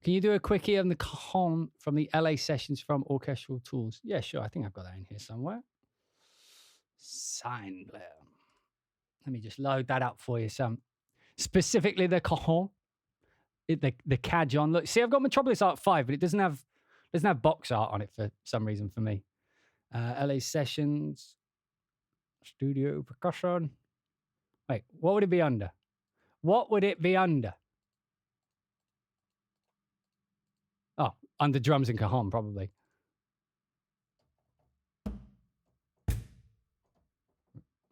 Can you do a quickie on the cajon from the LA sessions from Orchestral Tools? Yeah, sure. I think I've got that in here somewhere. Sign player. Let me just load that up for you. Specifically the cajon, the cajon. Look, see, I've got Metropolis Art 5, but it doesn't have box art on it for some reason for me. LA sessions, studio percussion. Wait, what would it be under? What would it be under? Oh, under drums and cajon, probably.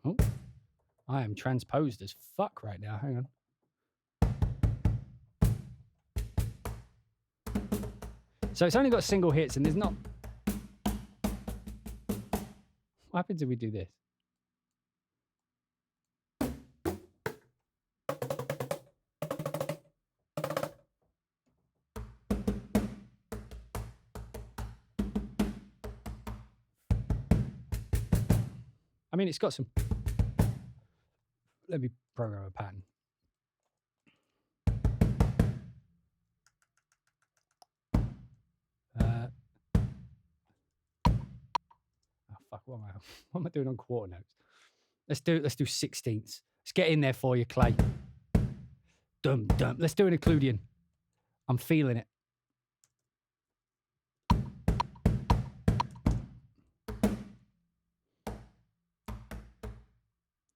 Oh, I am transposed as fuck right now. Hang on. So it's only got single hits and there's not... What happens if we do this? I mean, it's got some... Let me program a pattern. Oh, fuck, what am I doing on quarter notes? Let's do 16ths. Let's get in there for you, Clay. Dum, dum. Let's do an occludion. I'm feeling it.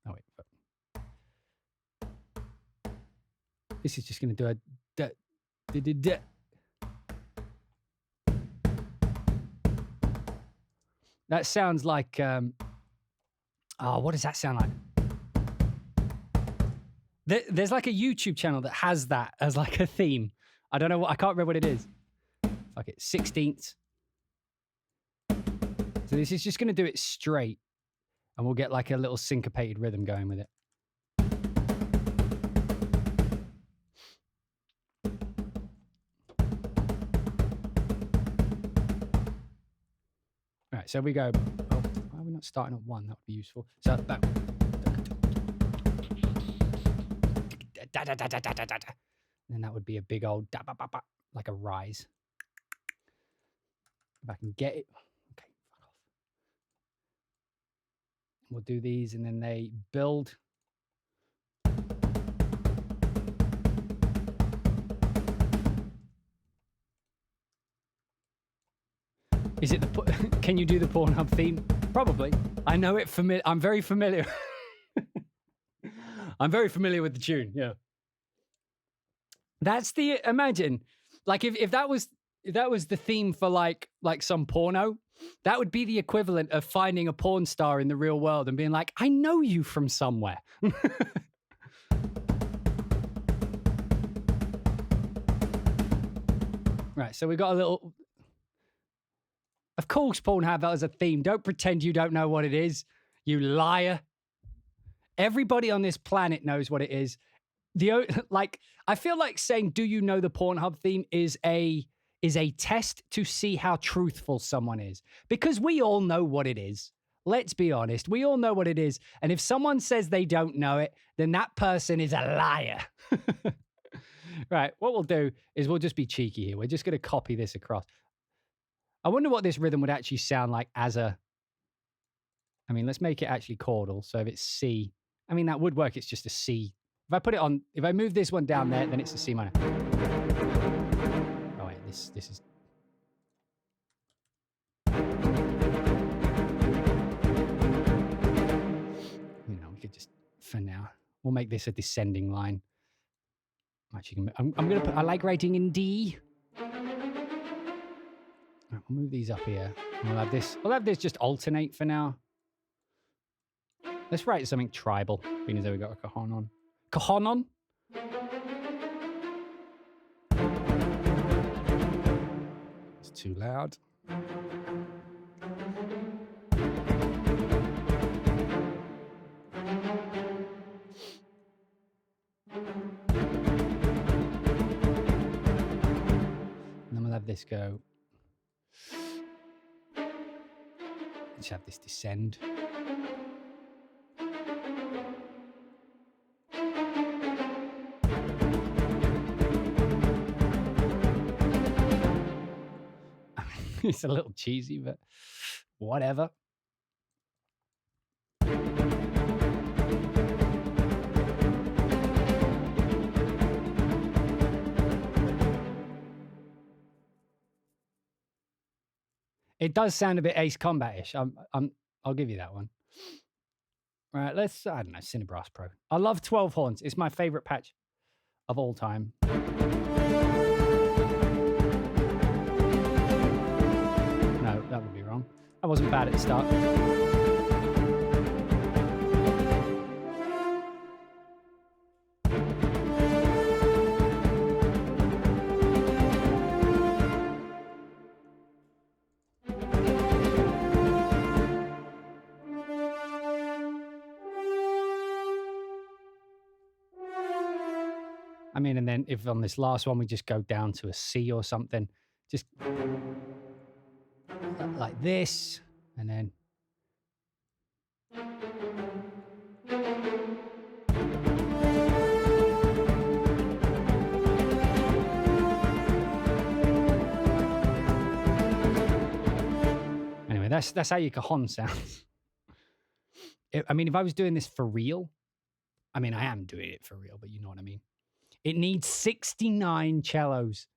Oh, wait. This is just going to do a... That sounds like... what does that sound like? There's like a YouTube channel that has that as like a theme. I don't know what... I can't remember what it is. Fuck it. 16th. So this is just going to do it straight. And we'll get like a little syncopated rhythm going with it. All right, so we go... Oh, why are we not starting at 1? That would be useful. So that... And that would be a big old... like a rise. If I can get it... Okay, fuck off. We'll do these and then they build... Is it the... Can you do the Pornhub theme? Probably. I know it familiar. I'm very familiar. I'm very familiar with the tune. Yeah. That's the... Imagine, like if that was the theme for like some porno, that would be the equivalent of finding a porn star in the real world and being like, I know you from somewhere. Right. So we got a little... Of course, Pornhub has a theme. Don't pretend you don't know what it is, you liar. Everybody on this planet knows what it is. I feel like saying, "Do you know the Pornhub theme?" is a test to see how truthful someone is, because we all know what it is. Let's be honest, we all know what it is, and if someone says they don't know it, then that person is a liar. Right. What we'll do is we'll just be cheeky here. We're just going to copy this across. I wonder what this rhythm would actually sound like as a... I mean, let's make it actually chordal. So if it's C, I mean, that would work. It's just a C. If I put it on... If I move this one down there, then it's a C minor. Oh, wait. This is... You know, we could just... For now, we'll make this a descending line. Actually, I'm going to put... I like writing in D. Right, we'll move these up here. And we'll have this. We'll have this just alternate for now. Let's write something tribal, being as though we got a cajon on. Cajon on? It's too loud. And then we'll have this go. Let's have this descend. It's a little cheesy, but whatever. It does sound a bit Ace Combat-ish. I'll give you that one. All right, let's, I don't know, Cinebrass Pro. I love 12 horns. It's my favorite patch of all time. No, that would be wrong. I wasn't bad at the start. I mean, and then if on this last one we just go down to a C or something, just like this, and then anyway, that's how your cajon sounds. I mean, if I was doing this for real, I mean, I am doing it for real, but you know what I mean. It needs 69 cellos.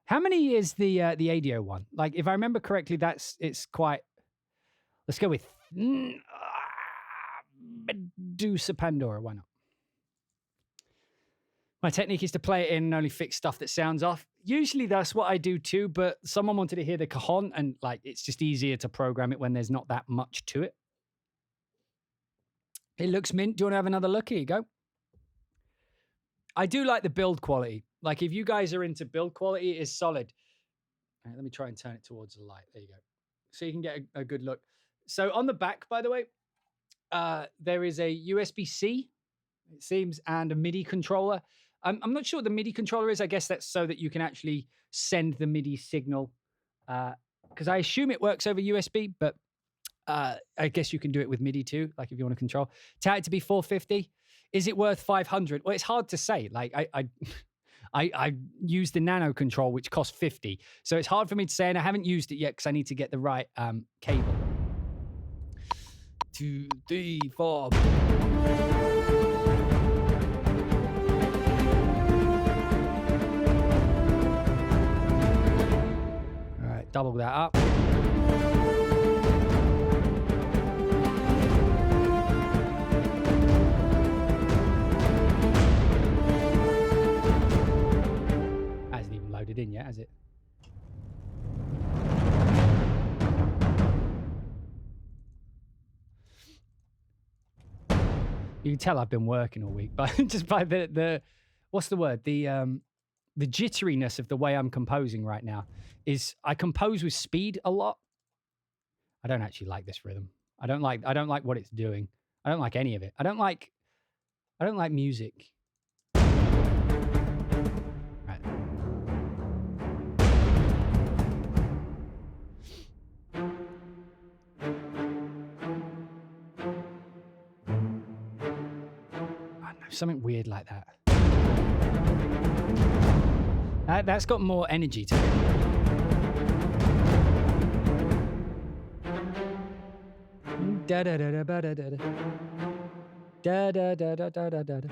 How many is the ADO one? Like, if I remember correctly, it's quite. Let's go with Medusa Pandora. Why not? My technique is to play it in and only fix stuff that sounds off. Usually that's what I do too, but someone wanted to hear the cajon, and like it's just easier to program it when there's not that much to it. It looks mint. Do you want to have another look? Here you go. I do like the build quality. Like if you guys are into build quality, it is solid. All right, let me try and turn it towards the light. There you go. So you can get a good look. So on the back, by the way, there is a USB-C, it seems, and a MIDI controller. I'm not sure what the MIDI controller is. I guess that's so that you can actually send the MIDI signal, because I assume it works over USB, but I guess you can do it with MIDI too, like if you want to control. Tell it to be 450. Is it worth 500? Well, it's hard to say. Like I use the Nano Control, which costs 50. So it's hard for me to say, and I haven't used it yet because I need to get the right cable. 2, 3, 4. All right, double that up. Loaded in yet, has it? You can tell I've been working all week, but just by the what's the word? The jitteriness of the way I'm composing right now is I compose with speed a lot. I don't actually like this rhythm. I don't like what it's doing. I don't like any of it. I don't like music. Right. Something weird like that. That's got more energy to it. Da da da da da da da da da da da da da da.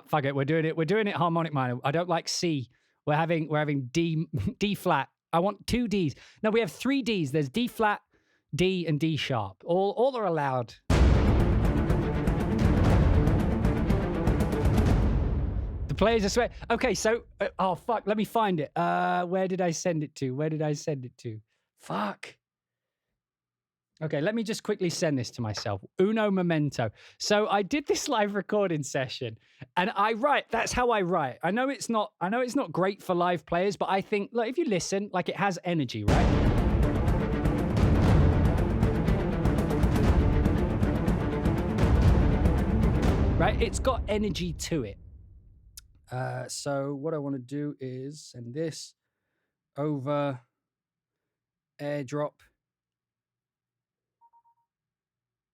Fuck it, we're doing it harmonic minor. I don't like C. We're having D flat. I want 2 Ds. No, we have 3 Ds. There's D flat, D, and D sharp. All are allowed. The players are swear. Okay, so oh fuck, let me find it. Where did I send it to? Fuck. Okay, let me just quickly send this to myself. Uno momento. So I did this live recording session, and I write. That's how I write. I know it's not great for live players, but I think, like, if you listen, like, it has energy, right? Right? It's got energy to it. So what I want to do is send this over AirDrop.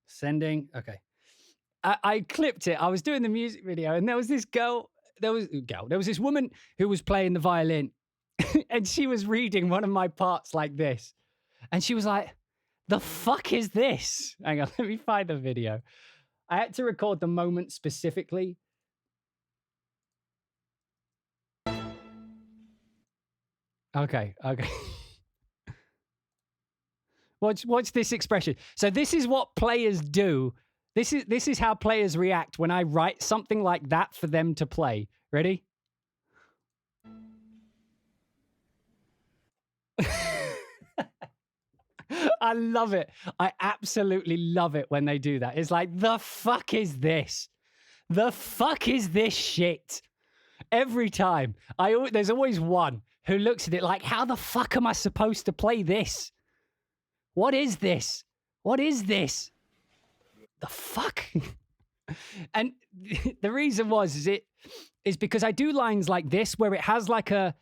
Sending. Okay. I clipped it. I was doing the music video, and there was this girl. There was this woman who was playing the violin, and she was reading one of my parts like this, and she was like, "The fuck is this?" Hang on, let me find the video. I had to record the moment specifically. Okay. Watch this expression. So this is what players do. This is how players react when I write something like that for them to play. Ready? I love it. I absolutely love it when they do that. It's like, the fuck is this? The fuck is this shit? Every time. There's always one who looks at it like, how the fuck am I supposed to play this? What is this? What is this? The fuck? And the reason is because I do lines like this where it has like a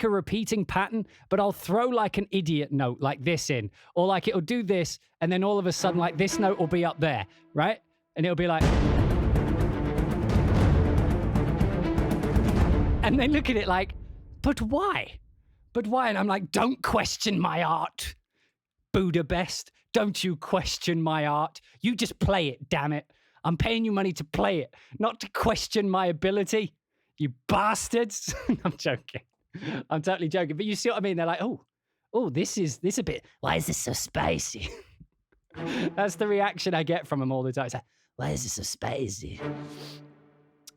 repeating pattern, but I'll throw like an idiot note like this in, or like it'll do this, and then all of a sudden like this note will be up there, right? And it'll be like, and they look at it like, but why? But why? And I'm like, don't question my art, Buddha best. Don't you question my art. You just play it, damn it. I'm paying you money to play it, not to question my ability, you bastards. I'm joking. I'm totally joking. But you see what I mean? They're like, oh, this a bit, why is this so spicy? That's the reaction I get from them all the time. It's like, why is this so spicy?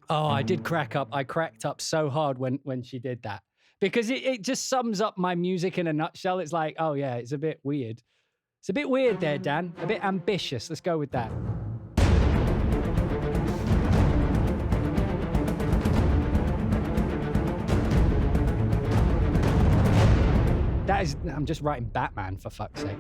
Oh, I did crack up. I cracked up so hard when she did that, because it just sums up my music in a nutshell. It's like, oh yeah, it's a bit weird. It's a bit weird there, Dan. A bit ambitious. Let's go with that. I'm just writing Batman, for fuck's sake.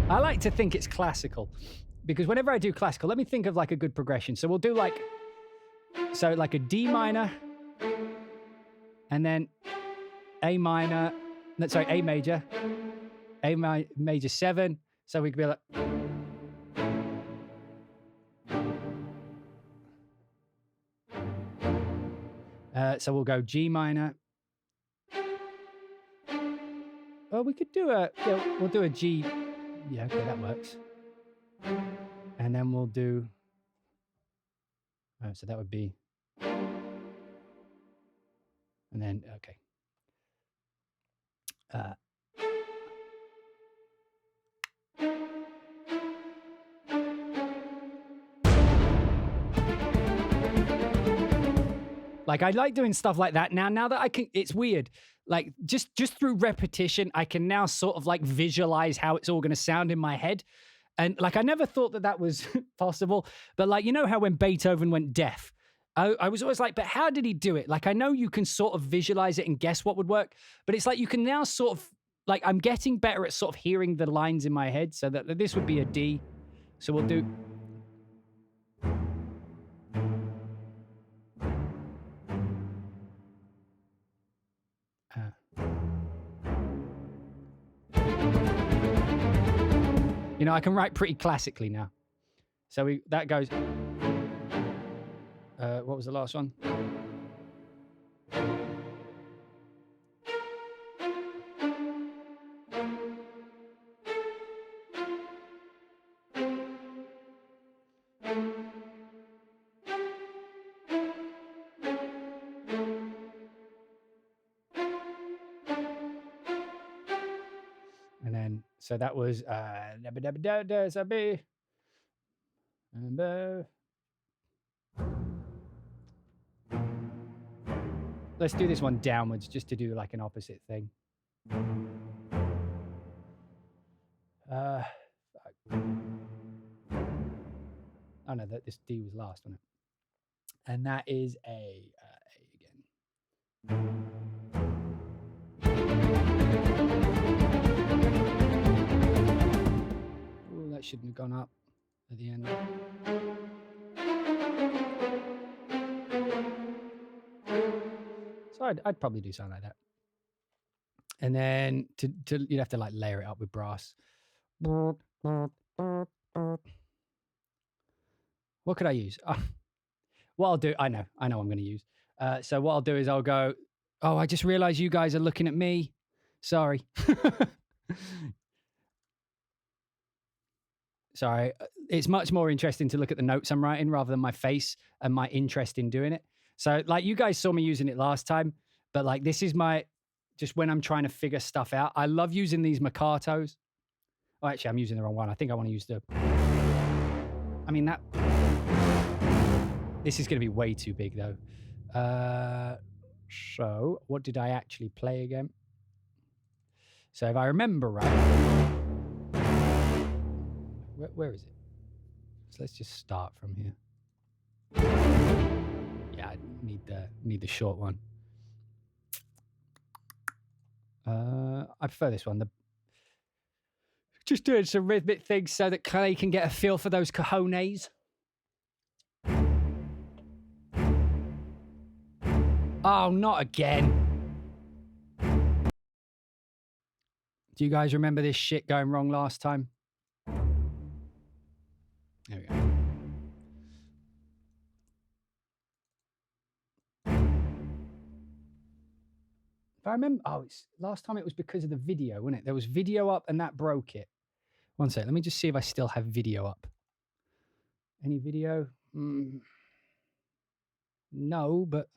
I like to think it's classical, because whenever I do classical, let me think of like a good progression. So we'll do like a D minor, and then A minor, A major, major 7. So we could be like, so we'll go G minor. Oh, we could do we'll do a G. Yeah, okay, that works. And then we'll do, so that would be, and then, okay. Like, I like doing stuff like that now that I can. It's weird. Like, just through repetition, I can now sort of like visualize how it's all going to sound in my head. And like, I never thought that was possible. But like, you know how when Beethoven went deaf, I was always like, but how did he do it? Like, I know you can sort of visualize it and guess what would work, but it's like you can now sort of, like, I'm getting better at sort of hearing the lines in my head. So that this would be a D. So we'll do. You know, I can write pretty classically now. So that goes. What was the last one? And then, so that was let's do this one downwards just to do like an opposite thing. Oh no, this D was last, wasn't it? And that is A again. Oh, that shouldn't have gone up at the end. So I'd probably do something like that. And then you'd have to like layer it up with brass. What could I use? What I'll do, I know what I'm going to use. So what I'll do is I'll go, oh, I just realized you guys are looking at me. Sorry. Sorry. It's much more interesting to look at the notes I'm writing rather than my face and my interest in doing it. So like you guys saw me using it last time, but like this is just when I'm trying to figure stuff out. I love using these Mercatos. Oh, actually, I'm using the wrong one. I think I want to use this is going to be way too big though. So what did I actually play again? So if I remember right, where is it? So let's just start from here. Yeah, I need the short one. I prefer this one. Just doing some rhythmic things so that Clay can get a feel for those cajones. Oh, not again. Do you guys remember this shit going wrong last time? There we go. If I remember, last time it was because of the video, wasn't it? There was video up and that broke it. One sec, let me just see if I still have video up. Any video? No, but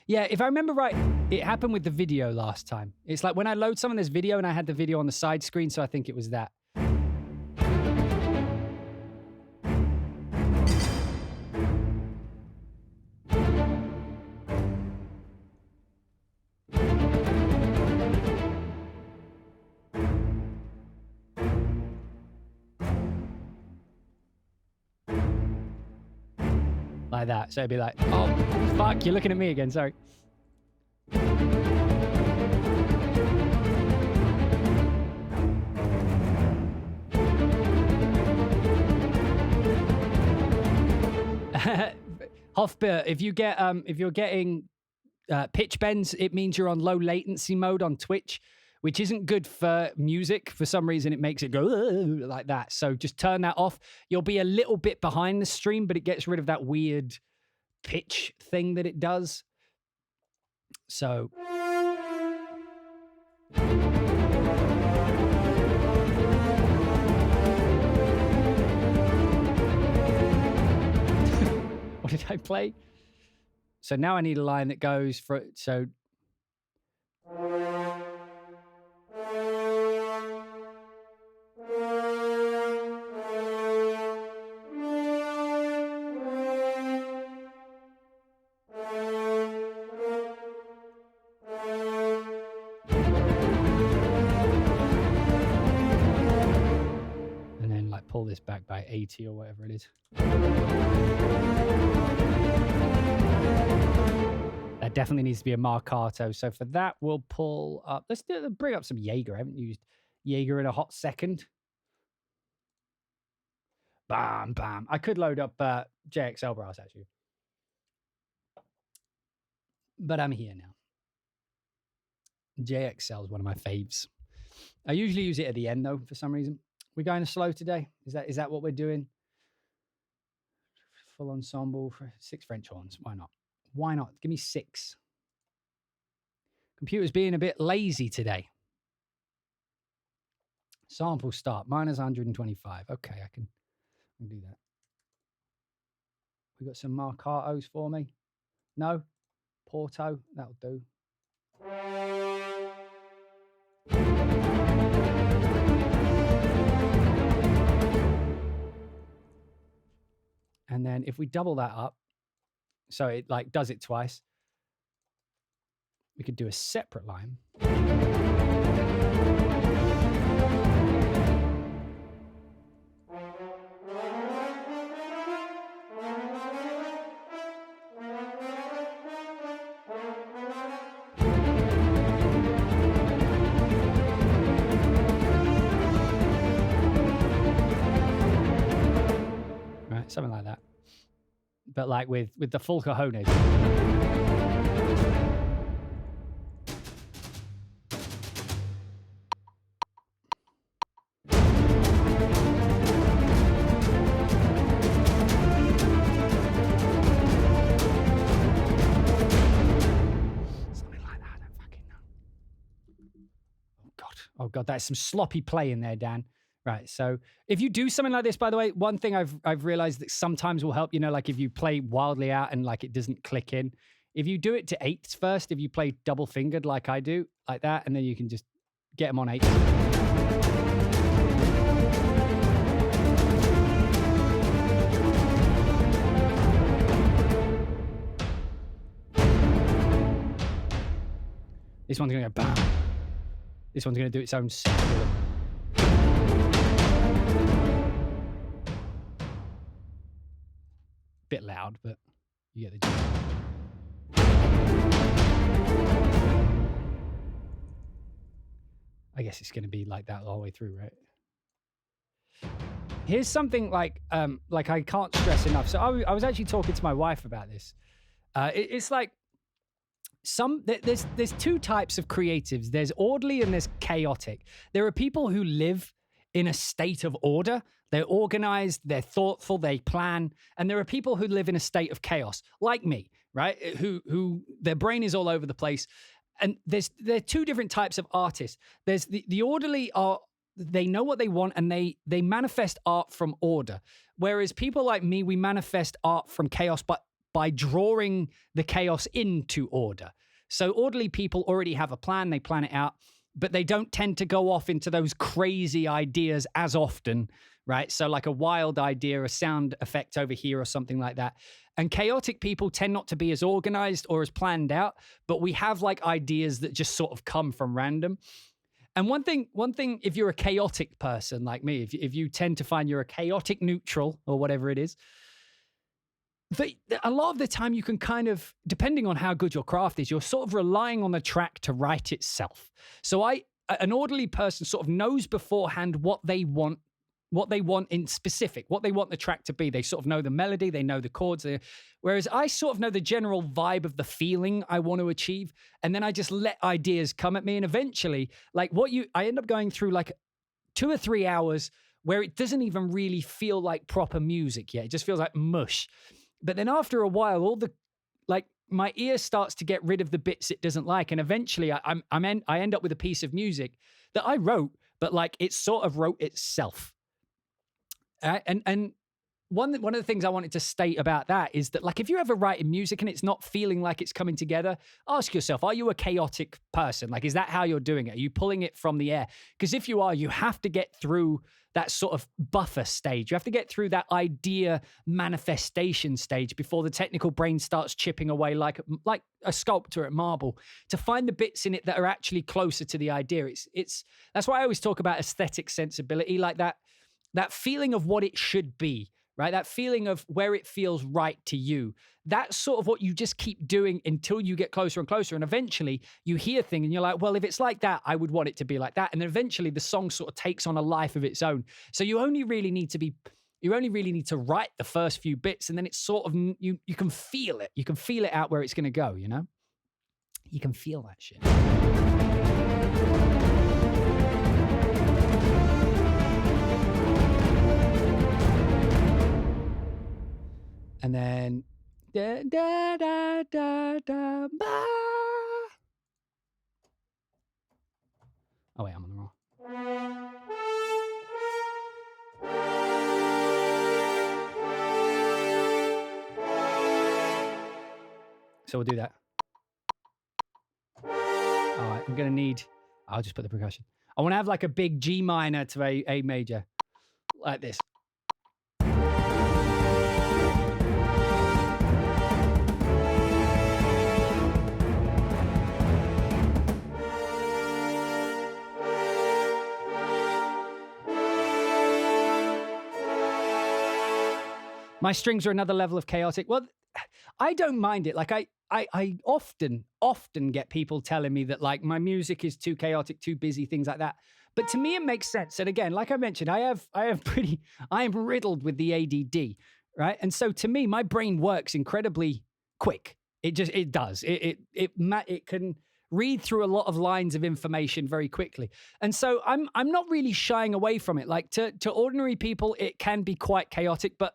yeah, if I remember right, it happened with the video last time. It's like when I load something, there's video and I had the video on the side screen, so I think it was that. Like that. So it'd be like, oh, fuck, you're looking at me again, sorry. Hofbert, if you're getting pitch bends, it means you're on low latency mode on Twitch, which isn't good for music. For some reason, it makes it go like that. So just turn that off. You'll be a little bit behind the stream, but it gets rid of that weird pitch thing that it does. So what did I play? So now I need a line that goes for so. Pull this back by 80 or whatever it is. That definitely needs to be a Marcato. So for that, we'll pull up. Let's bring up some Jaeger. I haven't used Jaeger in a hot second. Bam, bam. I could load up JXL brass actually, but I'm here now. JXL is one of my faves. I usually use it at the end though, for some reason. We're going slow today. Is that what we're doing? Full ensemble for 6 French horns. Why not? Why not? Give me 6. Computer's being a bit lazy today. Sample start minus 125. Okay, I can do that. We got some Marcatos for me. No, Porto. That'll do. And then if we double that up, so it like does it twice, we could do a separate line. Right, something like that. But like with the full cojones. Oh God, that's some sloppy play in there, Dan. Right. So if you do something like this, by the way, one thing I've realized that sometimes will help, like if you play wildly out and like it doesn't click in, if you do it to eighths first, if you play double fingered like I do, like that, and then you can just get them on eighths. This one's going to go bam. This one's going to do its own rhythm. Bit loud, but you get the gist. I guess it's going to be like that all the way through, right? Here's something like I can't stress enough. So I was actually talking to my wife about this. It's like there's two types of creatives. There's orderly and there's chaotic. There are people who live in a state of order. They're organized, they're thoughtful, they plan. And there are people who live in a state of chaos, like me, right? Who their brain is all over the place. And there are two different types of artists. There's the orderly are, they know what they want and they manifest art from order. Whereas people like me, we manifest art from chaos, but by drawing the chaos into order. So orderly people already have a plan, they plan it out, but they don't tend to go off into those crazy ideas as often, right? So like a wild idea, a sound effect over here or something like that. And chaotic people tend not to be as organized or as planned out, but we have like ideas that just sort of come from random. And one thing, if you're a chaotic person like me, if you tend to find you're a chaotic neutral or whatever it is, a lot of the time you can kind of, depending on how good your craft is, you're sort of relying on the track to write itself. So an orderly person sort of knows beforehand what they want in specific, what they want the track to be. They sort of know the melody, they know the chords. Whereas I sort of know the general vibe of the feeling I want to achieve. And then I just let ideas come at me. And eventually, like I end up going through like 2 or 3 hours where it doesn't even really feel like proper music yet. It just feels like mush. But then after a while, my ear starts to get rid of the bits it doesn't like. And eventually I end up with a piece of music that I wrote, but like it sort of wrote itself. And one of the things I wanted to state about that is that, like, if you're ever writing music and it's not feeling like it's coming together, ask yourself, are you a chaotic person? Like, is that how you're doing it? Are you pulling it from the air? Because if you are, you have to get through that sort of buffer stage. You have to get through that idea manifestation stage before the technical brain starts chipping away like a sculptor at marble to find the bits in it that are actually closer to the idea. That's why I always talk about aesthetic sensibility, like that feeling of what it should be, right? That feeling of where it feels right to you. That's sort of what you just keep doing until you get closer and closer. And eventually you hear things and you're like, well, if it's like that, I would want it to be like that. And then eventually the song sort of takes on a life of its own. So you only really need to write the first few bits, and then it's sort of, you can feel it. You can feel it out where it's going to go, you know? You can feel that shit. And then da da da da da ba. Oh wait, I'm on the wrong. So we'll do that. All right, I'm gonna need. I'll just put the percussion. I want to have like a big G minor to A major, like this. My strings are another level of chaotic. Well, I don't mind it. Like I often get people telling me that like my music is too chaotic, too busy, things like that. But to me, it makes sense. And again, like I mentioned, I am riddled with the ADD, right? And so to me, my brain works incredibly quick. It does. It can read through a lot of lines of information very quickly. And so I'm not really shying away from it. Like to ordinary people, it can be quite chaotic, but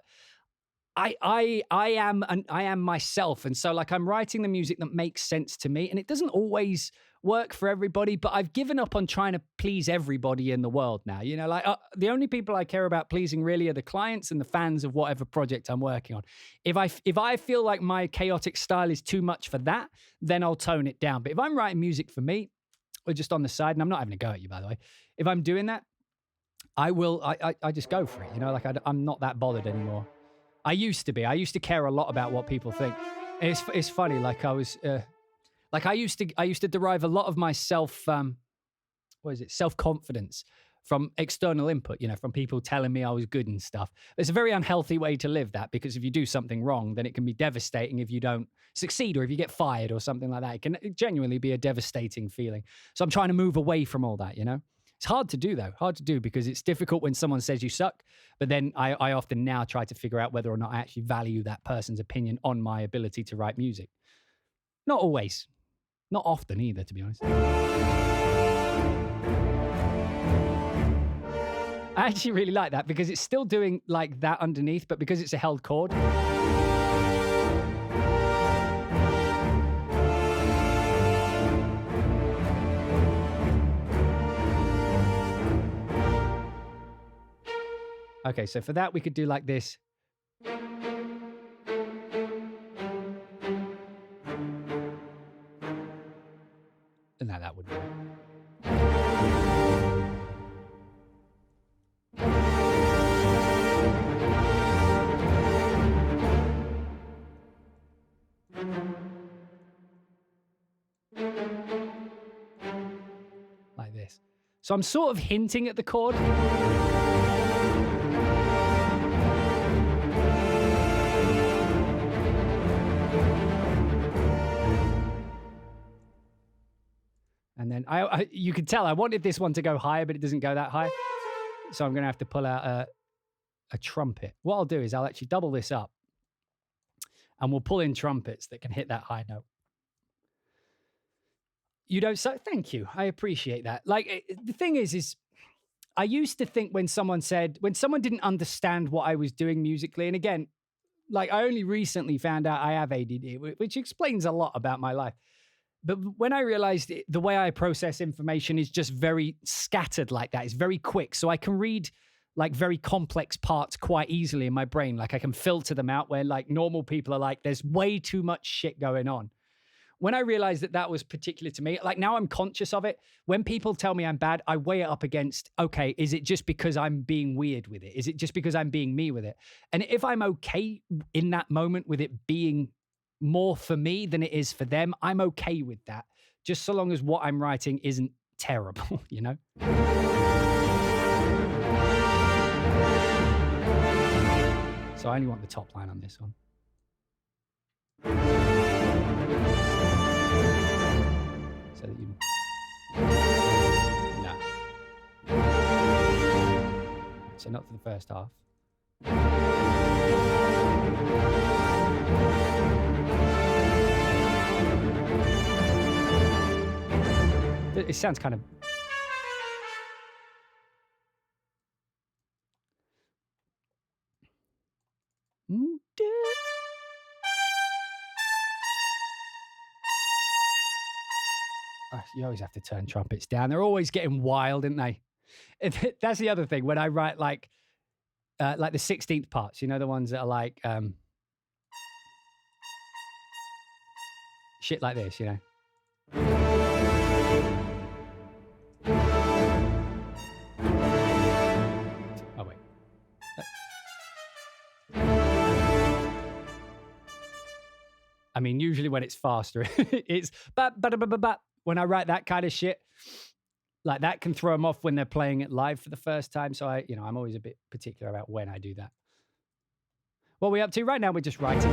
I am myself, and so like I'm writing the music that makes sense to me, and it doesn't always work for everybody, but I've given up on trying to please everybody in the world now. You know, like the only people I care about pleasing really are the clients and the fans of whatever project I'm working on. If I feel like my chaotic style is too much for that, then I'll tone it down. But if I'm writing music for me, or just on the side, and I'm not having a go at you, by the way, if I'm doing that, I will. I just go for it. You know, like I'm not that bothered anymore. I used to be. I used to care a lot about what people think. It's funny. Like I was. Like I used to derive a lot of my self-confidence from external input, you know, from people telling me I was good and stuff. It's a very unhealthy way to live that, because if you do something wrong, then it can be devastating if you don't succeed or if you get fired or something like that. It can genuinely be a devastating feeling. So I'm trying to move away from all that, you know. It's hard to do, though. Hard to do because it's difficult when someone says you suck. But then I often now try to figure out whether or not I actually value that person's opinion on my ability to write music. Not always. Not often either, to be honest. I actually really like that because it's still doing like that underneath, but because it's a held chord. Okay, so for that we could do like this. No, that wouldn't work. Like this. So I'm sort of hinting at the chord. And then you can tell I wanted this one to go higher, but it doesn't go that high. So I'm going to have to pull out a trumpet. What I'll do is I'll actually double this up and we'll pull in trumpets that can hit that high note. You don't say, thank you. I appreciate that. Like the thing is I used to think when someone didn't understand what I was doing musically, and again, like I only recently found out I have ADD, which explains a lot about my life. But when I realized the way I process information is just very scattered like that, it's very quick. So I can read like very complex parts quite easily in my brain. Like I can filter them out where like normal people are like, there's way too much shit going on. When I realized that was particular to me, like now I'm conscious of it. When people tell me I'm bad, I weigh it up against, okay, is it just because I'm being weird with it? Is it just because I'm being me with it? And if I'm okay in that moment with it being more for me than it is for them, I'm okay with that, just so long as what I'm writing isn't terrible, you know? So I only want the top line on this one. So that you... No. So not for the first half. It sounds kind of... You always have to turn trumpets down. They're always getting wild, aren't they? That's the other thing. When I write like the 16th parts, you know, the ones that are like shit like this, you know. Oh wait. I mean, usually when it's faster, it's but when I write that kind of shit, like that can throw them off when they're playing it live for the first time. So I'm always a bit particular about when I do that. What are we up to right now? We're just writing.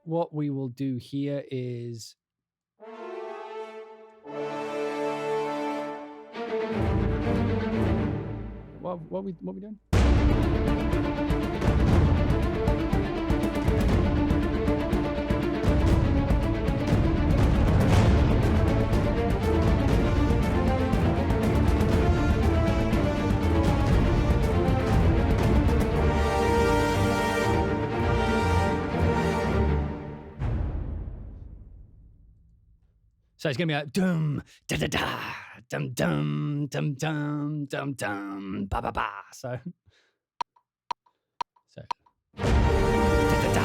What we will do here is... What we doing? So it's going to be like dum da da da dum dum dum dum dum dum ba ba ba. So da da da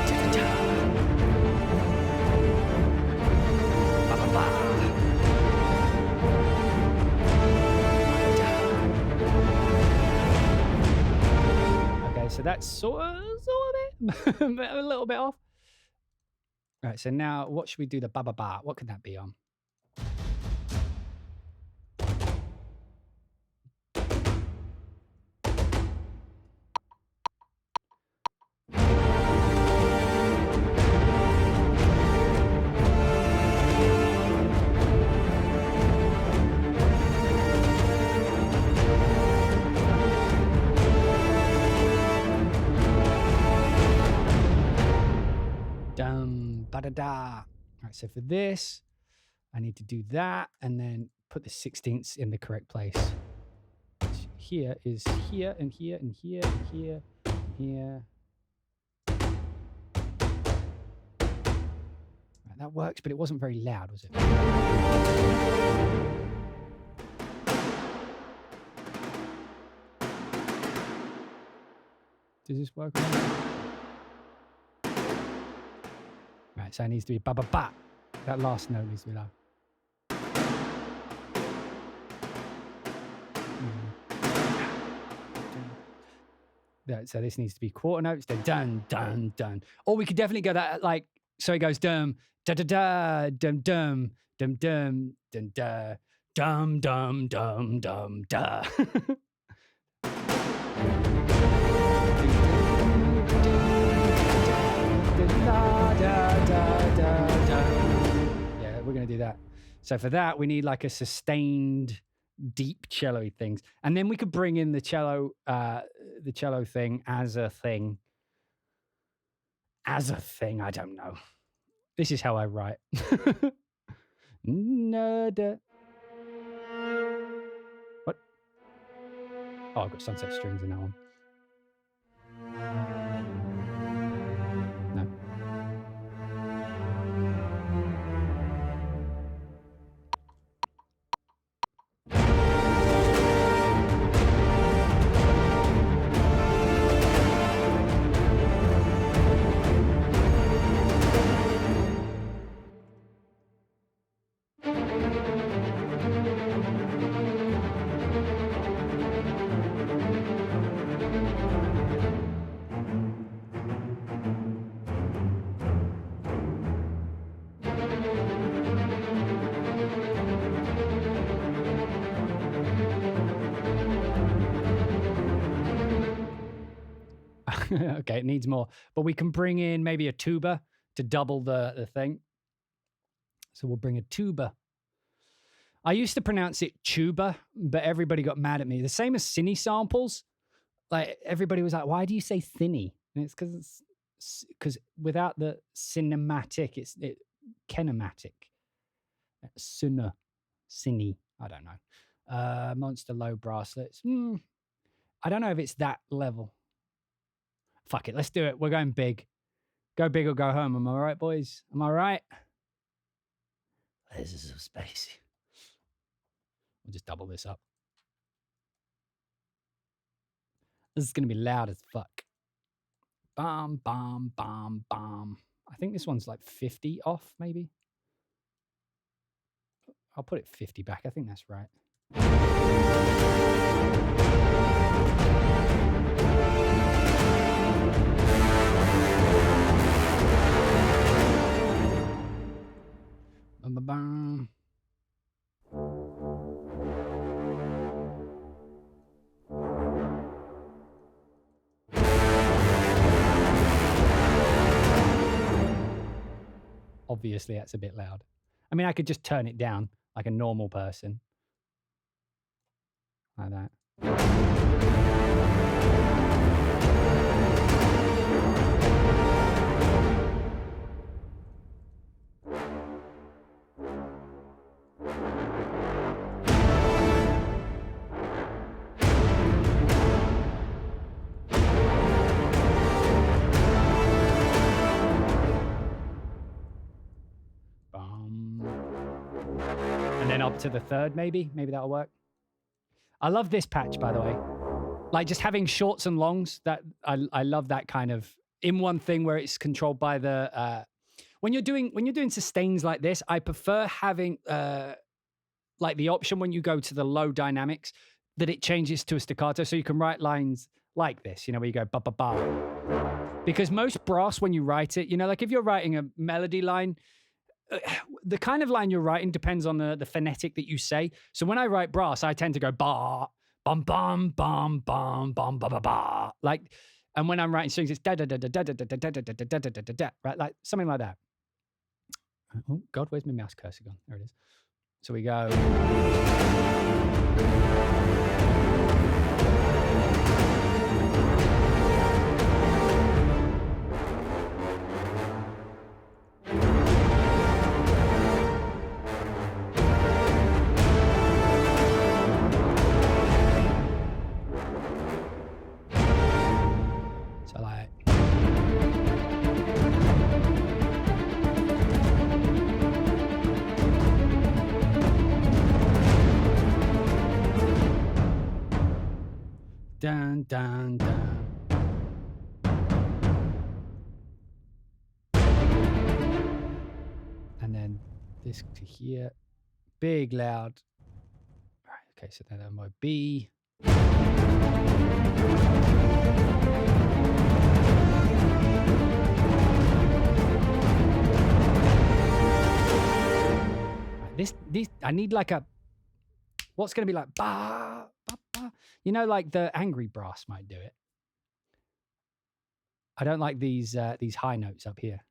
da da ba ba ba. Okay, so that's sort of it, a little bit off. All right, so now what should we do the ba ba ba? What could that be on? Ba-da-da. All right, so for this, I need to do that and then put the 16ths in the correct place. Here is here and here and here and here and here. Right, that works, but it wasn't very loud, was it? Does this work? Right, so it needs to be ba ba ba. That last note needs to be loud. So this needs to be quarter notes. Then dun dun dun. Or we could definitely go that like so. It goes dum da da da dum dum dum dum dum da dum dum dum dum da. Yeah, we're going to do that. So for that, we need like a sustained, deep cello-y things. And then we could bring in the cello thing as a thing. As a thing, I don't know. This is how I write. What? Oh, I've got sunset strings in that one. No. Okay, it needs more. But we can bring in maybe a tuba to double the thing. So we'll bring a tuba. I used to pronounce it tuba, but everybody got mad at me. The same as cine samples. Like everybody was like, why do you say thinny? And it's because without the cinematic, it's kinematic. Cine, I don't know. Monster low bracelets. I don't know if it's that level. Fuck it, let's do it. We're going big. Go big or go home. Am I right, boys? Am I right? This is so spacey. We'll just double this up. This is going to be loud as fuck. Bam, bam, bam, bam. I think this one's like 50 off, maybe. I'll put it 50 back. I think that's right. Bam. Obviously, that's a bit loud. I mean, I could just turn it down like a normal person. Like that. up to the third, maybe. Maybe that'll work. I love this patch, by the way. Like just having shorts and longs, that I love that kind of in one thing where it's controlled by the when you're doing sustains like this, I prefer having like the option when you go to the low dynamics that it changes to a staccato, so you can write lines like this, you know, where you go ba ba ba. Because most brass, when you write it, you know, like if you're writing a melody line, the kind of line you're writing depends on the phonetic that you say. So when I write brass, I tend to go ba bum bum bum bum bum ba ba ba, like. And when I'm writing strings, it's da da da da da da da da da da da da da da, right, like something like that. Oh God, where's my mouse cursor gone? There it is. So we go. So like. Dun, dun, dun. And then this to here. Big, loud. All right, okay, so then my B. This I need like a, what's going to be like ba, ba, ba. You know, like the angry brass might do it. I don't like these high notes up here.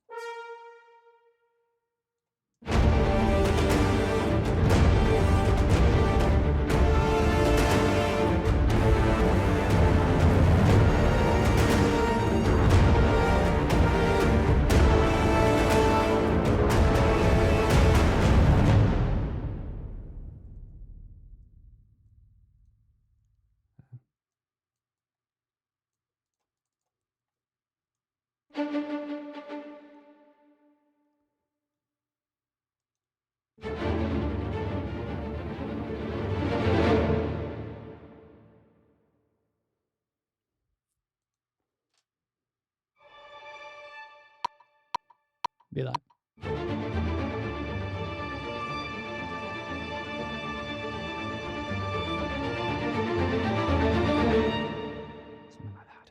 Be like. Something like that.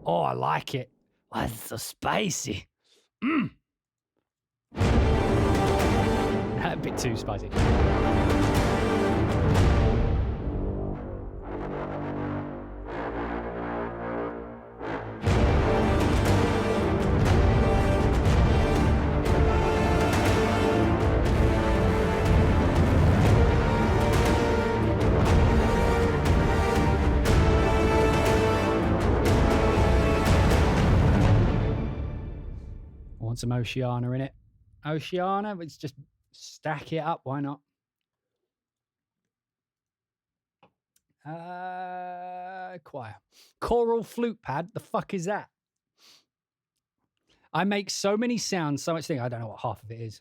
Oh, I like it. Oh, it's so spicy. A bit too spicy. Want some Oceana in it? Oceana, let's just stack it up. Why not? Choir. Choral flute pad. The fuck is that? I make so many sounds, so much thing. I don't know what half of it is.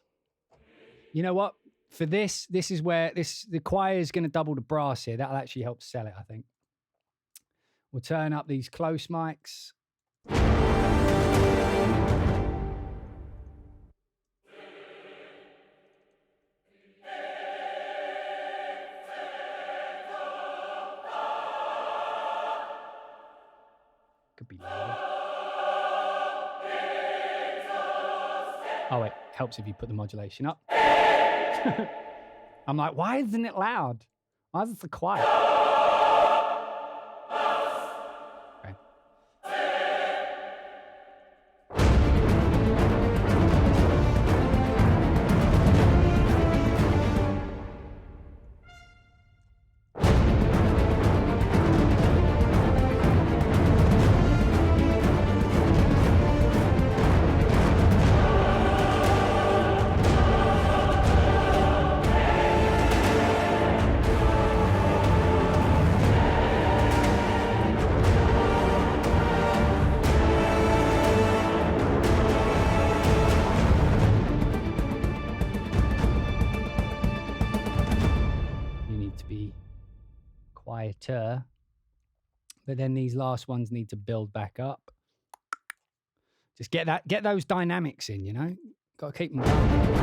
You know what? For this is where the choir is going to double the brass here. That'll actually help sell it, I think. We'll turn up these close mics. Could be louder. Oh, wait. Helps if you put the modulation up. I'm like, why isn't it loud? Why is it so quiet? Okay. Quieter, but then these last ones need to build back up. Just get those dynamics in, you know. Got to keep them going.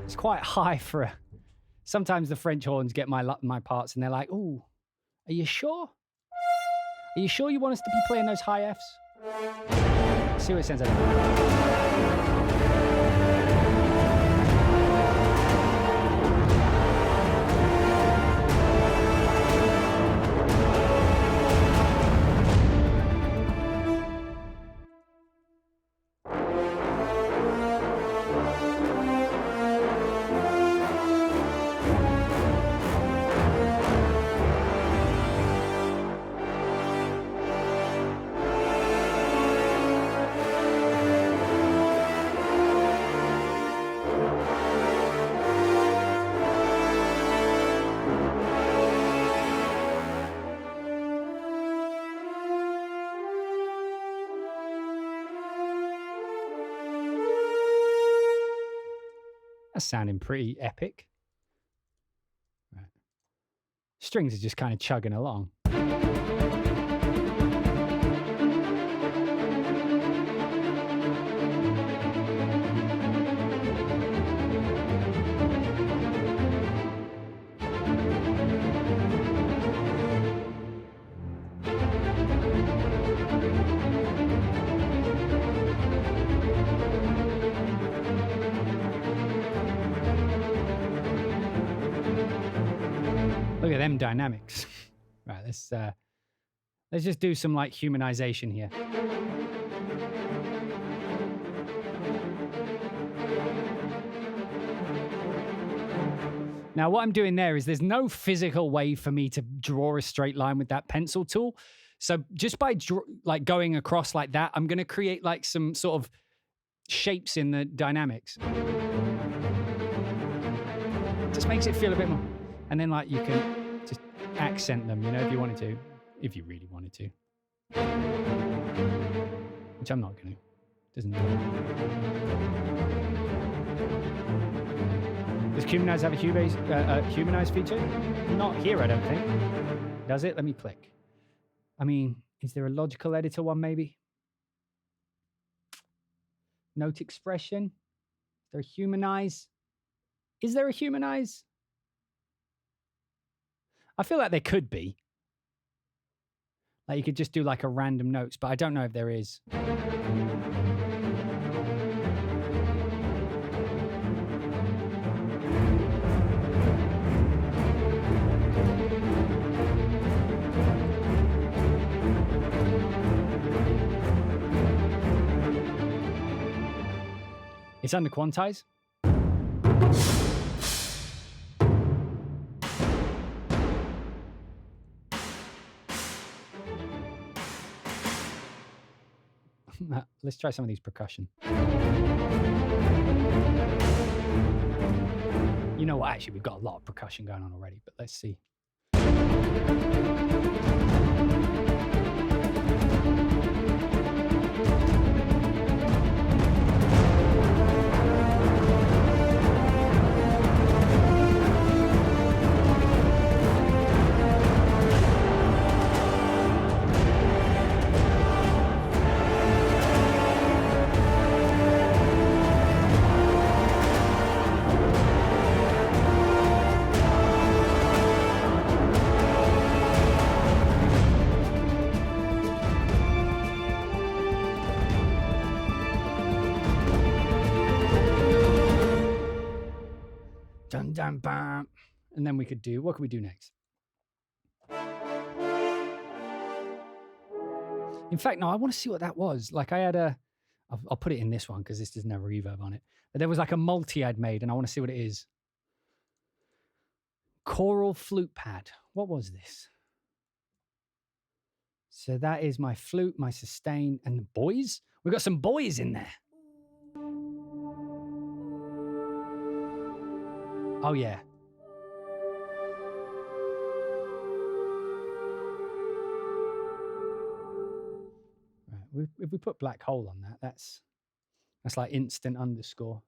It's quite high for a... Sometimes the French horns get my parts and they're like, "Ooh, are you sure? Are you sure you want us to be playing those high Fs?" Let's see what it sounds like. Sounding pretty epic. Right. Strings are just kind of chugging along. Look at them dynamics. Right, let's just do some like humanization here. Now, what I'm doing there is there's no physical way for me to draw a straight line with that pencil tool. So just by like going across like that, I'm going to create like some sort of shapes in the dynamics. Just makes it feel a bit more. And then like you can just accent them, you know, if you wanted to, if you really wanted to. Which I'm not going to. Doesn't matter. Does Humanize have a Humanize feature? Not here, I don't think. Does it? Let me click. I mean, is there a logical editor one maybe? Note expression? Is there a Humanize? Is there a Humanize? I feel like there could be. Like you could just do like a random notes, but I don't know if there is. It's under quantize. Let's try some of these percussion. You know what? Actually, we've got a lot of percussion going on already, but let's see. Dun, dun, bam. And then we could do, what could we do next? In fact, no, I want to see what that was. Like I had I'll put it in this one because this doesn't have a reverb on it. But there was like a multi I'd made and I want to see what it is. Choral flute pad. What was this? So that is my flute, my sustain, and the boys. We've got some boys in there. Oh, yeah. Right. If we put black hole on that, that's like instant underscore.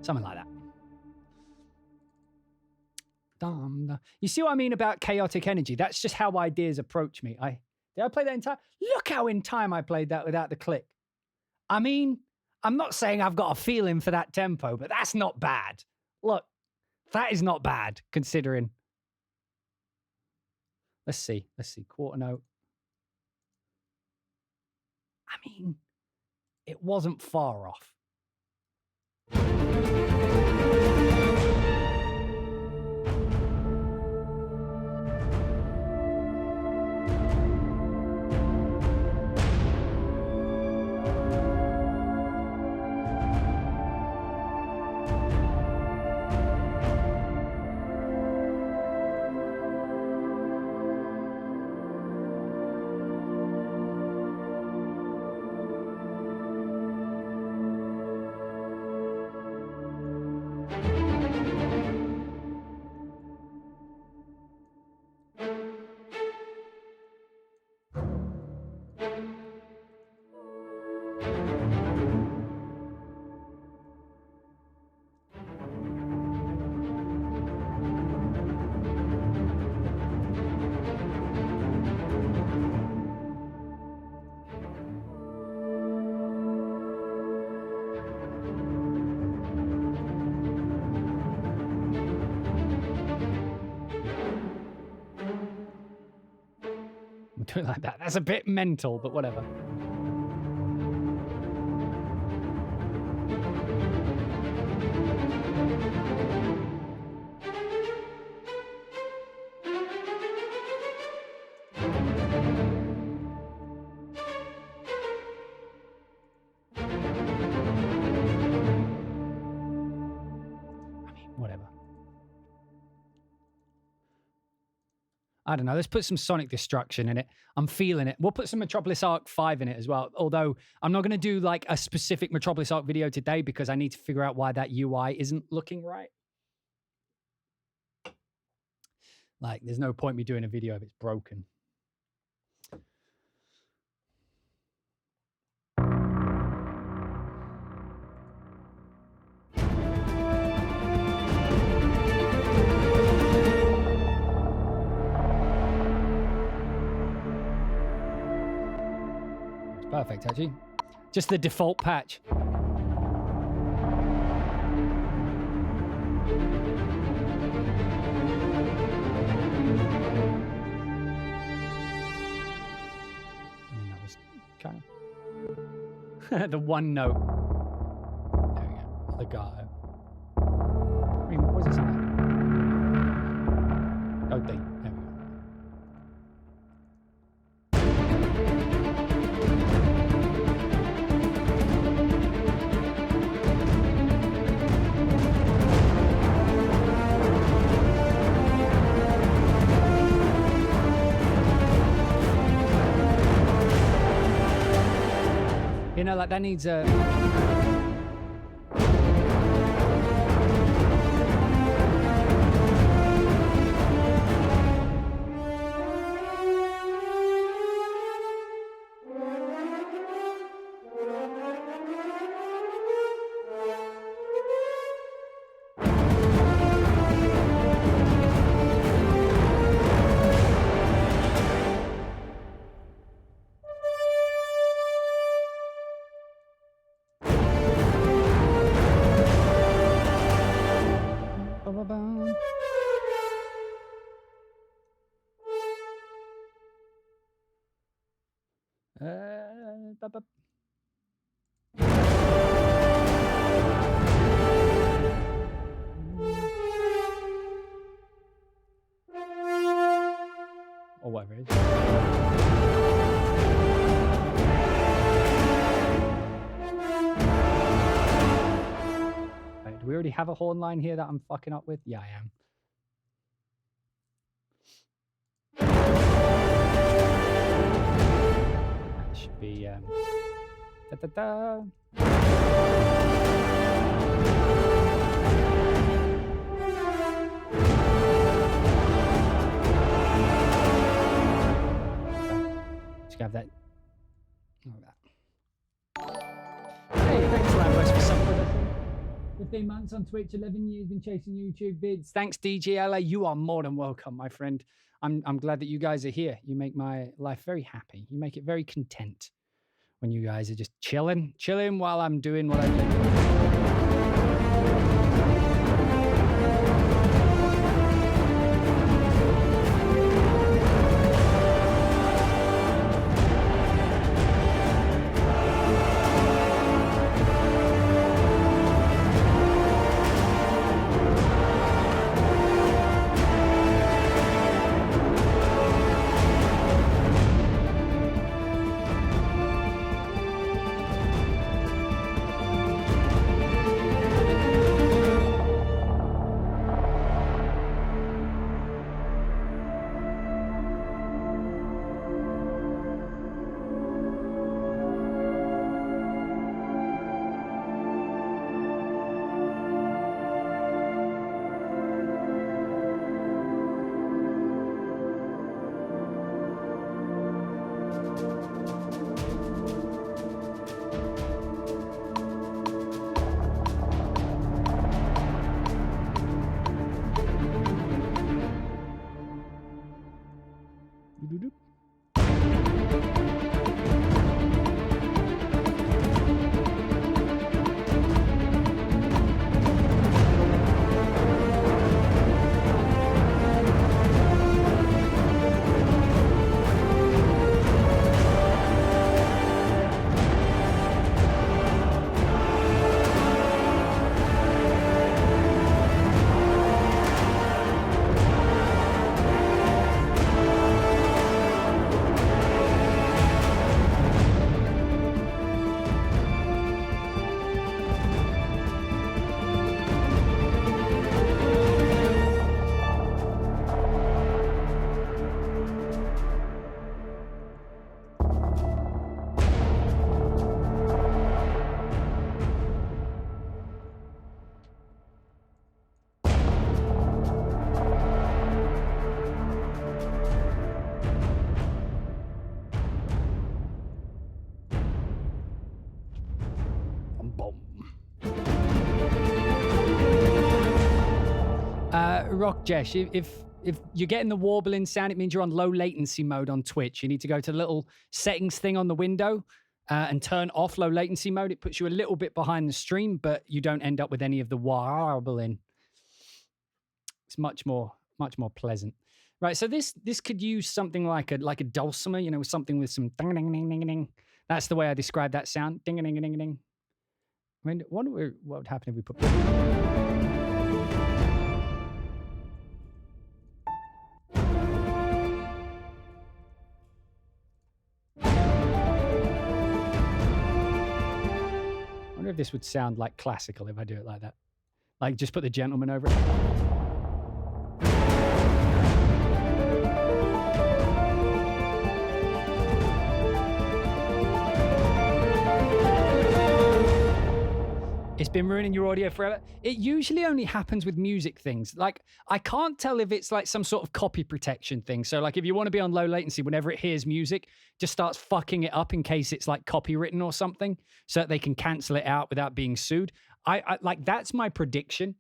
Something like that. You see what I mean about chaotic energy? That's just how ideas approach me. Did I play that in time? Look how in time I played that without the click. I mean, I'm not saying I've got a feeling for that tempo, but that's not bad. Look, that is not bad considering. Let's see. Quarter note. I mean, it wasn't far off. Do it like that. That's a bit mental, but whatever. I don't know. Let's put some sonic destruction in it. I'm feeling it. We'll put some Metropolis Arc 5 in it as well. Although I'm not going to do like a specific Metropolis Arc video today because I need to figure out why that UI isn't looking right. Like, there's no point me doing a video if it's broken. It's perfect, actually. Just the default patch. The one note. There we go. Legato. I mean, what does it sound like? Oh, D. There we go. You know, like that needs a... Or whatever it is. Wait, do we already have a horn line here that I'm fucking up with? Yeah, I am. That should be da, da, da. Just have that. Like that. Hey, thanks for that, for something. 15 months on Twitch, 11 years been chasing YouTube vids. Thanks, DJLA. You are more than welcome, my friend. I'm glad that you guys are here. You make my life very happy. You make it very content when you guys are just chilling while I'm doing what I do. Rock Jesh, if you're getting the warbling sound, it means you're on low latency mode on Twitch. You need to go to the little settings thing on the window and turn off low latency mode. It puts you a little bit behind the stream, but you don't end up with any of the warbling. It's much more pleasant. Right, so this could use something like a dulcimer, you know, something with some ding ding ding ding ding. That's the way I describe that sound. Ding ding ding ding. I mean, what would happen if we put? I wonder if this would sound like classical if I do it like that. Like, just put the gentleman over it. It's been ruining your audio forever. It usually only happens with music things. Like, I can't tell if it's like some sort of copy protection thing. So like if you want to be on low latency, whenever it hears music, just starts fucking it up in case it's like copywritten or something so that they can cancel it out without being sued. I like, that's my prediction,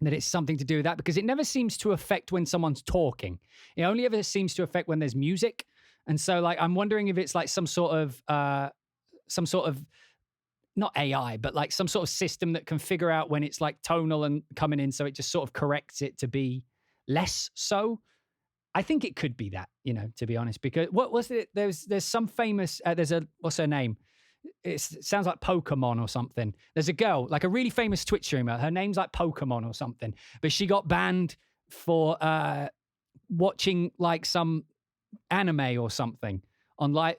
that it's something to do with that, because it never seems to affect when someone's talking. It only ever seems to affect when there's music. And so like, I'm wondering if it's like some sort of not AI, but like some sort of system that can figure out when it's like tonal and coming in, so it just sort of corrects it to be less so. I think it could be that, you know, to be honest, because what was it? There's some famous, what's her name? It sounds like Pokemon or something. There's a girl, like a really famous Twitch streamer. Her name's like Pokemon or something, but she got banned for watching like some anime or something on like,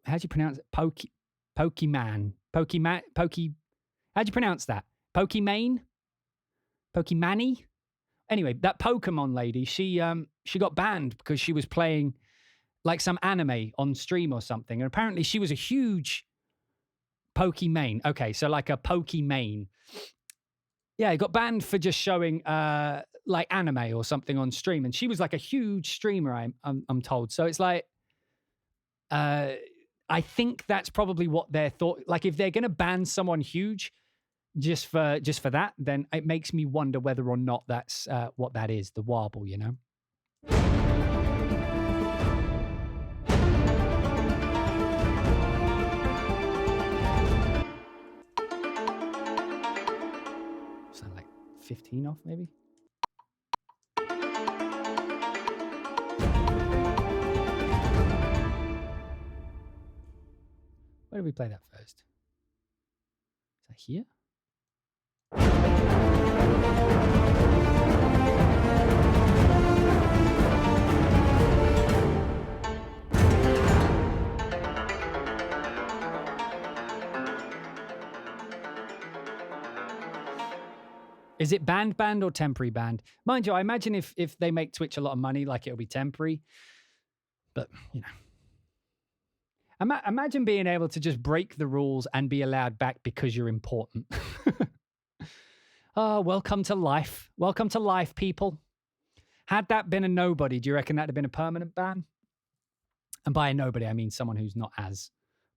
how do you pronounce it? Pokemon. How do you pronounce that? Pokemane? Anyway, that Pokemon lady, she got banned because she was playing like some anime on stream or something. And apparently she was a huge Pokemane. Okay, so like a Pokemane. Yeah, he got banned for just showing like anime or something on stream. And she was like a huge streamer, I'm told. So it's like, I think that's probably what they're thought. Like, if they're going to ban someone huge just for that, then it makes me wonder whether or not that's what that is, the warble, you know? Sound like 15 off, maybe? Where do we play that first? Is that here? Is it banned or temporary banned? Mind you, I imagine if they make Twitch a lot of money, like it'll be temporary. But, you know. Imagine being able to just break the rules and be allowed back because you're important. Oh, welcome to life. Welcome to life, people. Had that been a nobody, do you reckon that'd have been a permanent ban? And by a nobody, I mean someone who's not as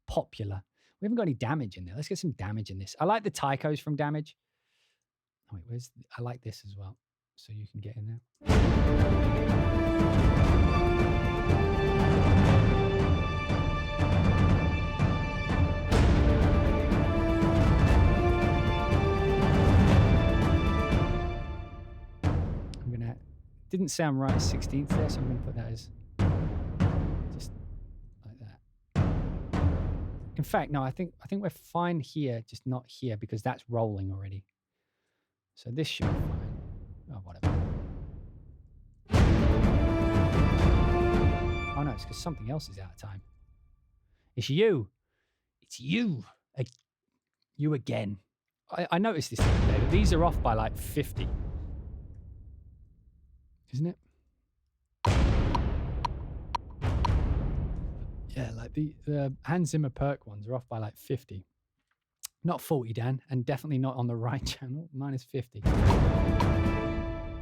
popular. We haven't got any damage in there. Let's get some damage in this. I like the taikos from damage. Oh, wait, I like this as well. So you can get in there. Didn't sound right as 16th there, so I'm going to put that as just like that. In fact, no, I think we're fine here, just not here, because that's rolling already. So this should be fine. Oh, whatever. Oh no, it's because something else is out of time. It's you. It's you. You again. I noticed this the other day, but these are off by like 50. Isn't it? Yeah, like the Hans Zimmer perk ones are off by like 50. Not 40, Dan, and definitely not on the right channel. Mine is 50.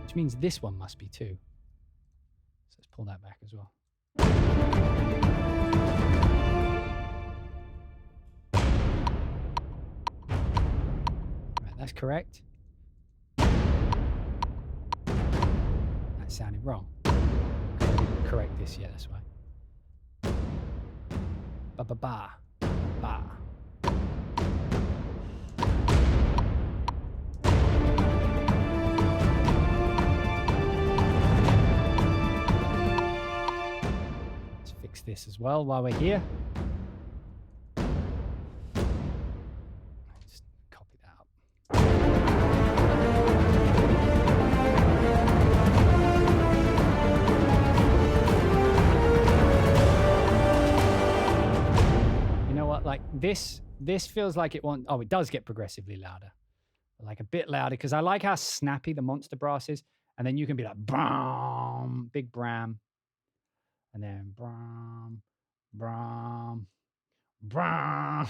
Which means this one must be too. So let's pull that back as well. Right, that's correct. sounded wrong. Correct this, yeah, that's why. Ba ba ba ba. Let's fix this as well while we're here. Just copy that up. Like this feels like it wants, oh, it does get progressively louder, like a bit louder, because I like how snappy the monster brass is. And then you can be like, bram, big bram, and then bram, bram, bram,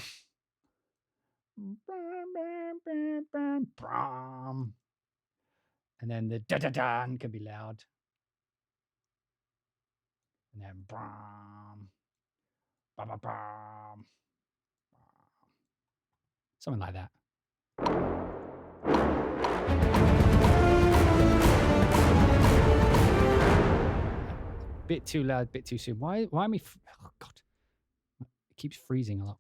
bram, bram, bram, and then the da-da-dan can be loud. And then bram, ba-ba-bam. Something like that. Bit too loud, bit too soon. Why am I? Oh God, it keeps freezing a lot.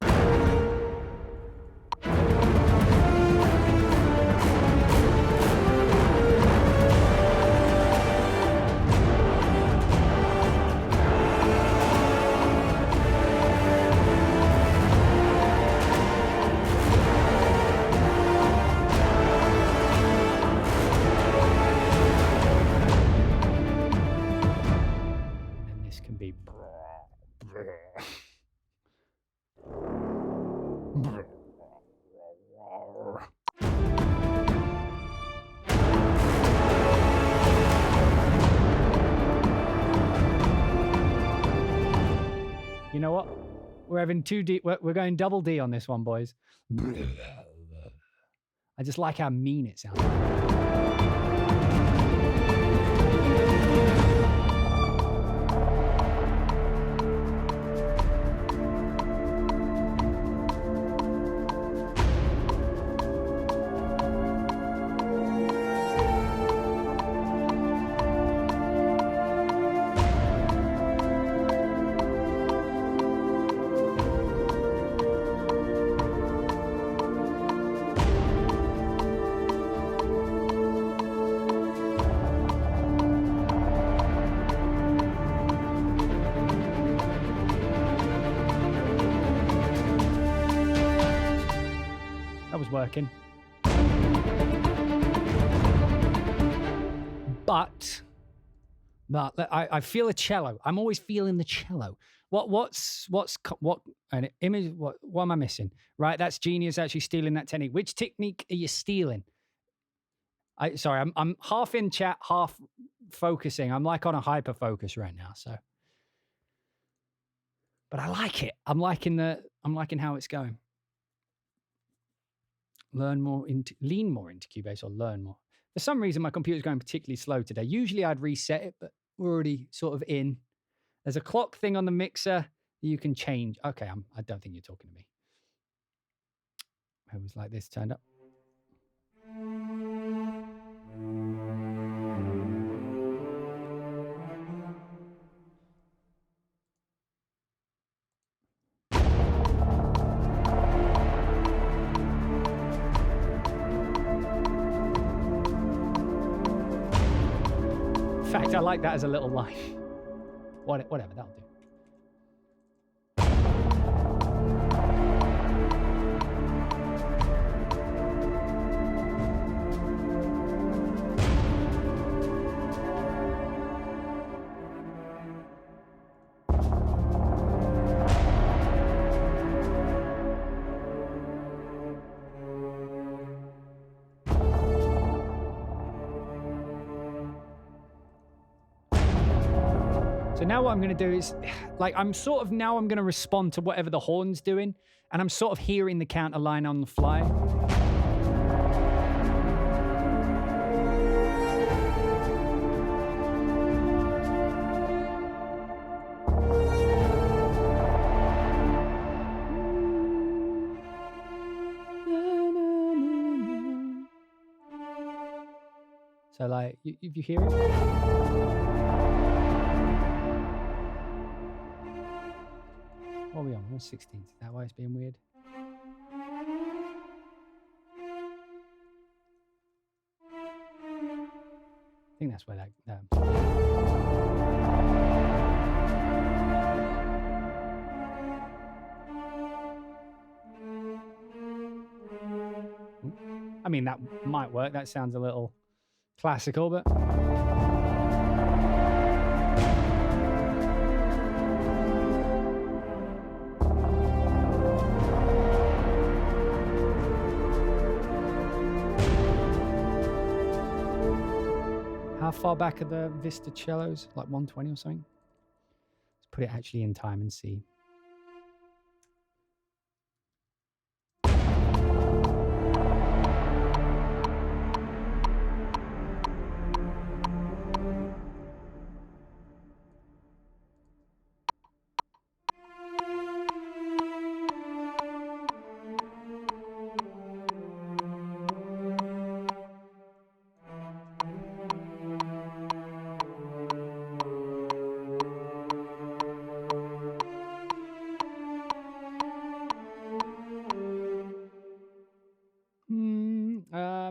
You know what? We're having 2D. We're going double D on this one, boys. I just like how mean it sounds. Working, but I feel a cello. I'm always feeling the cello. What an image? What am I missing? Right, that's genius. Actually stealing that technique. Which technique are you stealing? Sorry, I'm half in chat, half focusing. I'm like on a hyper focus right now. So, but I like it. I'm liking how it's going. Lean more into Cubase, or learn more. For some reason, my computer's going particularly slow today. Usually I'd reset it, but we're already sort of in. There's a clock thing on the mixer that you can change. Okay, I don't think you're talking to me. It was like this turned up. In fact, I like that as a little line. Whatever, that'll do. So now what I'm going to do is, like, I'm going to respond to whatever the horn's doing, and I'm sort of hearing the counter line on the fly. So like, if you hear it. What are we on? We're 16th. Is that why it's being weird? I think that's where that I mean, that might work. That sounds a little classical, but how far back are the Vista cellos? Like 120 or something? Let's put it actually in time and see.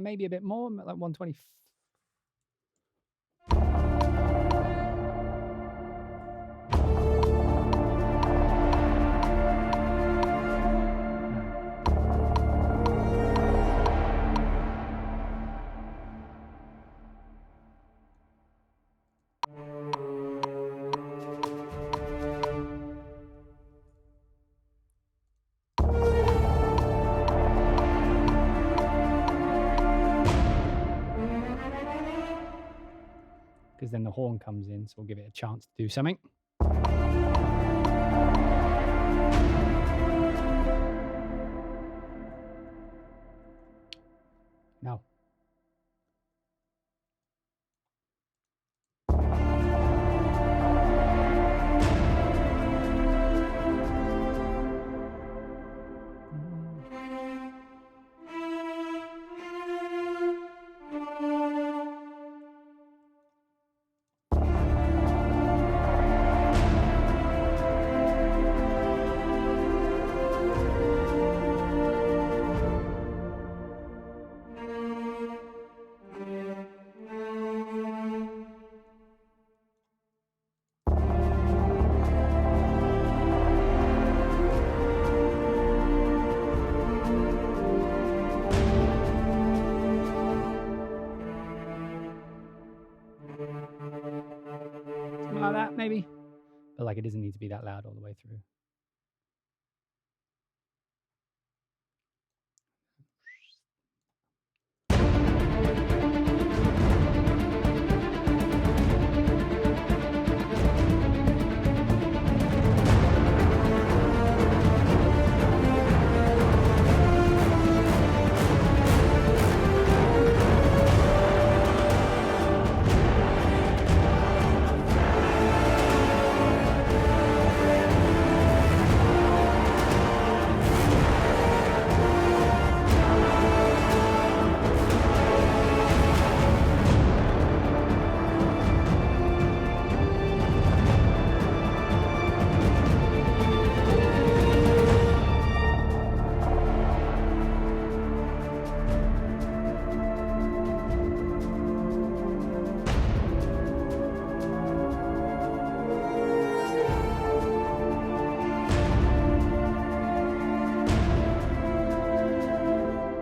Maybe a bit more, like 120. Because then the horn comes in, so we'll give it a chance to do something. No. Like that, maybe. But like, it doesn't need to be that loud all the way through.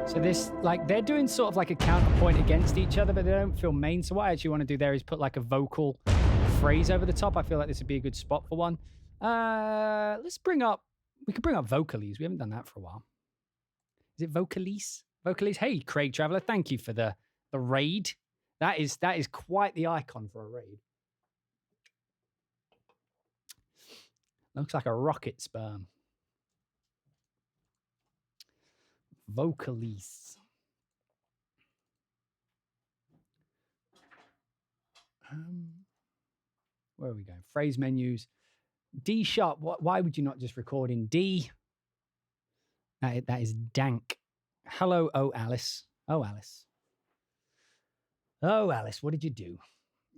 So this, like, they're doing sort of like a counterpoint against each other, but they don't feel main. So what I actually want to do there is put like a vocal phrase over the top. I feel like this would be a good spot for one. Let's bring up, we could bring up vocalies. We haven't done that for a while. Is it vocalise? Vocalise. Hey, Craig Traveller, thank you for the raid. That is quite the icon for a raid. Looks like a rocket sperm. Vocalise. Where are we going? Phrase menus. D sharp. Why would you not just record in D? That is dank. Hello, oh Alice. Oh Alice. Oh, Alice, what did you do?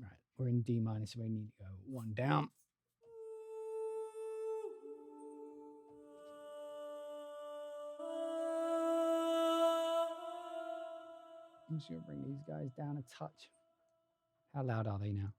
Right, we're in D minor, so we need to go one down. I'm just going to bring these guys down a touch. How loud are they now?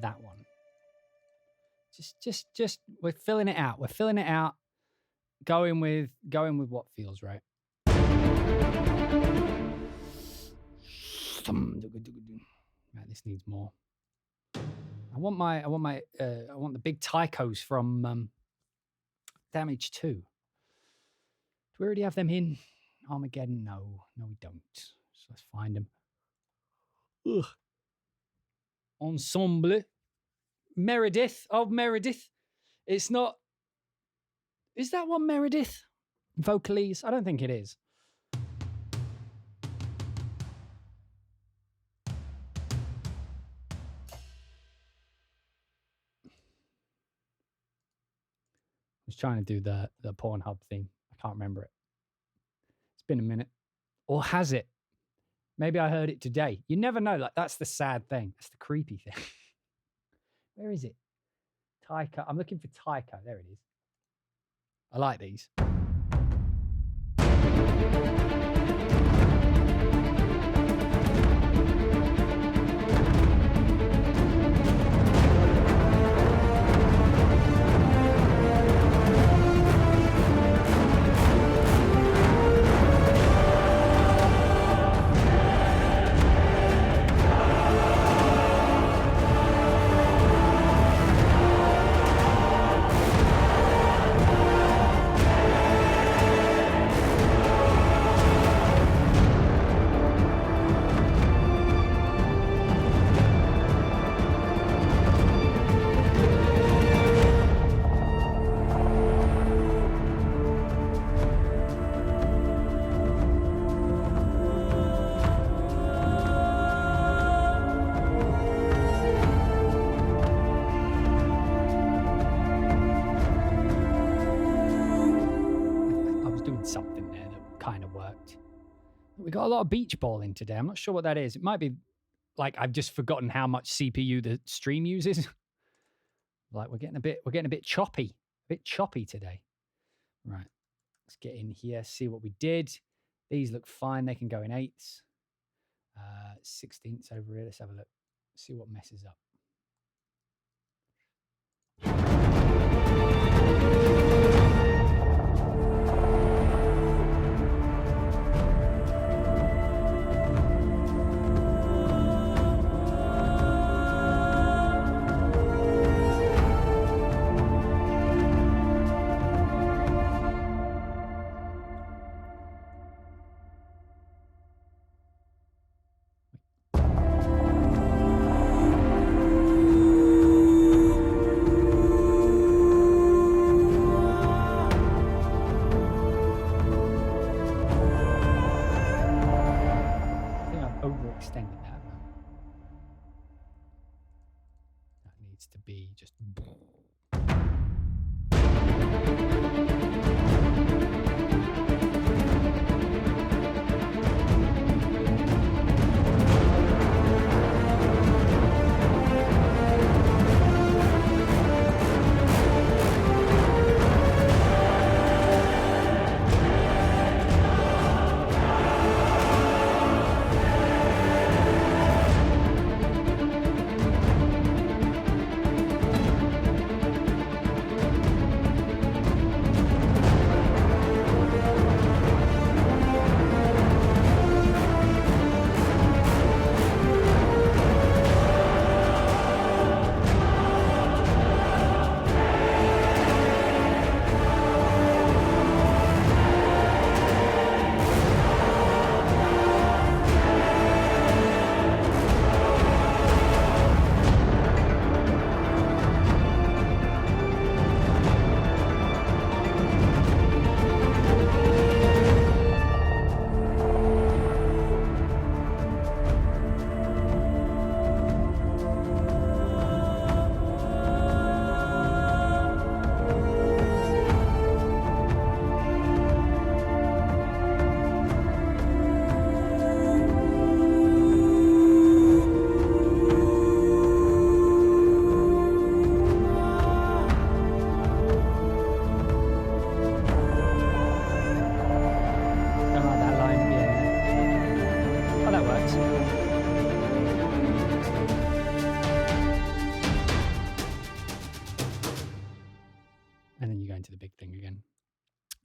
That one. Just we're filling it out. We're filling it out. Going with what feels right. Right, this needs more. I want the big taikos from Damage 2. Do we already have them in Armageddon? No, we don't. So let's find them. Ugh. Ensemble. Meredith. Oh, Meredith. It's not. Is that one Meredith? Vocalese? I don't think it is. I was trying to do the Pornhub theme. I can't remember it. It's been a minute. Or has it? Maybe I heard it today. You never know. Like, that's the sad thing. That's the creepy thing. Where is it? Taiko. I'm looking for Taiko. There it is. I like these. We got a lot of beach ball in today. I'm not sure what that is. It might be like I've just forgotten how much CPU the stream uses. Like we're getting a bit choppy today. Right, let's get in here, see what we did. These look fine. They can go in eighths. 16ths over here. Let's have a look. See what messes up. extended that. That needs to be just.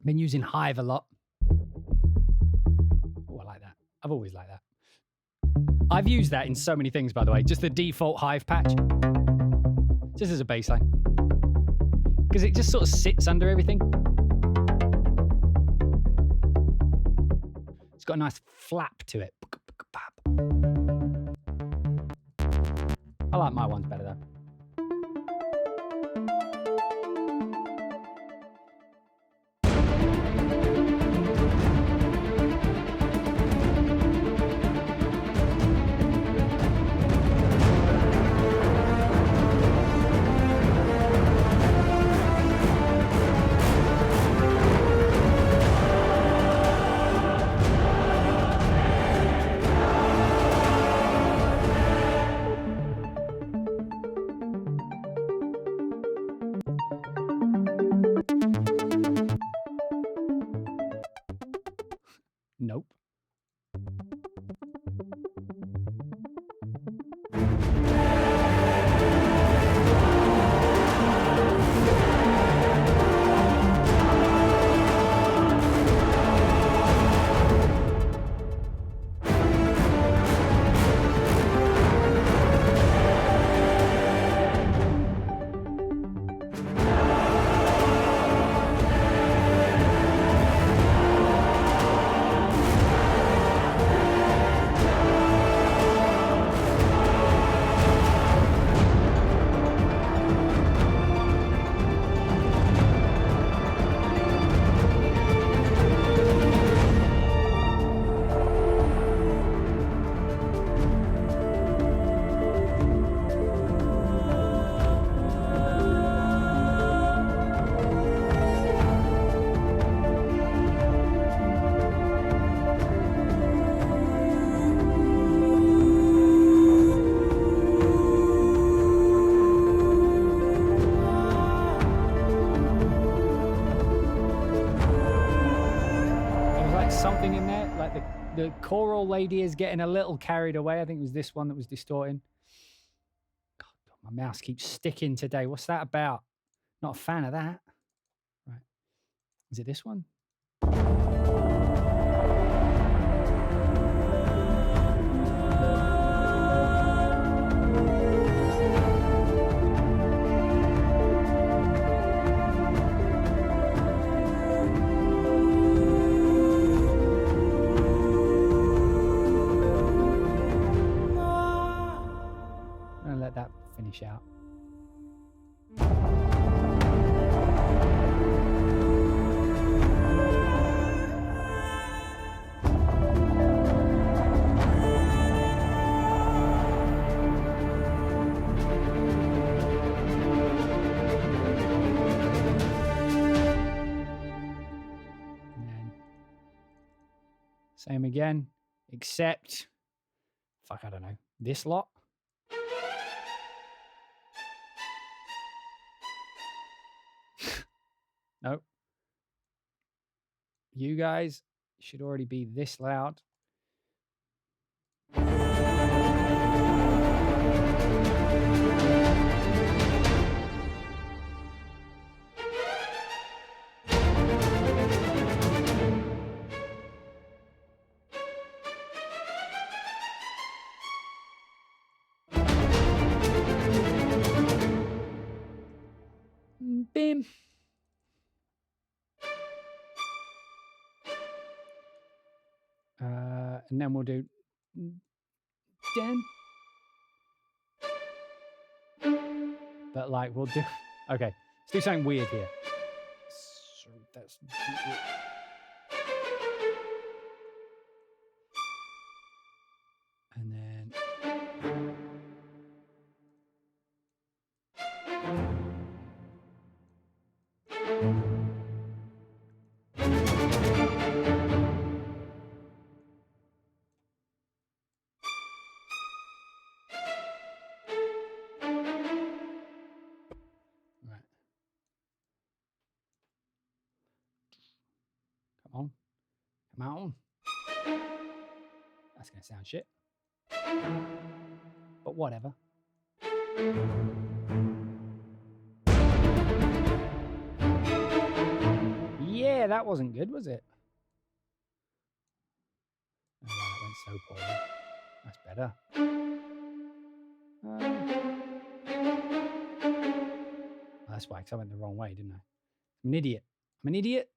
Been using Hive a lot. Oh, I like that. I've always liked that. I've used that in so many things, by the way. Just the default Hive patch. Just as a bass line. Because it just sort of sits under everything. It's got a nice flap to it. I like my ones better, though. Nope. Something in there, like the choral lady is getting a little carried away. I think it was this one that was distorting. God, my mouse keeps sticking today. What's that about? Not a fan of that. Right. Is it this one? Let that finish out. Same again, except, fuck, I don't know, this lot. Nope. You guys should already be this loud. Bim. And then we'll do den. But like we'll do, okay, let's do something weird here. So that's, and then right. Come on. That's gonna sound shit, but whatever. Yeah, that wasn't good, was it? Oh, wow, that went so poorly. That's better. That's why, because I went the wrong way, didn't I? I'm an idiot.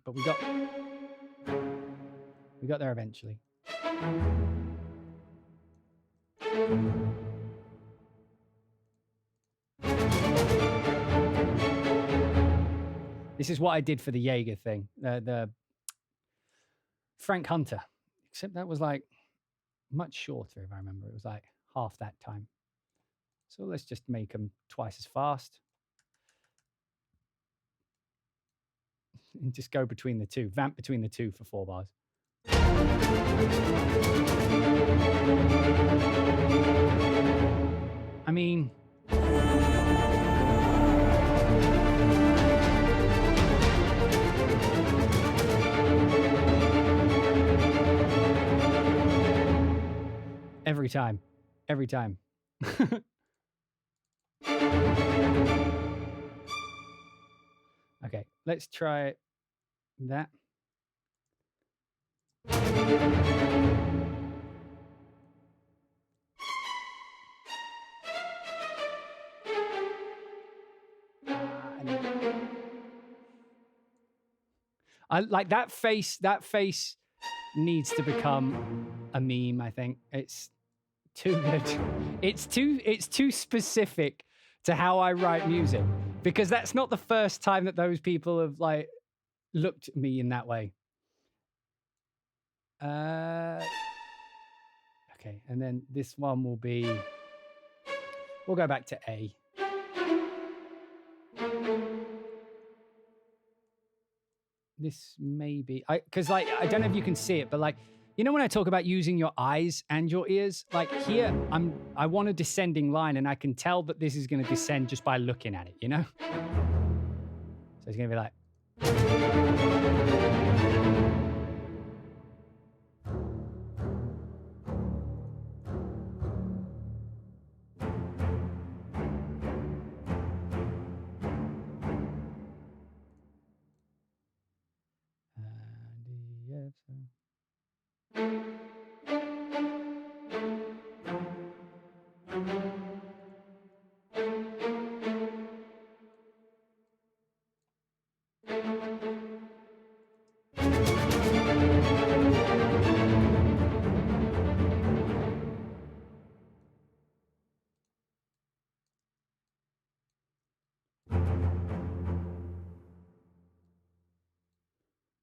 But we got there eventually. This is what I did for the Jaeger thing, the Frank Hunter, except that was like much shorter, if I remember. It was like half that time. So let's just make them twice as fast. And just go between the two, vamp between the two for 4 bars. I mean, every time. Okay, let's try that. I like that face. That face needs to become a meme. I think it's too good. It's too specific to how I write music, because that's not the first time that those people have like looked at me in that way. Okay, and then this one will be, we'll go back to A. This may be, because like, I don't know if you can see it, but like, you know, when I talk about using your eyes and your ears, like here, I want a descending line, and I can tell that this is going to descend just by looking at it, you know? So it's going to be like.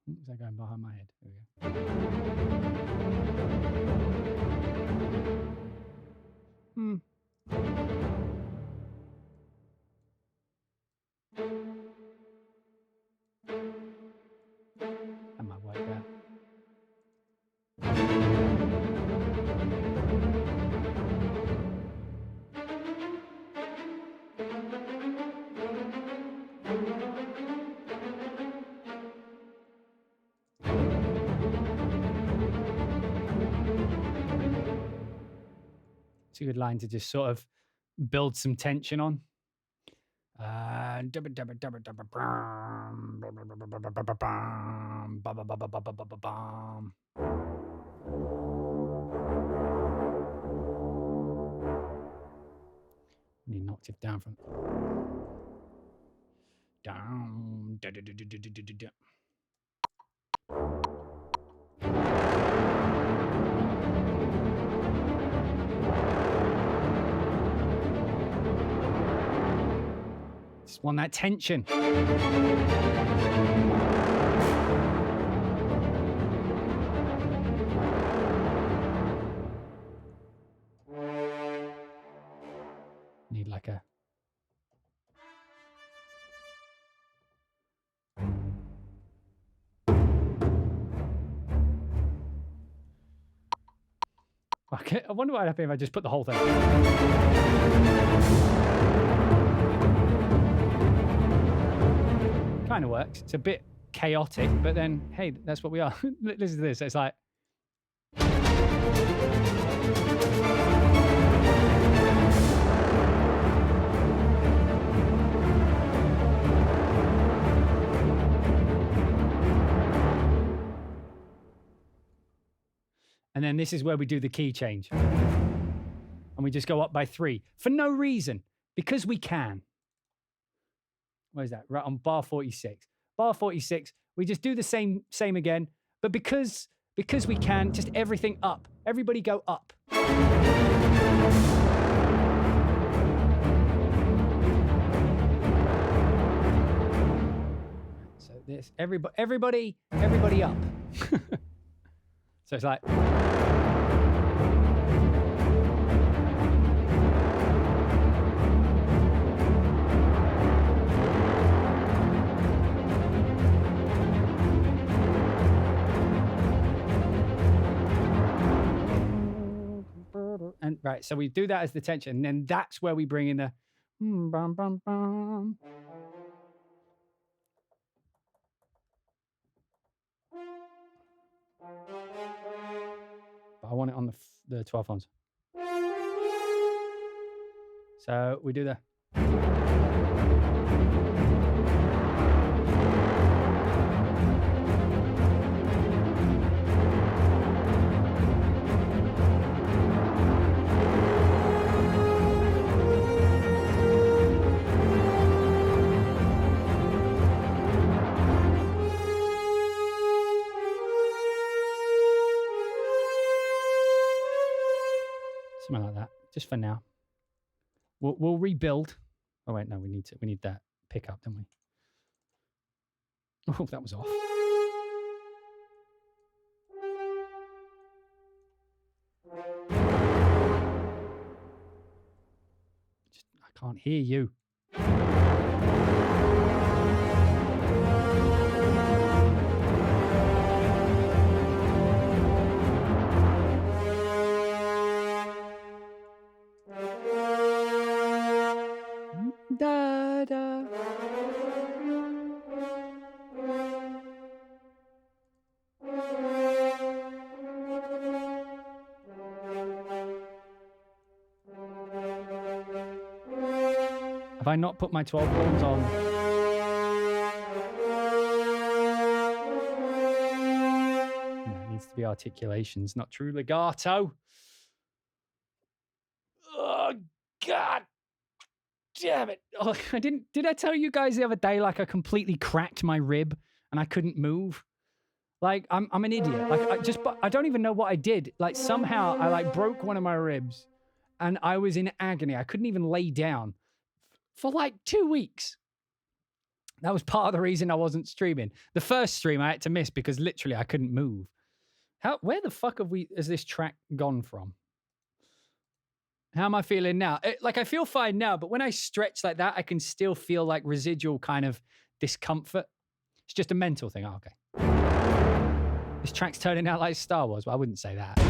Is that going behind my head? There we go. That might work there. It's a good line to just sort of build some tension on. Need an octave down from down. Just want that tension. Need like a okay, I wonder what would happen if I just put the whole thing. Kind of works. It's a bit chaotic, but then, hey, that's what we are. Listen to this. It's like. And then this is where we do the key change. And we just go up by 3 for no reason, because we can. Where's that? Right on bar 46. Bar 46, we just do the same again, but because we can, just everything up. Everybody go up. So this, everybody up. So it's like. And right, so we do that as the tension, and then that's where we bring in the bum, bum, bum. But I want it on the 12 ones. So we do the. Something like that, just for now. We'll rebuild. Oh wait, no, we need that pickup, don't we? Oh, that was off. I can't hear you. Da, da. Have I not put my 12 horns on? No, it needs to be articulations, not true legato. Oh, God. Damn it. Oh, did I tell you guys the other day, like I completely cracked my rib and I couldn't move? Like I'm an idiot. Like I don't even know what I did. Like somehow I like broke one of my ribs and I was in agony. I couldn't even lay down for like 2 weeks. That was part of the reason I wasn't streaming. The first stream I had to miss because literally I couldn't move. Where the fuck has this track gone from? How am I feeling now? I feel fine now, but when I stretch like that, I can still feel like residual kind of discomfort. It's just a mental thing. Oh, okay. This track's turning out like Star Wars, but I wouldn't say that.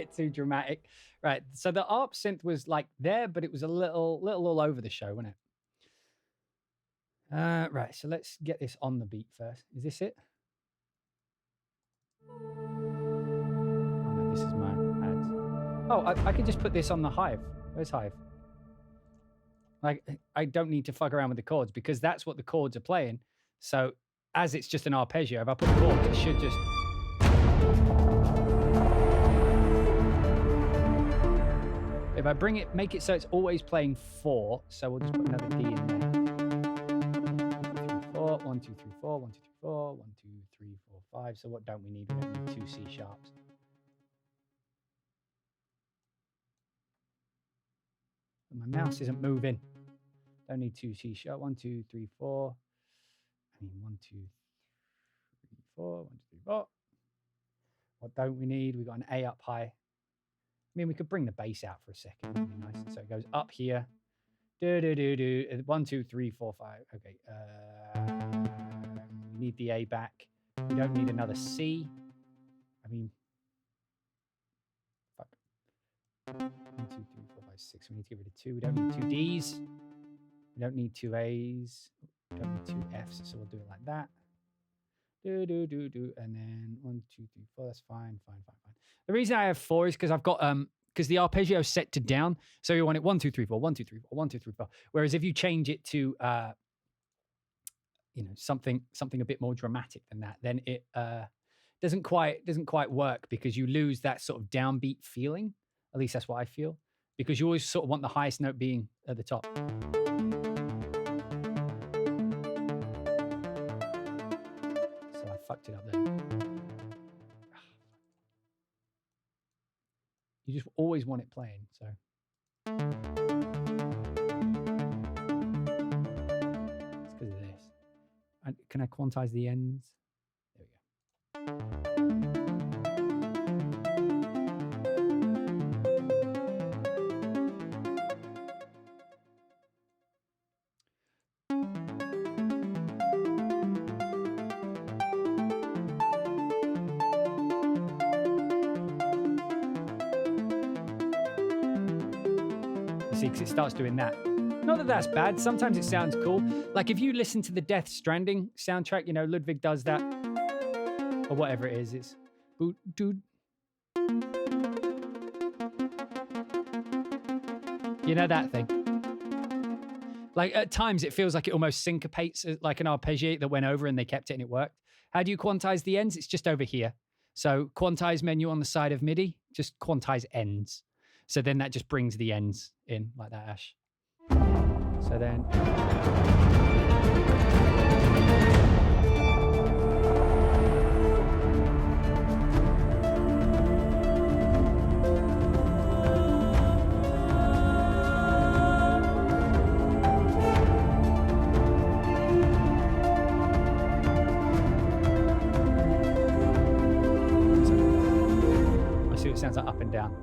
bit too dramatic. Right. So the ARP synth was like there, but it was a little all over the show, wasn't it? Right. So let's get this on the beat first. Is this it? Oh, no, this is my ads. Oh, I could just put this on the Hive. Where's Hive? Like, I don't need to fuck around with the chords because that's what the chords are playing. So as it's just an arpeggio, if I put chords, it should just... If I bring it, make it so it's always playing 4, so we'll just put another D in there. 1, 2, 3, 4, 1, 2, 3, 4, 1, 2, 3, 4, 5. So what don't we need? We don't need 2 C sharps. But my mouse isn't moving. Don't need 2 C sharp. 1, 2, 3, 4. I mean 1, 2, 3, 4. 1, 2, 3, 4. What don't we need? We've got an A up high. I mean, we could bring the bass out for a second. That'd be nice. So it goes up here. Do do do do. 1, 2, 3, 4, 5. Okay. We need the A back. We don't need another C. I mean, fuck. 1, 2, 3, 4, 5, 6. We need to get rid of 2. We don't need 2 Ds. We don't need 2 A's. We don't need 2 F's. So we'll do it like that. Do do do do. And then 1, 2, 3, 4. That's fine. Fine. The reason I have 4 is because I've got because the arpeggio is set to down, so you want it 1, 2, 3, 4, 1, 2, 3, 4, 1, 2, 3, 4. Whereas if you change it to something a bit more dramatic than that, then it doesn't quite work because you lose that sort of downbeat feeling. At least that's what I feel, because you always sort of want the highest note being at the top. So I fucked it up there. You just always want it playing, so. It's because of this. Can I quantize the ends? There we go. See, because it starts doing that. Not that that's bad. Sometimes it sounds cool. Like if you listen to the Death Stranding soundtrack, Ludwig does that, or whatever it is. It's boot dude. You know that thing. Like at times it feels like it almost syncopates, like an arpeggiate that went over and they kept it and it worked. How do you quantize the ends? It's just over here. So quantize menu on the side of MIDI, just quantize ends. So then that just brings the ends in like that, Ash. So then... I see what it sounds like up and down.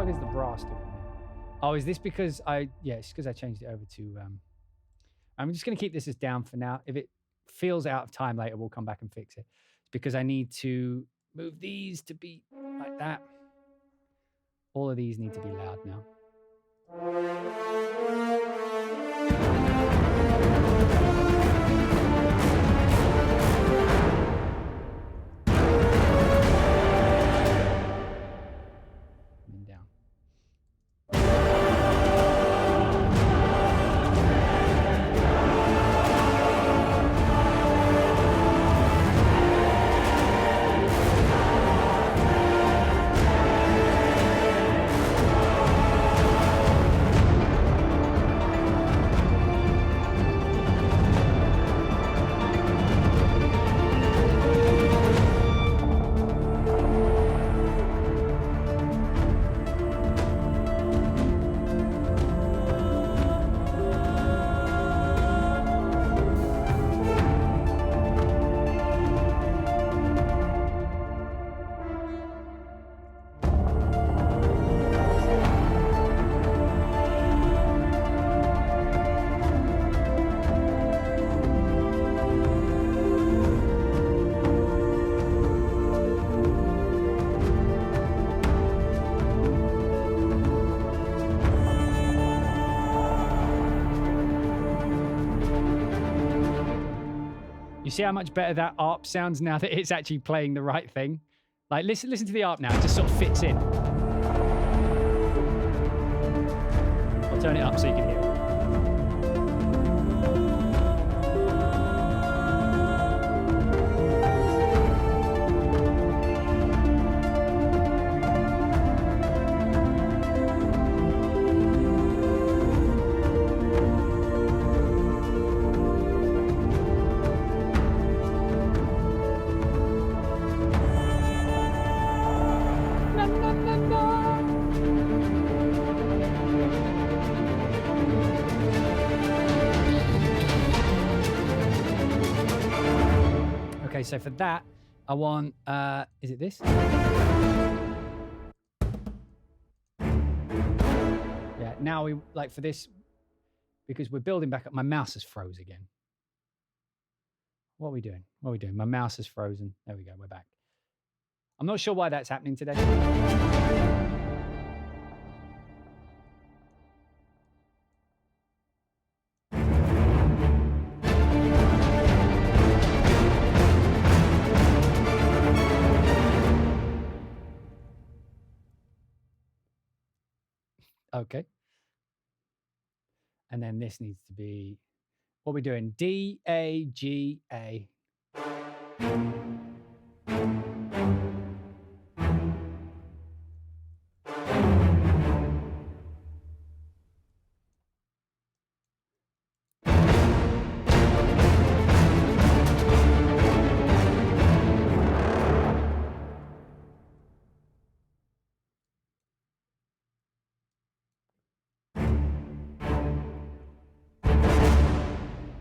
Is the brass doing here? Oh, is this because it's because I changed it over to I'm just going to keep this as down for now. If it feels out of time later, we'll come back and fix it. It's because I need to move these to be like that. All of these need to be loud now. You see how much better that ARP sounds now that it's actually playing the right thing? Like, listen to the ARP now. It just sort of fits in. I'll turn it up so you can hear it. Okay, so for that, I want, is it this? Yeah, now we, like for this, because we're building back up, my mouse has froze again. What are we doing? What are we doing? My mouse is frozen. There we go, we're back. I'm not sure why that's happening today. Okay. And then this needs to be, what are we doing? D, A, G, A.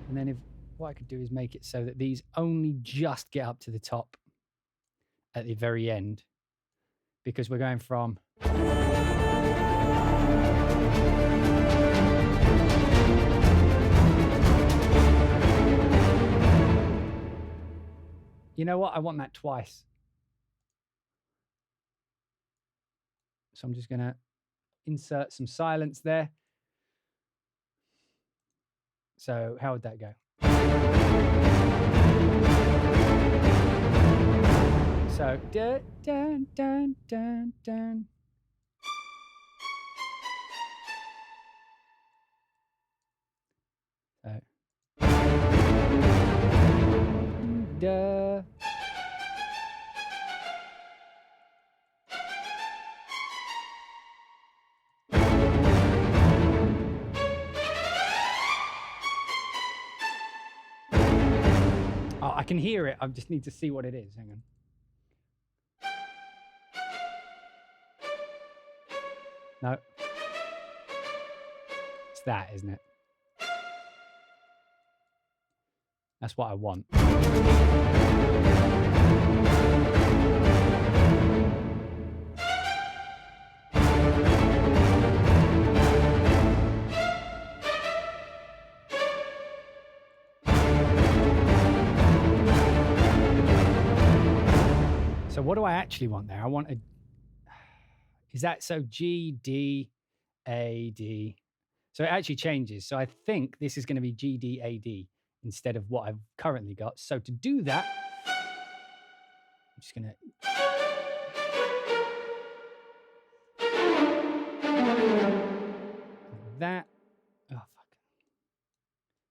And then if what I could do is make it so that these only just get up to the top at the very end, because we're going from you know what? I want that twice. So I'm just going to insert some silence there. So how would that go? So dun dun dun dun dun. So duh. Oh, I can hear it. I just need to see what it is. Hang on. No. It's that, isn't it? That's what I want. So what do I actually want there? I want a, is that so G, D, A, D? So it actually changes. So I think this is going to be G, D, A, D instead of what I've currently got. So to do that, I'm just going to. That. Oh,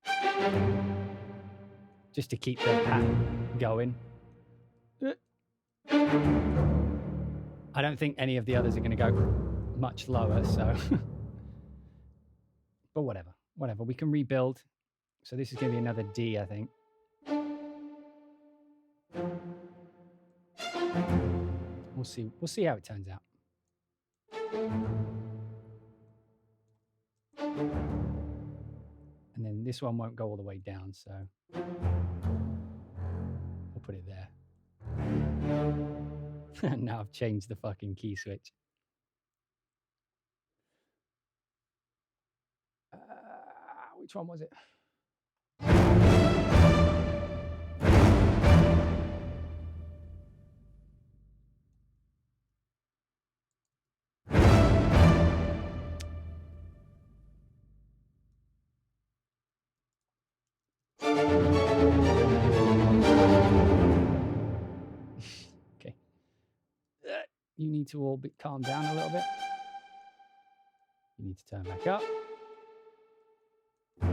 fuck. Just to keep the pattern going. I don't think any of the others are going to go much lower, so. But whatever, we can rebuild. So this is going to be another D, I think. We'll see how it turns out. And then this one won't go all the way down, so we'll put it there. Now I've changed the fucking key switch. Which one was it? you need to all calm down a little bit. You need to turn back up. I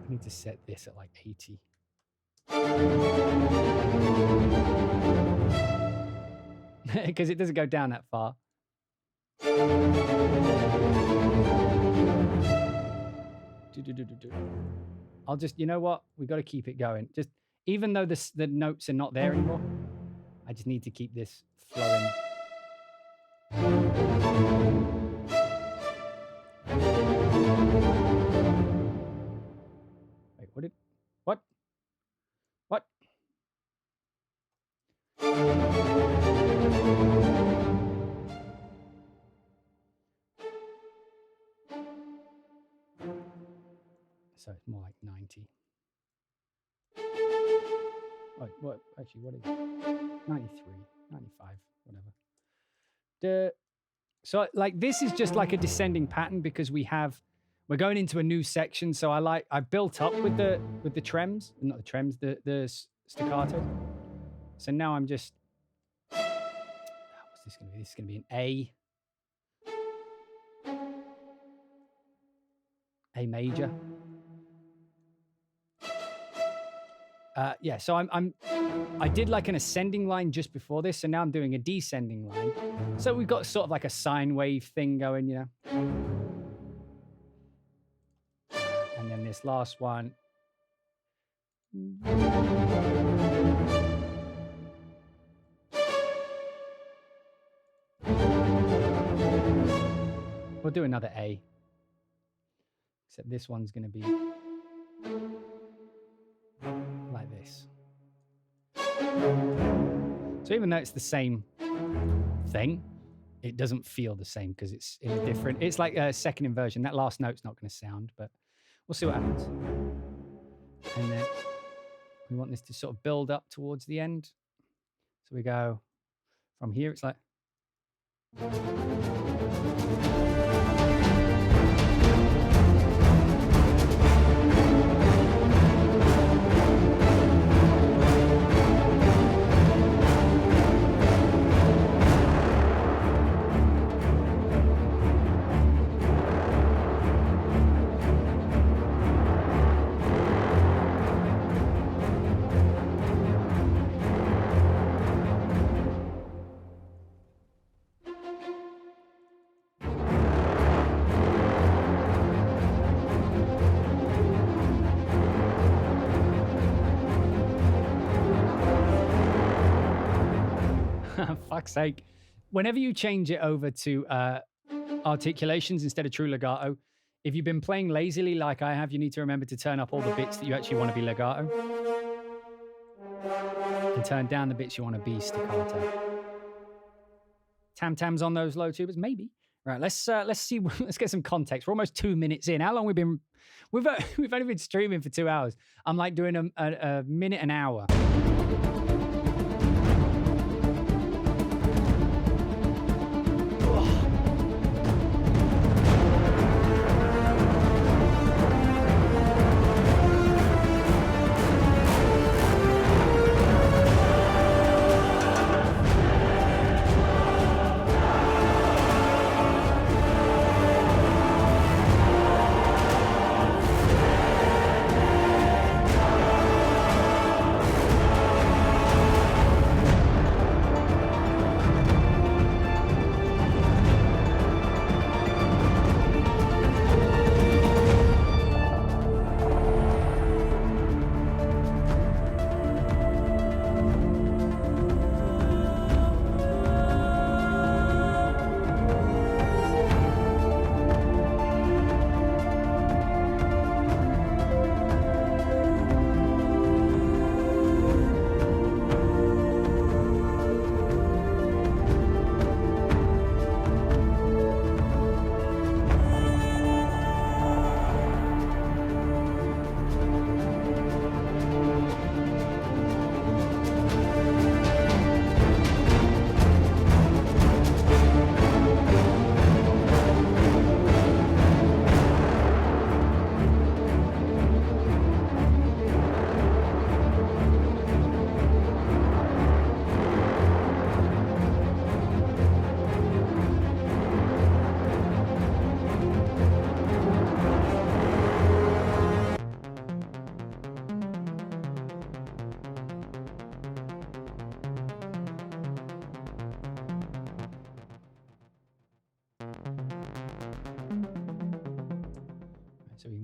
need to set this at like 80. Because it doesn't go down that far. I'll just, you know what? We've got to keep it going. Just even though the notes are not there anymore, I just need to keep this flowing. Wait, what? So it's more like 90. What? Actually, what is it? 93, 95, whatever. So like this is just like a descending pattern because we're going into a new section. So I built up with the trems, not the trems, the staccato. So now I'm just, what's this going to be? This is going to be an A major. Yeah, so I did like an ascending line just before this, so now I'm doing a descending line. So we've got sort of like a sine wave thing going, you know. And then this last one. We'll do another A. Except this one's going to be like this. So even though it's the same thing, it doesn't feel the same because it's in a different, it's like a second inversion. That last note's not going to sound, but we'll see what happens. And then we want this to sort of build up towards the end. So we go from here, it's like. Fuck's sake. Whenever you change it over to articulations instead of true legato, if you've been playing lazily like I have, you need to remember to turn up all the bits that you actually want to be legato. And turn down the bits you want to be staccato. Tam-tams on those low tubas? Maybe. Right, let's see. Let's get some context. We're almost 2 minutes in. How long we've been? We've only been streaming for 2 hours. I'm like doing a minute an hour.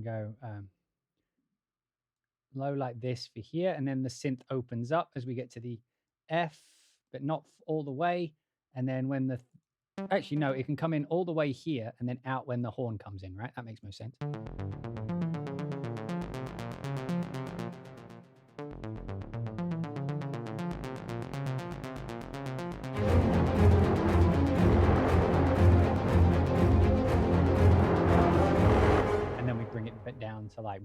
go low like this for here, and then the synth opens up as we get to the F, but not all the way. And then when the actually no, it can come in all the way here and then out when the horn comes in, right? That makes most sense. And then we bring it down to like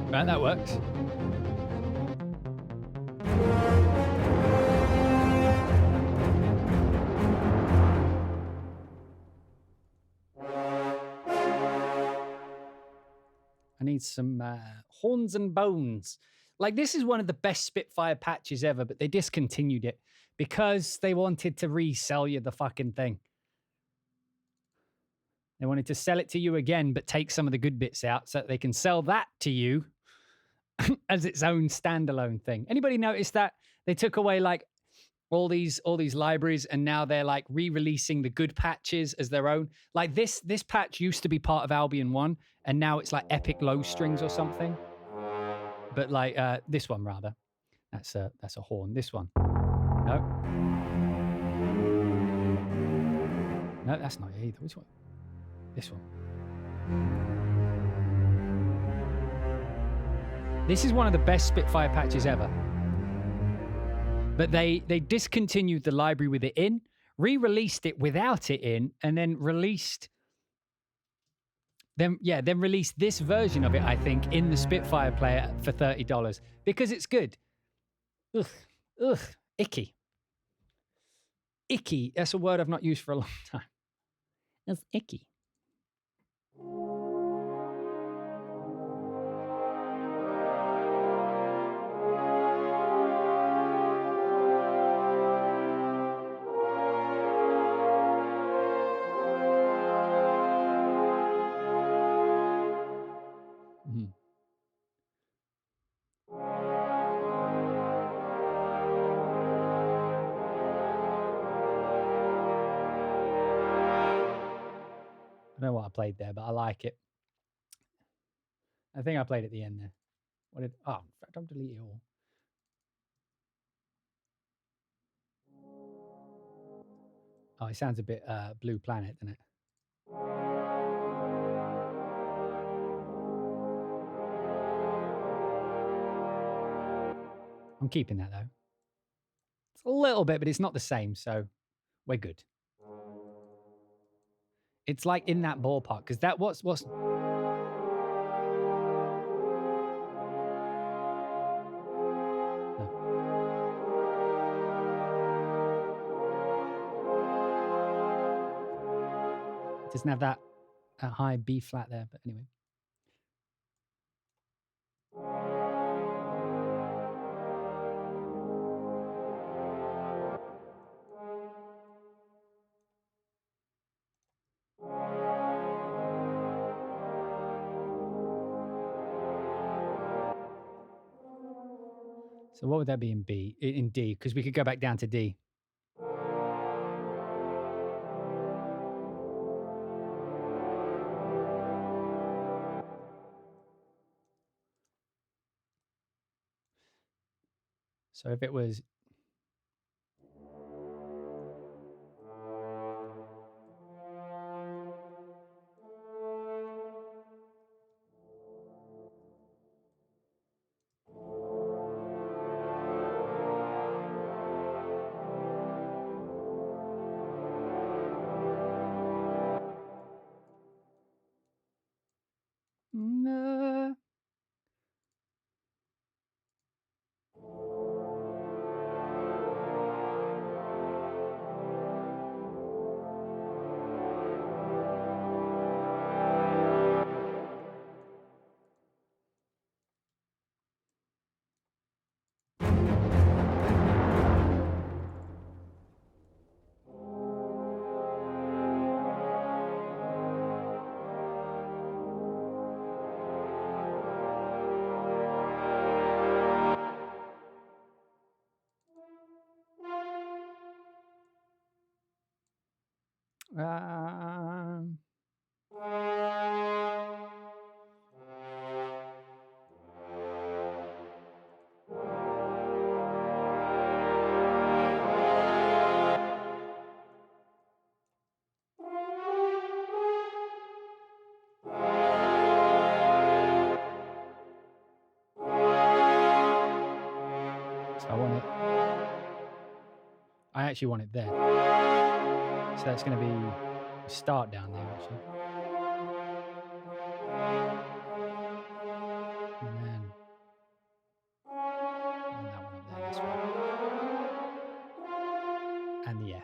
right, that works. I need some horns and bones. Like, this is one of the best Spitfire patches ever, but they discontinued it because they wanted to resell you the fucking thing. They wanted to sell it to you again, but take some of the good bits out so that they can sell that to you as its own standalone thing. Anybody notice that they took away like all these libraries and now they're like re-releasing the good patches as their own? Like this patch used to be part of Albion 1 and now it's like Epic Low Strings or something. But like this one rather. That's a horn. This one. No. No, that's not it either. Which one? This one. This is one of the best Spitfire patches ever. But they discontinued the library with it in, re-released it without it in, and then released released this version of it, I think, in the Spitfire player for $30 because it's good. Ugh, icky. Icky. That's a word I've not used for a long time. It's icky. I don't know what I played there, but I like it. I think I played at the end there. In fact, don't delete it all. Oh, it sounds a bit Blue Planet, doesn't it? I'm keeping that though. It's a little bit, but it's not the same, so we're good. It's like in that ballpark because that what's no. It doesn't have that high B flat there, but anyway. So what would that be in B? In D, because we could go back down to D. So if it was... No. I actually want it there. So that's going to be a start down there, actually. And then that one up there, this one. And the F.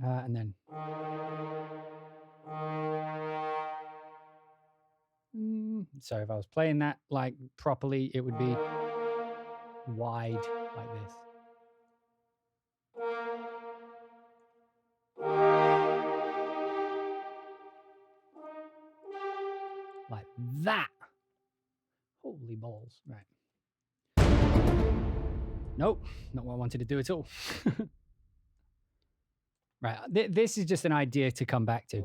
And then so if I was playing that like properly, it would be wide like this. Like that. Holy balls. Right. Nope, not what I wanted to do at all. Right, this is just an idea to come back to.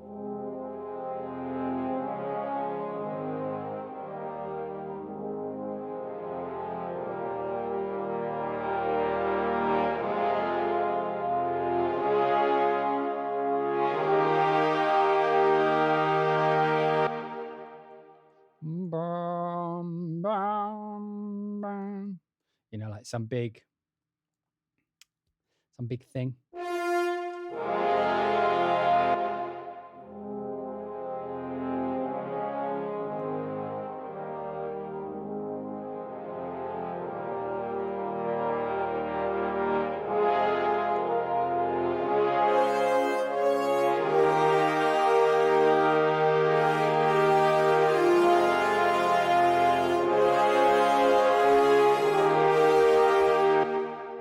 You know, like some big thing.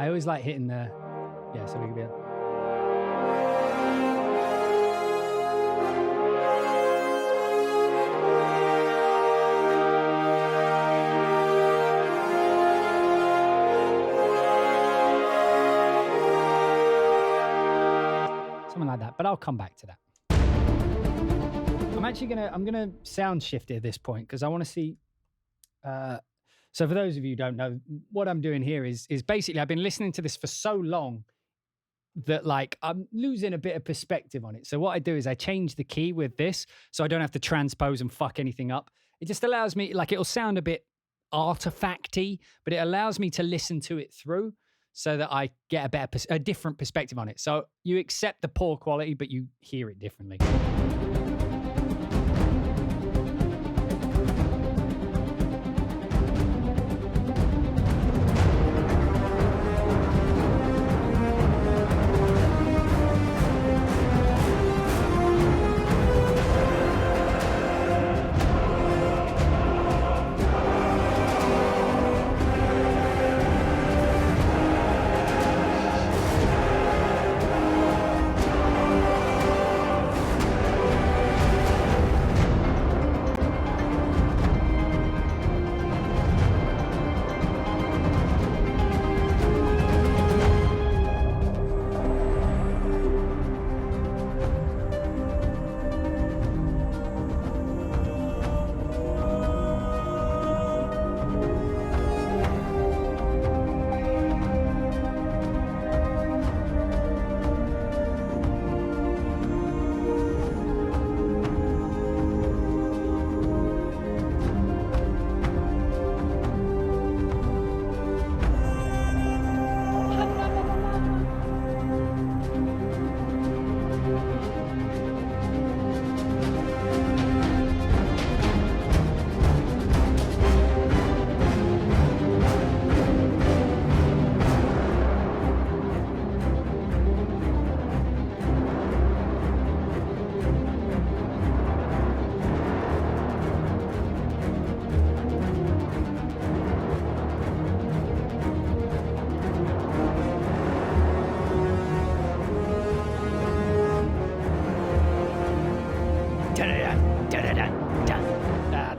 I always like hitting the, yeah, so we can be able. Something like that, but I'll come back to that. I'm gonna sound shift at this point because I want to see. So for those of you who don't know, what I'm doing here is basically I've been listening to this for so long that like I'm losing a bit of perspective on it. So what I do is I change the key with this so I don't have to transpose and fuck anything up. It just allows me, like it'll sound a bit artifacty, but it allows me to listen to it through so that I get a different perspective on it. So you accept the poor quality, but you hear it differently.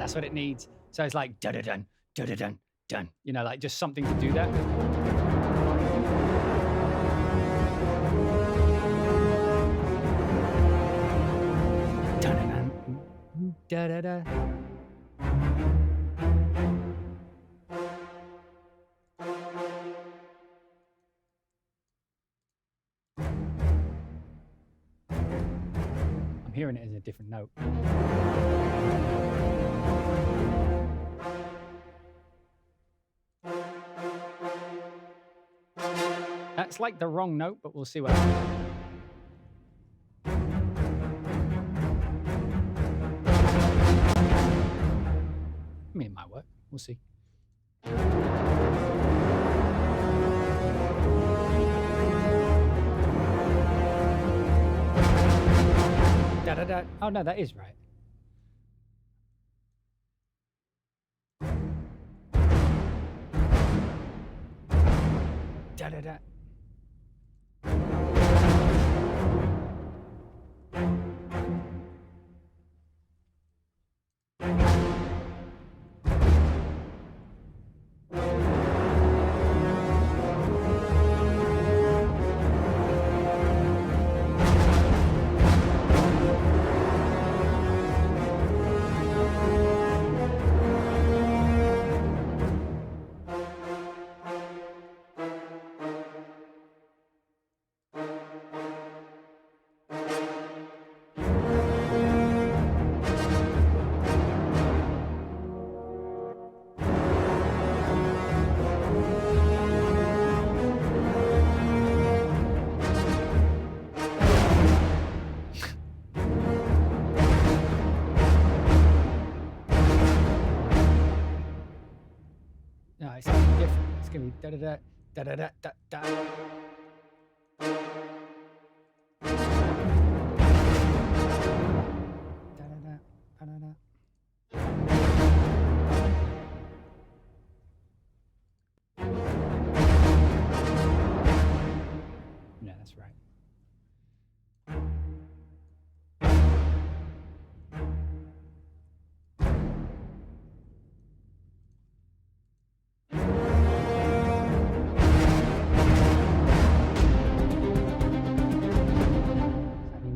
That's what it needs. So it's like da-da-dun, da-da-dun, dun. You know, like just something to do that. Da-da-dun, da-da-da. I'm hearing it as a different note. That's like the wrong note, but we'll see what happens. I mean, it might work. We'll see. Da-da-da. Oh, no, that is right. Da-da-da. No, it's something different. It's going to be da-da-da, da-da-da, da-da. Da-da-da, da-da-da. Yeah, that's right.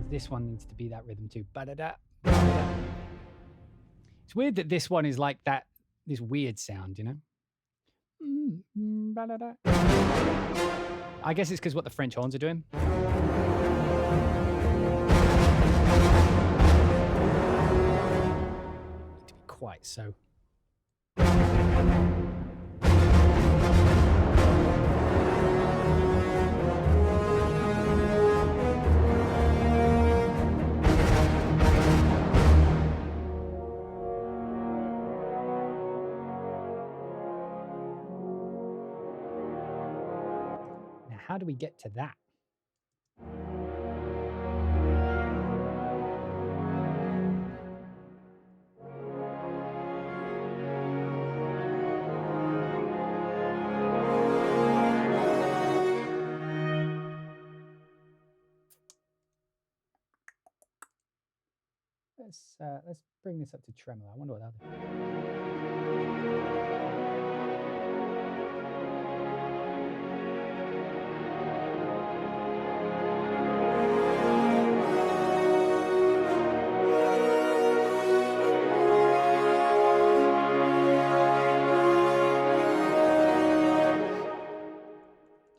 This one needs to be that rhythm too. Ba-da-da, ba-da-da. It's weird that this one is like that, this weird sound, you know? Ba-da-da. I guess it's because what the French horns are doing. Need to be quite so. How do we get to that? Let's bring this up to tremolo. I wonder what that'll do.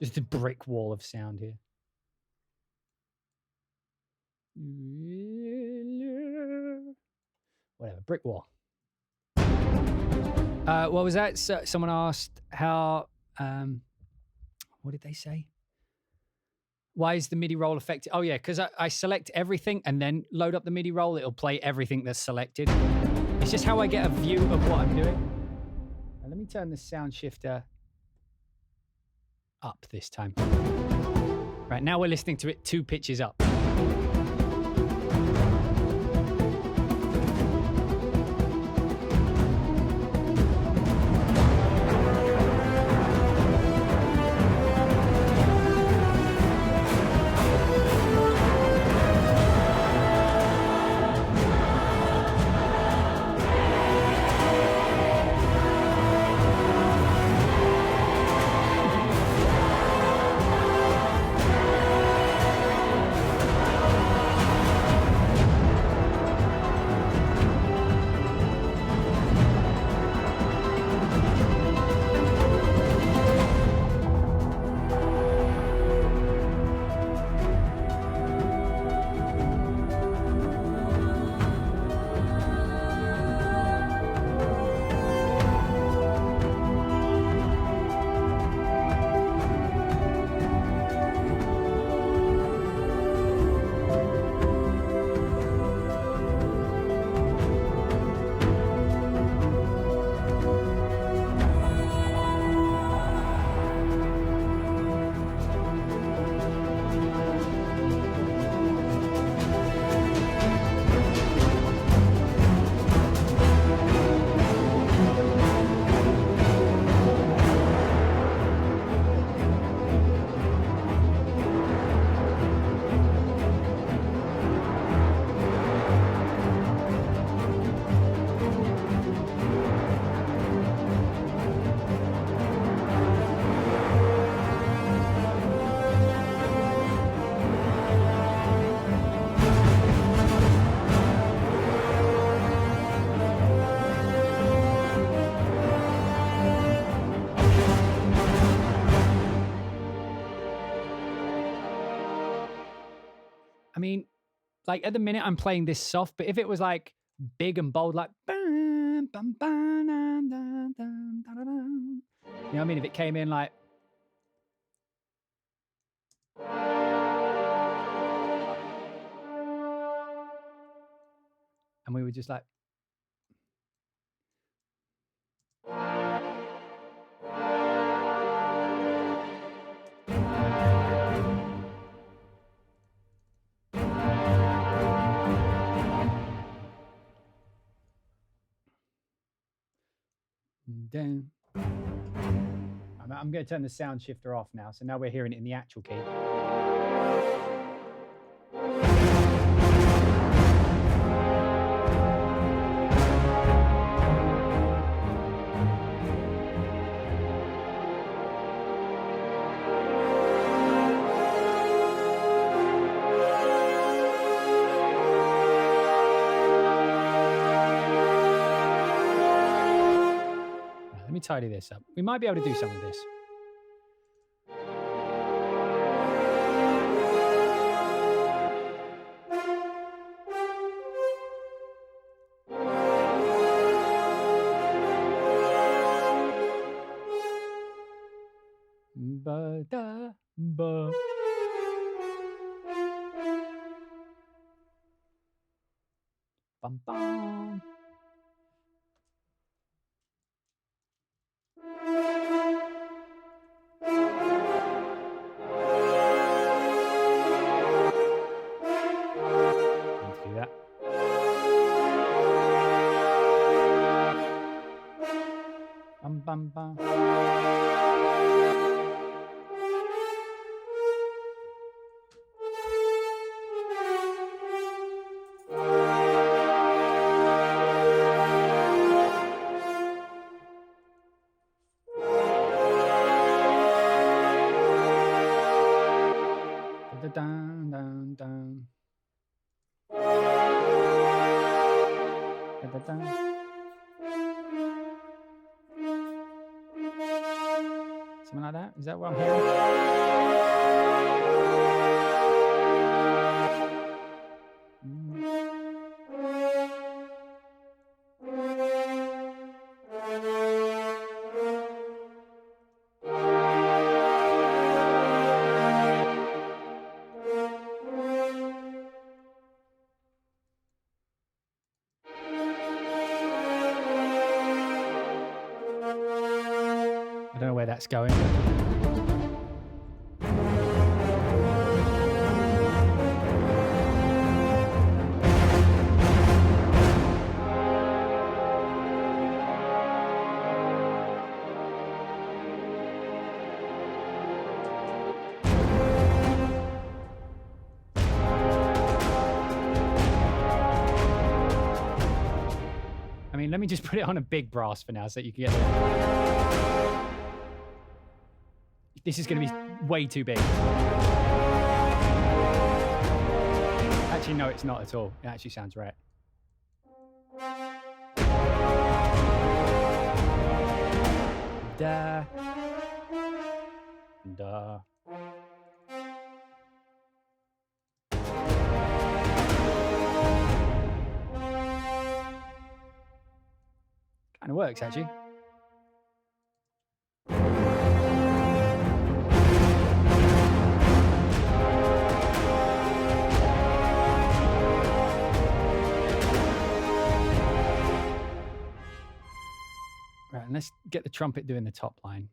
Just a brick wall of sound here. Whatever, brick wall. What was that? So, someone asked how, what did they say? Why is the MIDI roll affected? Oh yeah, because I select everything and then load up the MIDI roll. It'll play everything that's selected. It's just how I get a view of what I'm doing. Now, let me turn the sound shifter up this time. Right, now we're listening to it 2 pitches up. I mean, like at the minute I'm playing this soft, but if it was like big and bold, like you know what I mean? If it came in like and we were just like down. I'm going to turn the sound shifter off now. So now we're hearing it in the actual key. Let me tidy this up. We might be able to do some of this. Ba da ba. Bum bum. Let's do that. Bum bum bum. Dun, dun, dun. Dun, dun. Something like that? Is that what I'm hearing? I don't know where that's going. I mean, let me just put it on a big brass for now so that you can get it. This is going to be way too big. Actually, no, it's not at all. It actually sounds right. Da. Da. Kind of works, actually. Right, and let's get the trumpet doing the top line.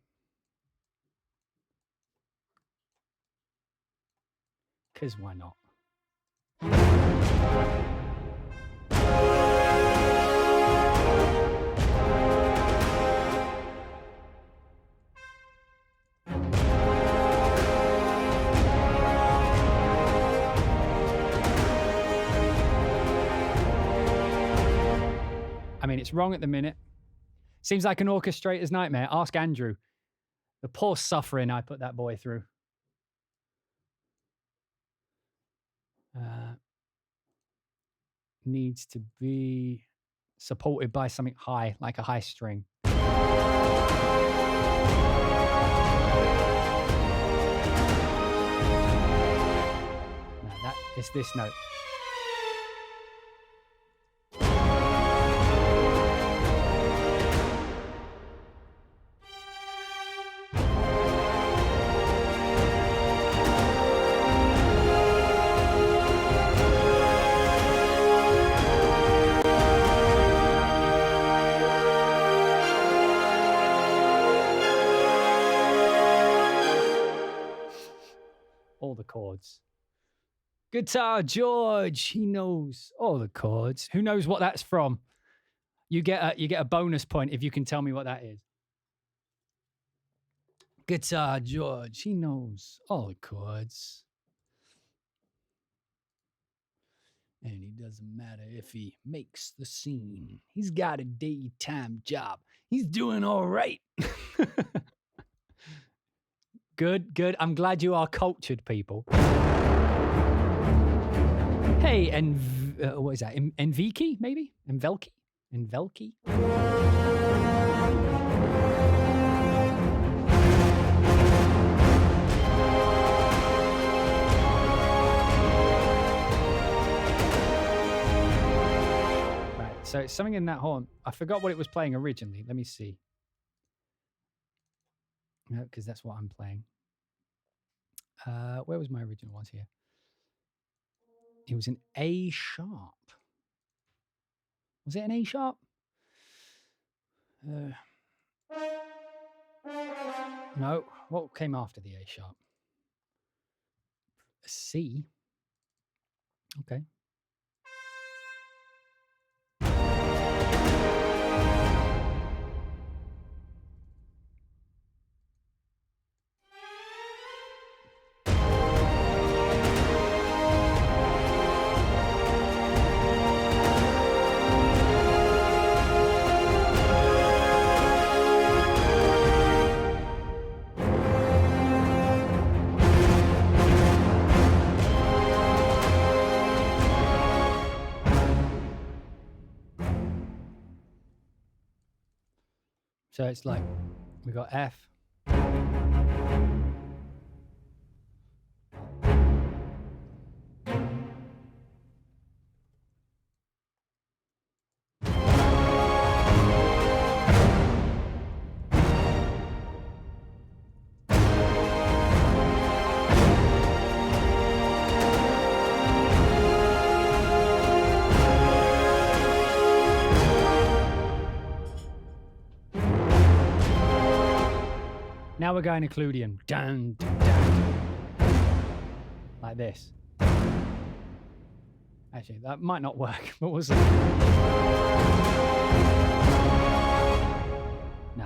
Because why not? I mean, it's wrong at the minute. Seems like an orchestrator's nightmare. Ask Andrew. The poor suffering I put that boy through. Needs to be supported by something high, like a high string. No, that It's this note. All the chords. Guitar George, he knows all the chords. Who knows what that's from? You get a bonus point if you can tell me what that is. Guitar George, he knows all the chords. And it doesn't matter if he makes the scene. He's got a daytime job. He's doing all right. Good, good. I'm glad you are cultured, people. Hey, and what is that? Enviki, maybe? Envelki? Envelki? Right, so it's something in that horn. I forgot what it was playing originally. Let me see. No, because that's what I'm playing. Where was my original ones here? It was an A sharp. Was it an A sharp? No. What came after the A sharp? A C. Okay. So it's like we got F. Now we're going Occludion. Dun, dun, dun. Like this. Actually, that might not work, but we'll see. No,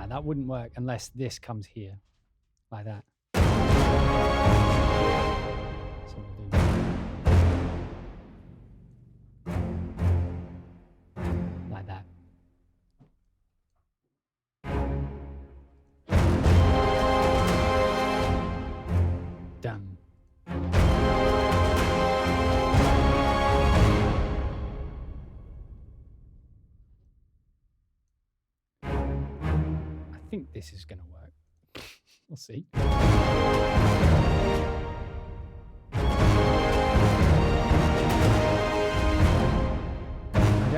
that wouldn't work unless this comes here. Like that. So we'll do like that. Done. I think this is going to work. We'll see.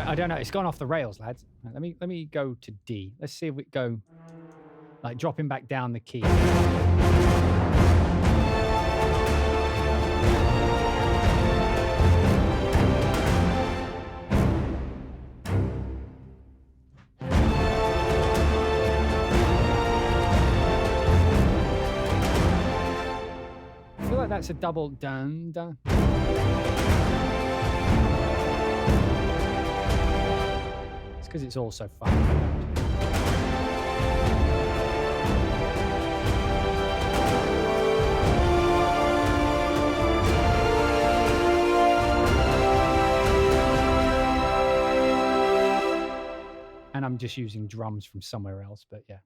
I don't know. It's gone off the rails, lads. Let me go to D. Let's see if we go like dropping back down the key. That's a double dun dun. It's because it's all so fun. And I'm just using drums from somewhere else, but yeah.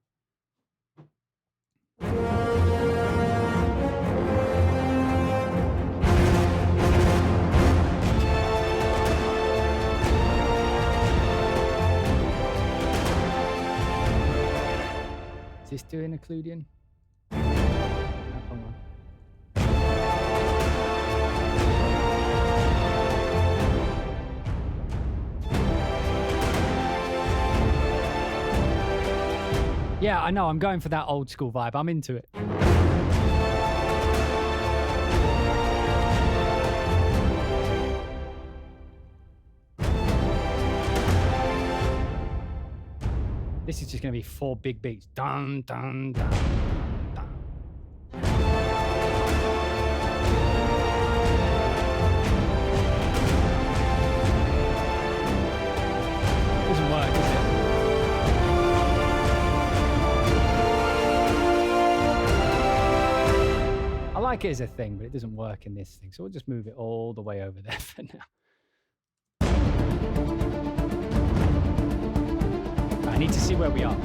Is this doing Occludion? Yeah, I know. I'm going for that old school vibe. I'm into it. This is just going to be 4 big beats. Dun, dun, dun, dun. Doesn't work, does it? I like it as a thing, but it doesn't work in this thing. So we'll just move it all the way over there for now. I need to see where we are.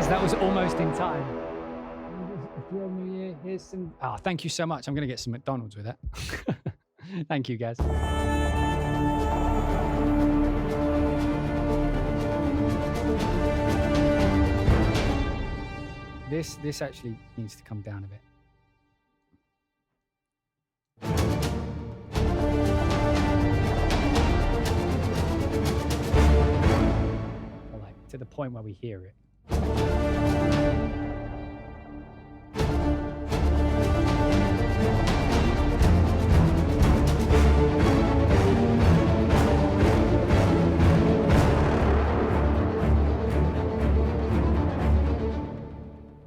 That was almost in time. Here's some. Oh, thank you so much. I'm going to get some McDonald's with that. Thank you, guys. This actually needs to come down a bit. Or like to the point where we hear it.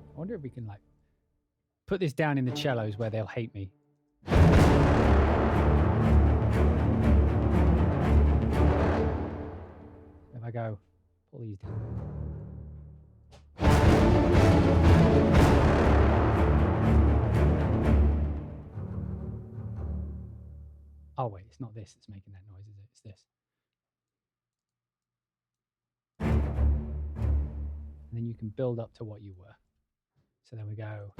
I wonder if we can like put this down in the cellos where they'll hate me. If I go, pull these down. Oh wait, it's not this that's making that noise, is it? It's this. And then you can build up to what you were. So there we go.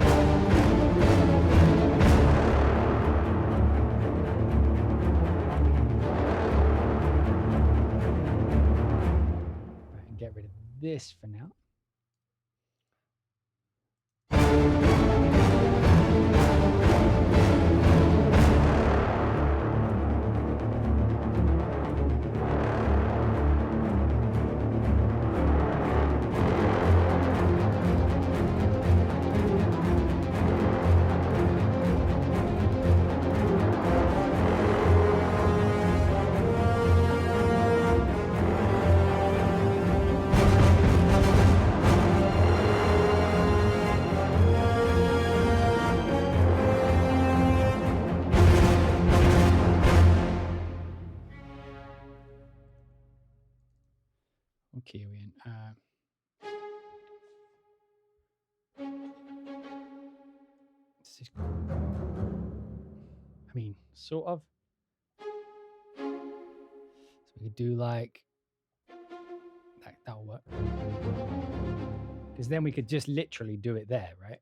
Right, and get rid of this for now. Okay, we're in. I mean, sort of. So we could do like that'll work. Because then we could just literally do it there, right?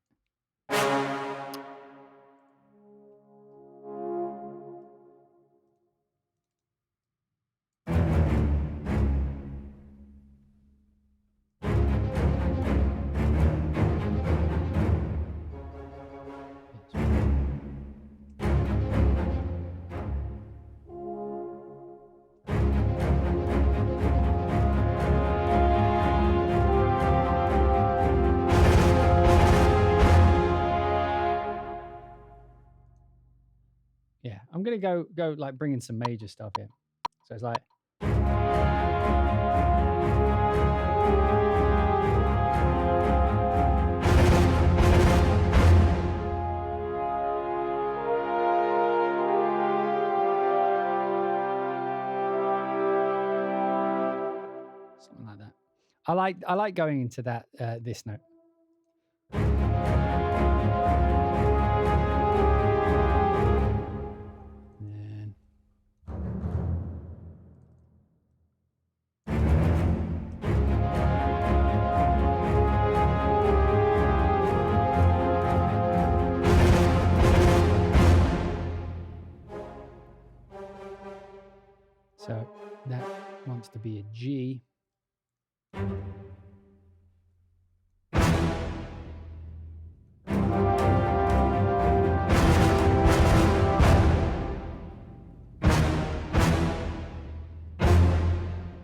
I'm gonna go like bring in some major stuff here. So it's like. Something like that. I like going into that this note. And so that wants to be a G.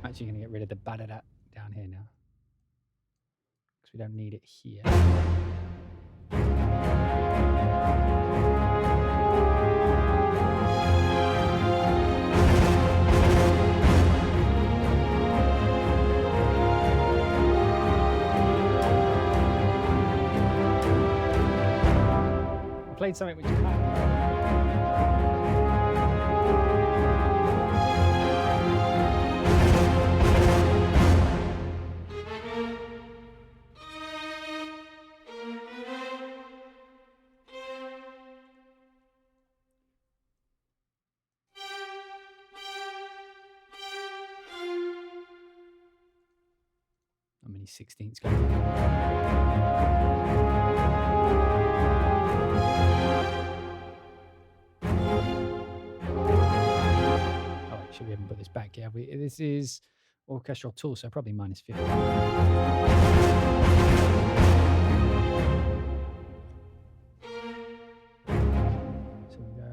Actually going to get rid of the ba-da-da down here now, because we don't need it here. I played something which kind of... How many 16ths go? Oh, actually, we haven't put this back yet. This is orchestral tool, so probably minus 50. So we go.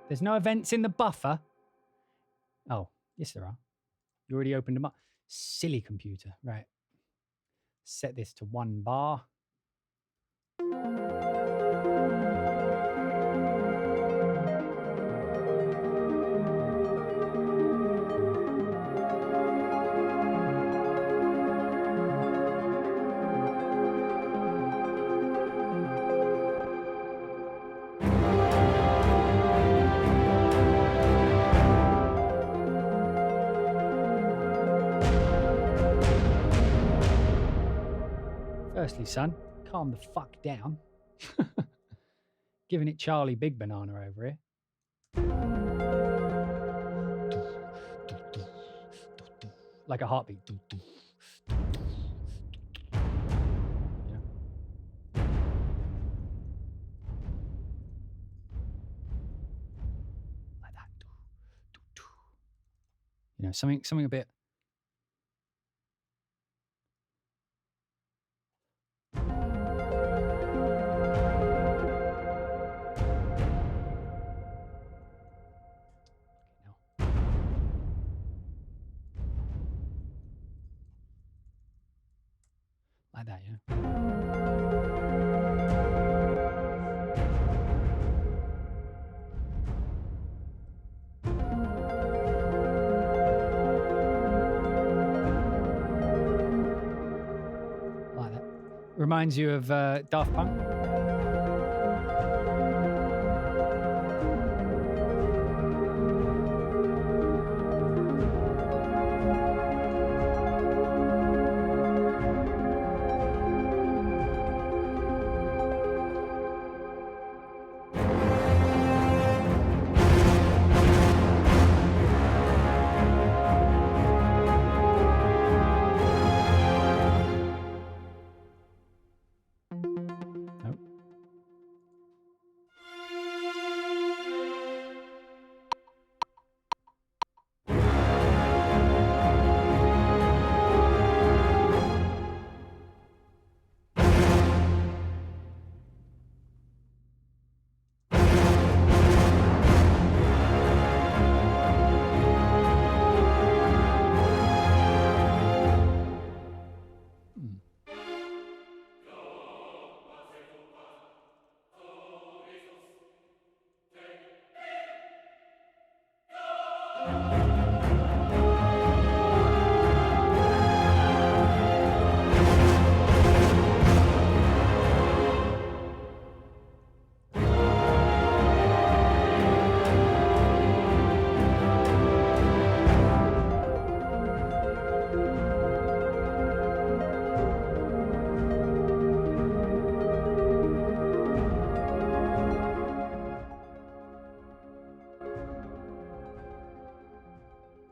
There's no events in the buffer. Oh, yes, there are. You already opened them up. Silly computer. Right. Set this to 1 bar. Firstly, son, calm the fuck down. Giving it Charlie Big Banana over here. Like a heartbeat. Yeah. Like that. something a bit. Like that, yeah. Like that. Reminds you of Daft Punk.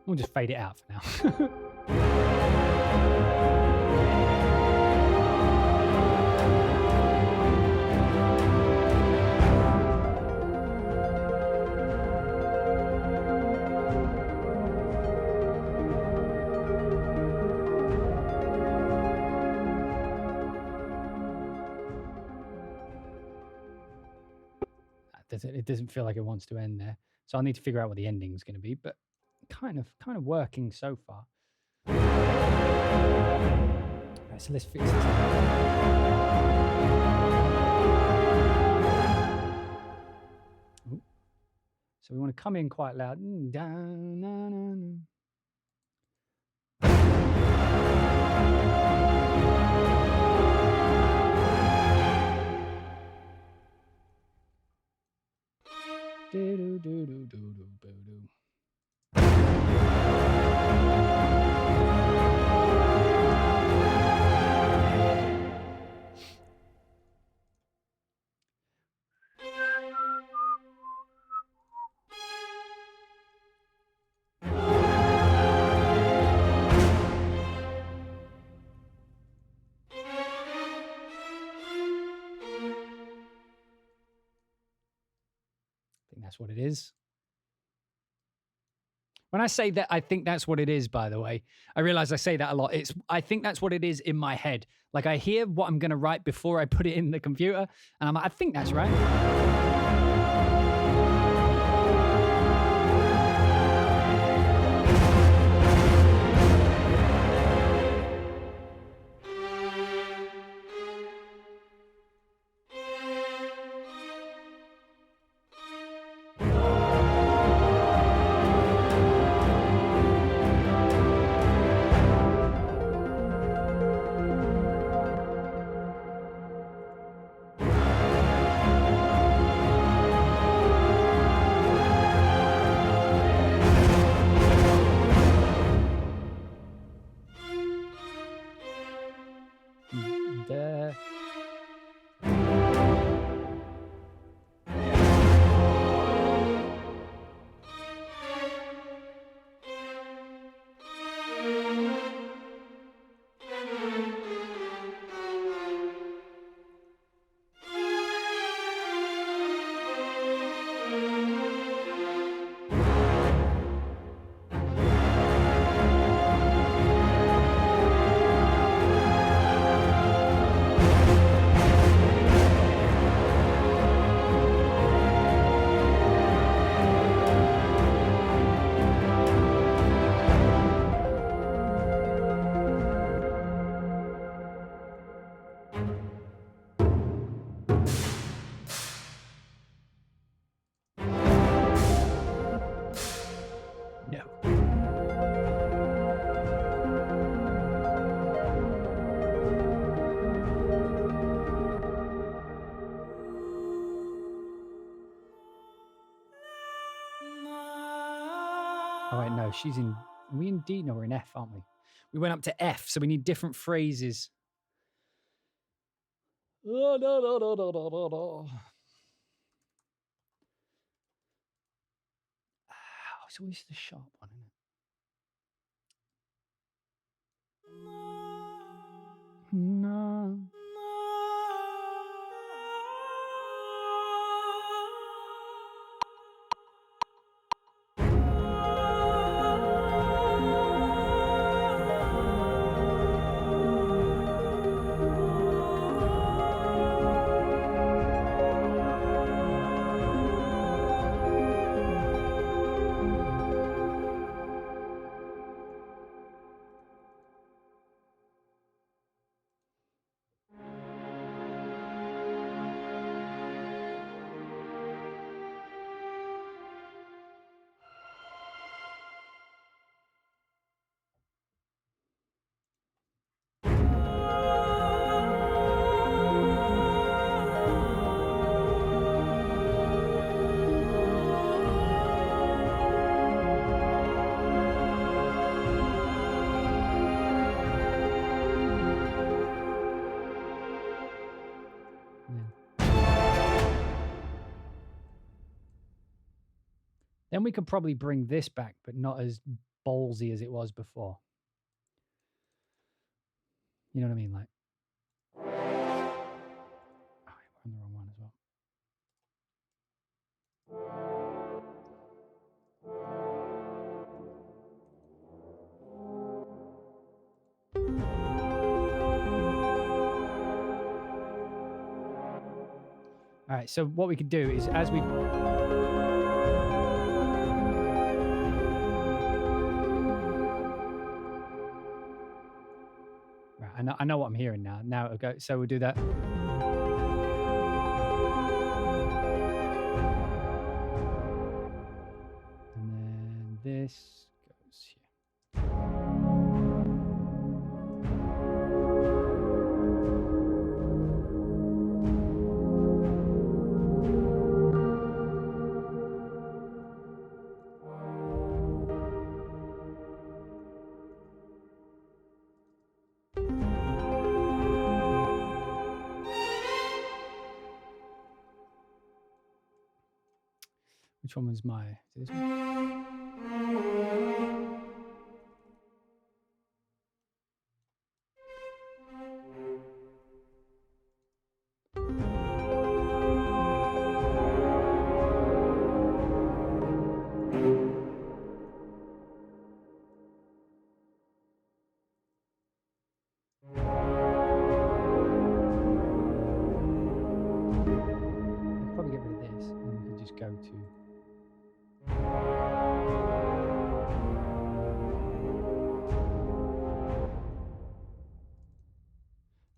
We'll just fade it out for now. It doesn't feel like it wants to end there, so I'll need to figure out what the ending is going to be, but kind of working so far. Right, so let's fix this. Ooh. So we want to come in quite loud. That's what it is. When I say that, I think that's what it is, by the way. I realize I say that a lot. I think that's what it is in my head. Like I hear what I'm going to write before I put it in the computer. And I'm like, I think that's right. she's in. Are we in D? No, we're in F, aren't we? We went up to F, so we need different phrases. Oh, no. It's always the sharp one, isn't it? No. Then we could probably bring this back, but not as ballsy as it was before. You know what I mean? Like, oh, we're on the wrong one as well. All right, so what we could do is as we... Right, I know what I'm hearing now. Now it'll go, so we'll do that. And then this goes here. Which one was my... Is it this one? I'll probably get rid of this, and we can just go to...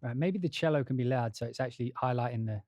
Right, maybe the cello can be loud, so it's actually highlighting the...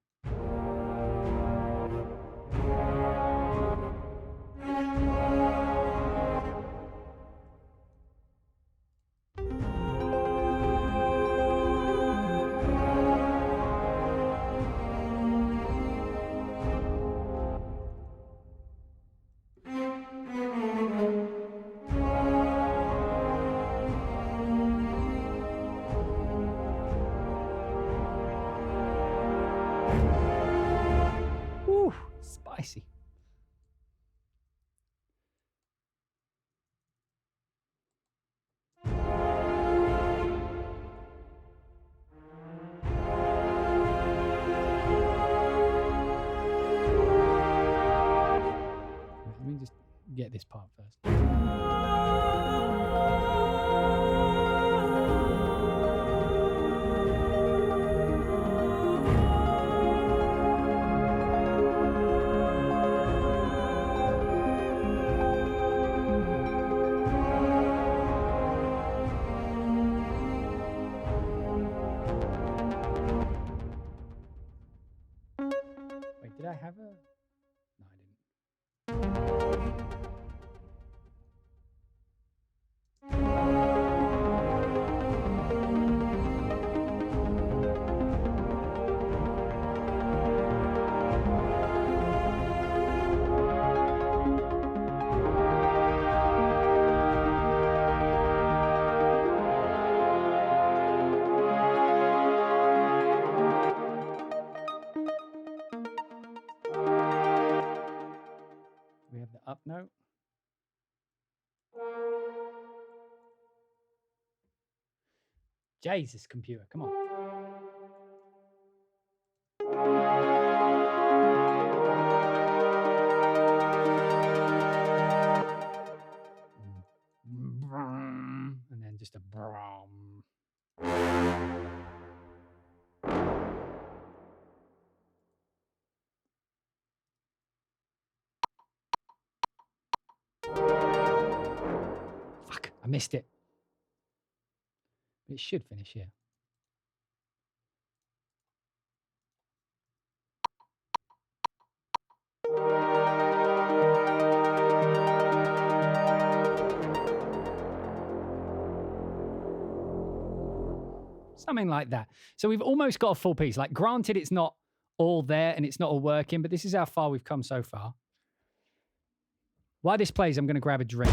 Woo, spicy. Let me just get this part first. Wait, did I have a... No, I didn't. Jesus, computer, come on. And then just a brum. Fuck, I missed it. It should finish here. Something like that. So we've almost got a full piece. Like, granted, it's not all there and it's not all working, but this is how far we've come so far. While this plays, I'm going to grab a drink.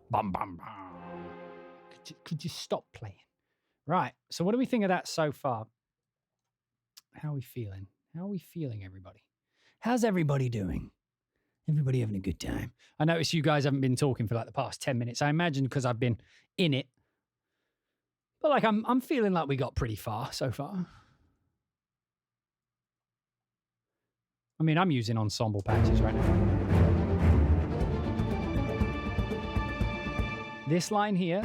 Bum, bum, bum. Could you stop playing? Right. So what do we think of that so far? How are we feeling? How are we feeling, everybody? How's everybody doing? Everybody having a good time? I notice you guys haven't been talking for like the past 10 minutes. I imagine because I've been in it. But like I'm feeling like we got pretty far so far. I mean, I'm using ensemble patches right now. This line here,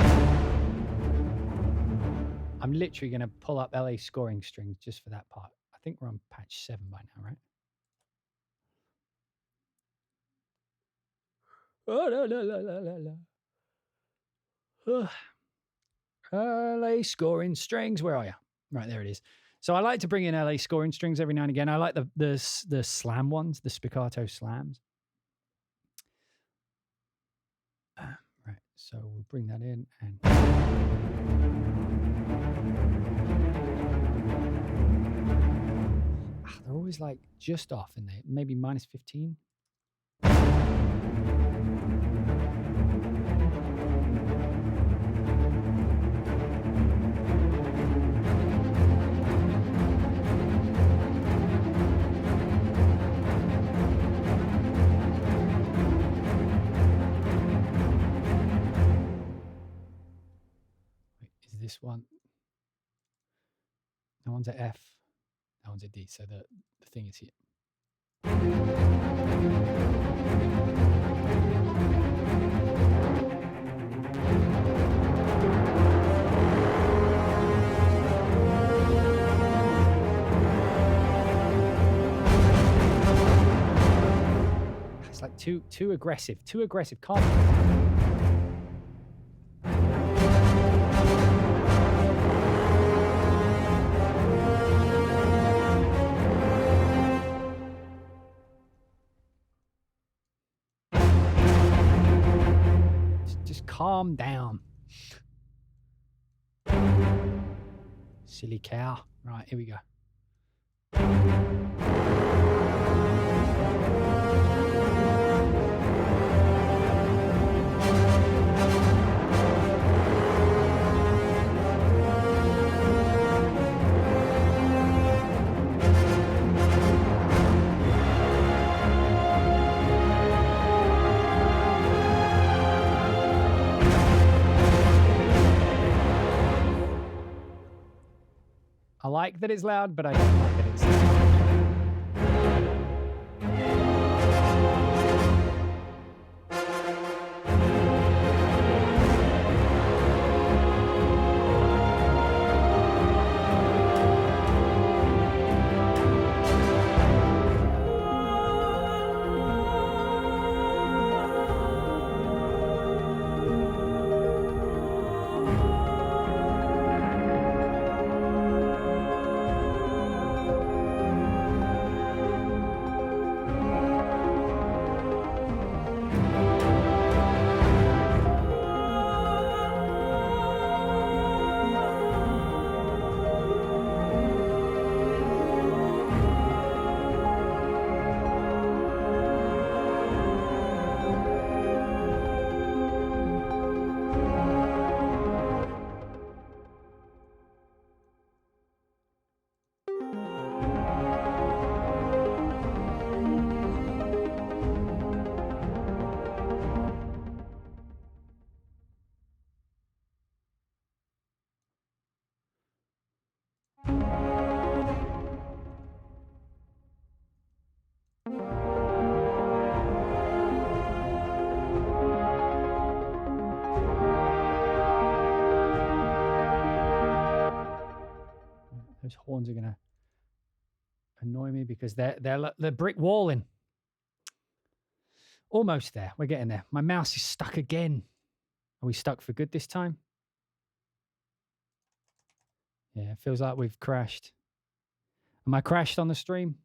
I'm literally going to pull up LA scoring strings just for that part. I think we're on patch 7 by now, right? Oh, la, la, la, la, la. LA scoring strings. Where are you? Right, there it is. So I like to bring in LA scoring strings every now and again. I like the slam ones, the spiccato slams. Right, so we'll bring that in and... always like just off in there, maybe minus 15. Wait, is this one? That one's at F. That one's at D. So the thing is here. It's like too aggressive. Calm. Just calm down. Silly cow. Right, here we go. I like that it's loud, but I don't like that it's loud. Those horns are gonna annoy me because they're brick walling. Almost there. We're getting there. My mouse is stuck again. Are we stuck for good this time? Yeah, it feels like we've crashed. Am I crashed on the stream?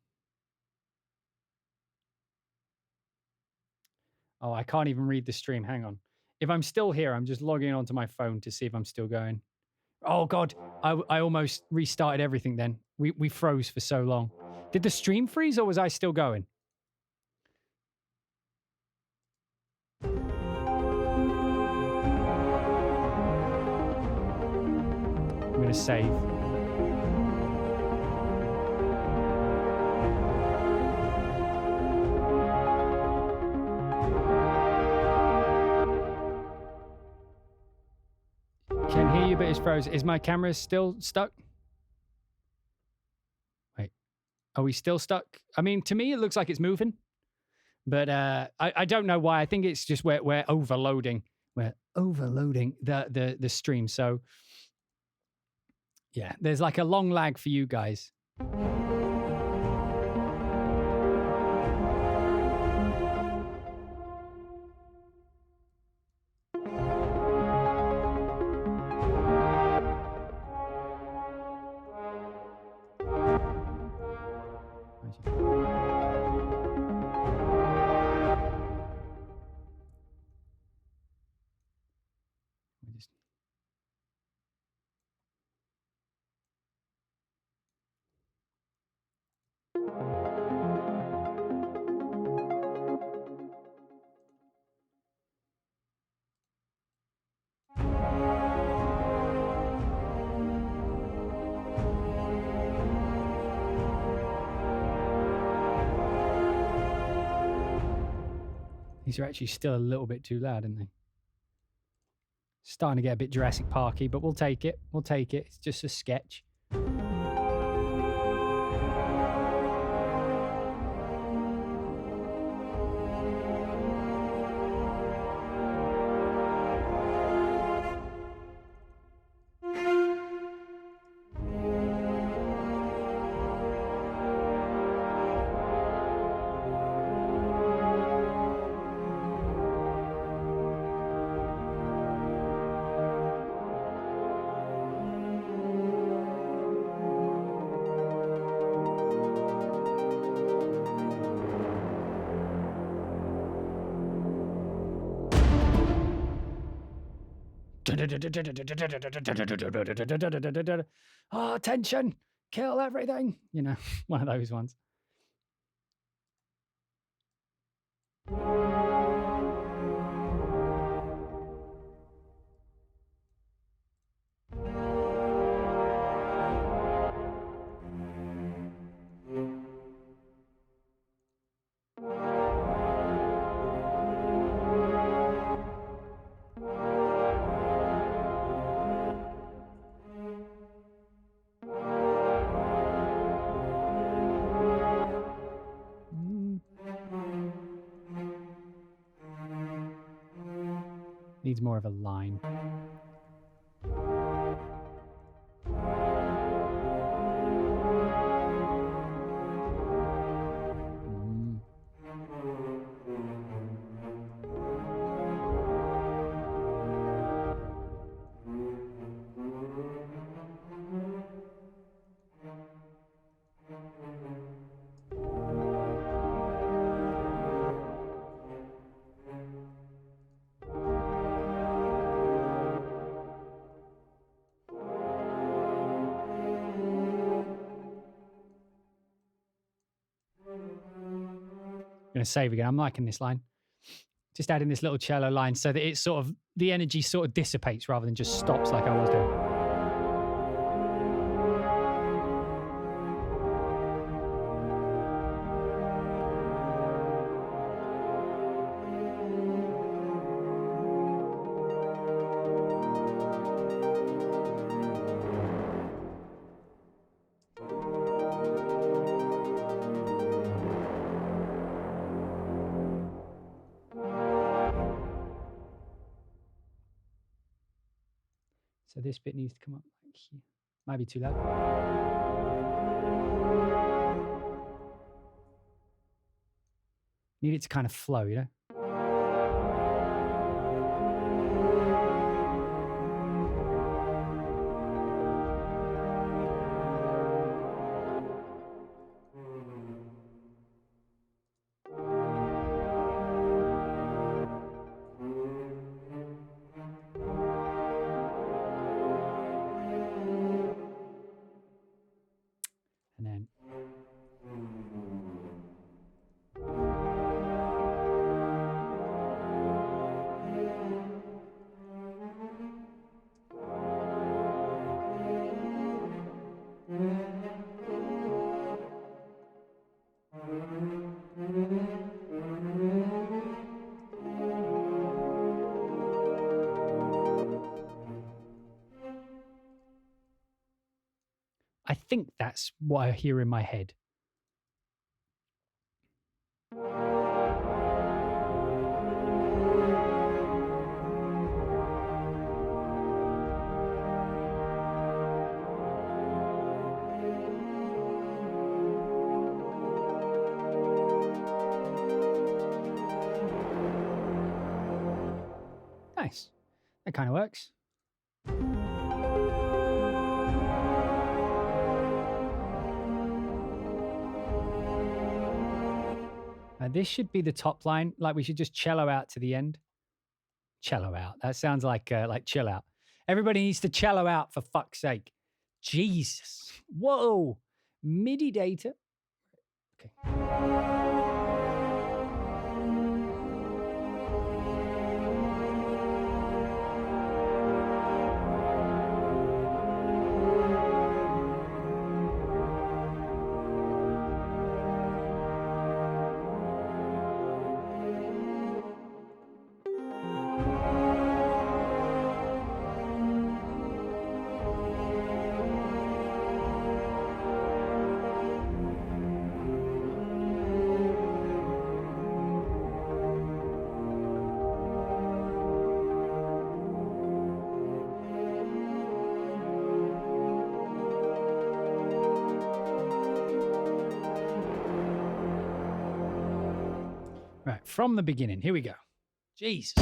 Oh, I can't even read the stream. Hang on. If I'm still here, I'm just logging onto my phone to see if I'm still going. Oh, God. I almost restarted everything then. We froze for so long. Did the stream freeze or was I still going? I'm going to save. Can hear you, but it's frozen. Is my camera still stuck? Wait, are we still stuck? I mean, to me, it looks like it's moving, but I don't know why. I think it's just we're overloading. We're overloading the stream. So yeah, there's like a long lag for you guys. These are actually still a little bit too loud, aren't they? Starting to get a bit Jurassic Parky, but we'll take it. We'll take it. It's just a sketch. Oh, tension, kill everything. You know, one of those ones. Needs more of a line. Going to save again. I'm liking this line. Just adding this little cello line so that it's sort of, the energy sort of dissipates rather than just stops like I was doing. So this bit needs to come up like here. Might be too loud. Need it to kind of flow, you know? I think that's what I hear in my head. Nice. That kind of works. This should be the top line. Like we should just cello out to the end. Cello out. That sounds like chill out. Everybody needs to cello out for fuck's sake. Jesus. Whoa. MIDI data. Okay. Right, from the beginning. Here we go. Jesus.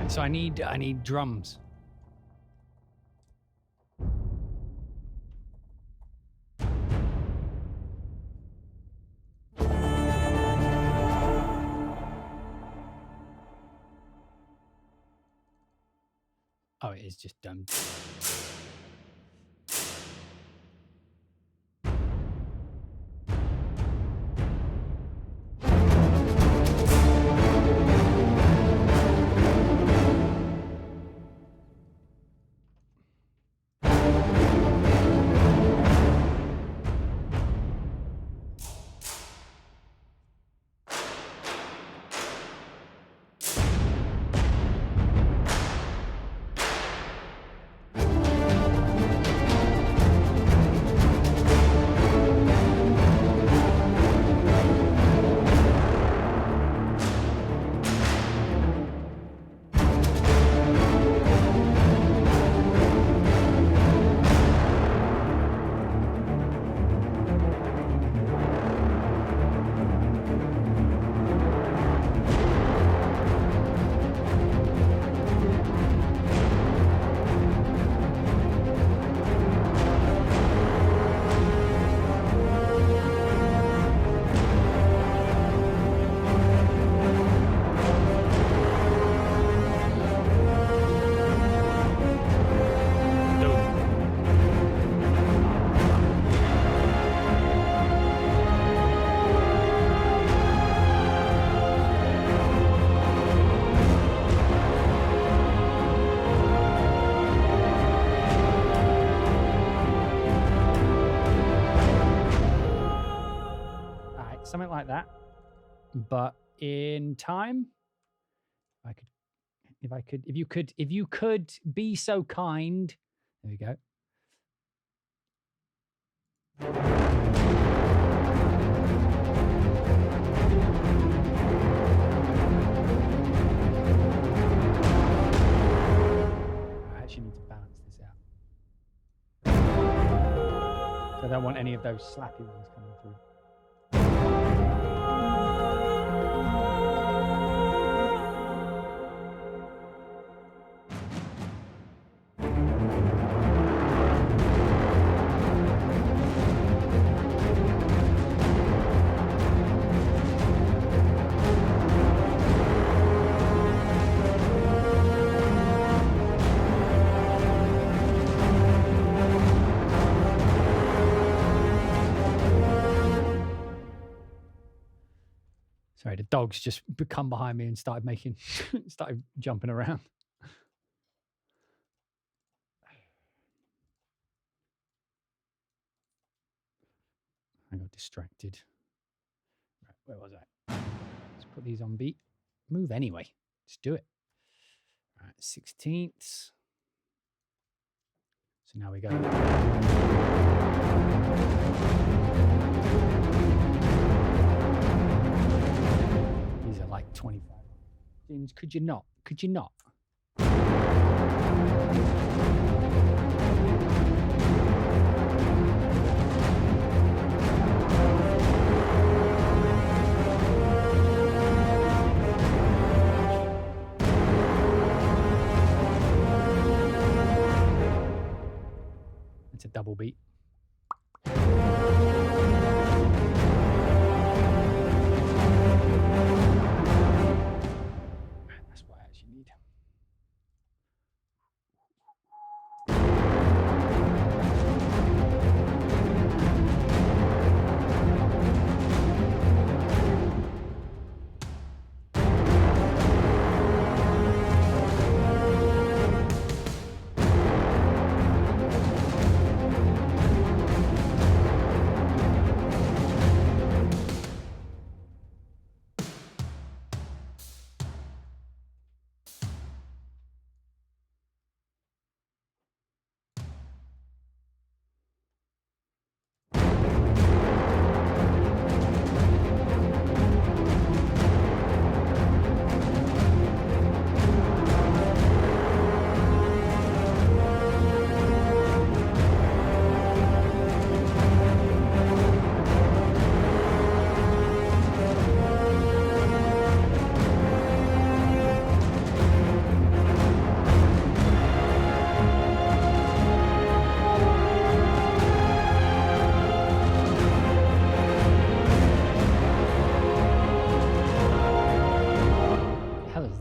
So I need drums. Oh, it is just done. Something like that, but in time. If you could be so kind. There we go. I actually need to balance this out. So I don't want any of those slappy ones coming through. Sorry, the dogs just come behind me and started jumping around. I got distracted. Right, where was I? Let's put these on beat. Move anyway. Let's do it. All right, 16ths. So now we go. These are like 25. Could you not? Could you not? It's a double beat. That's what I actually need.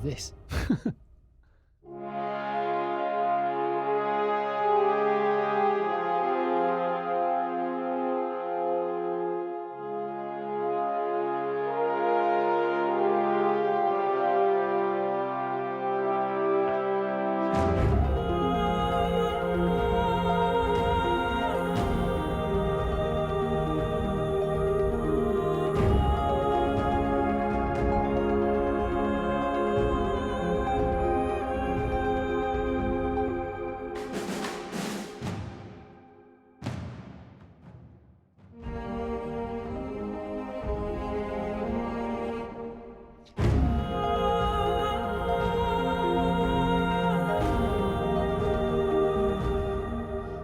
This.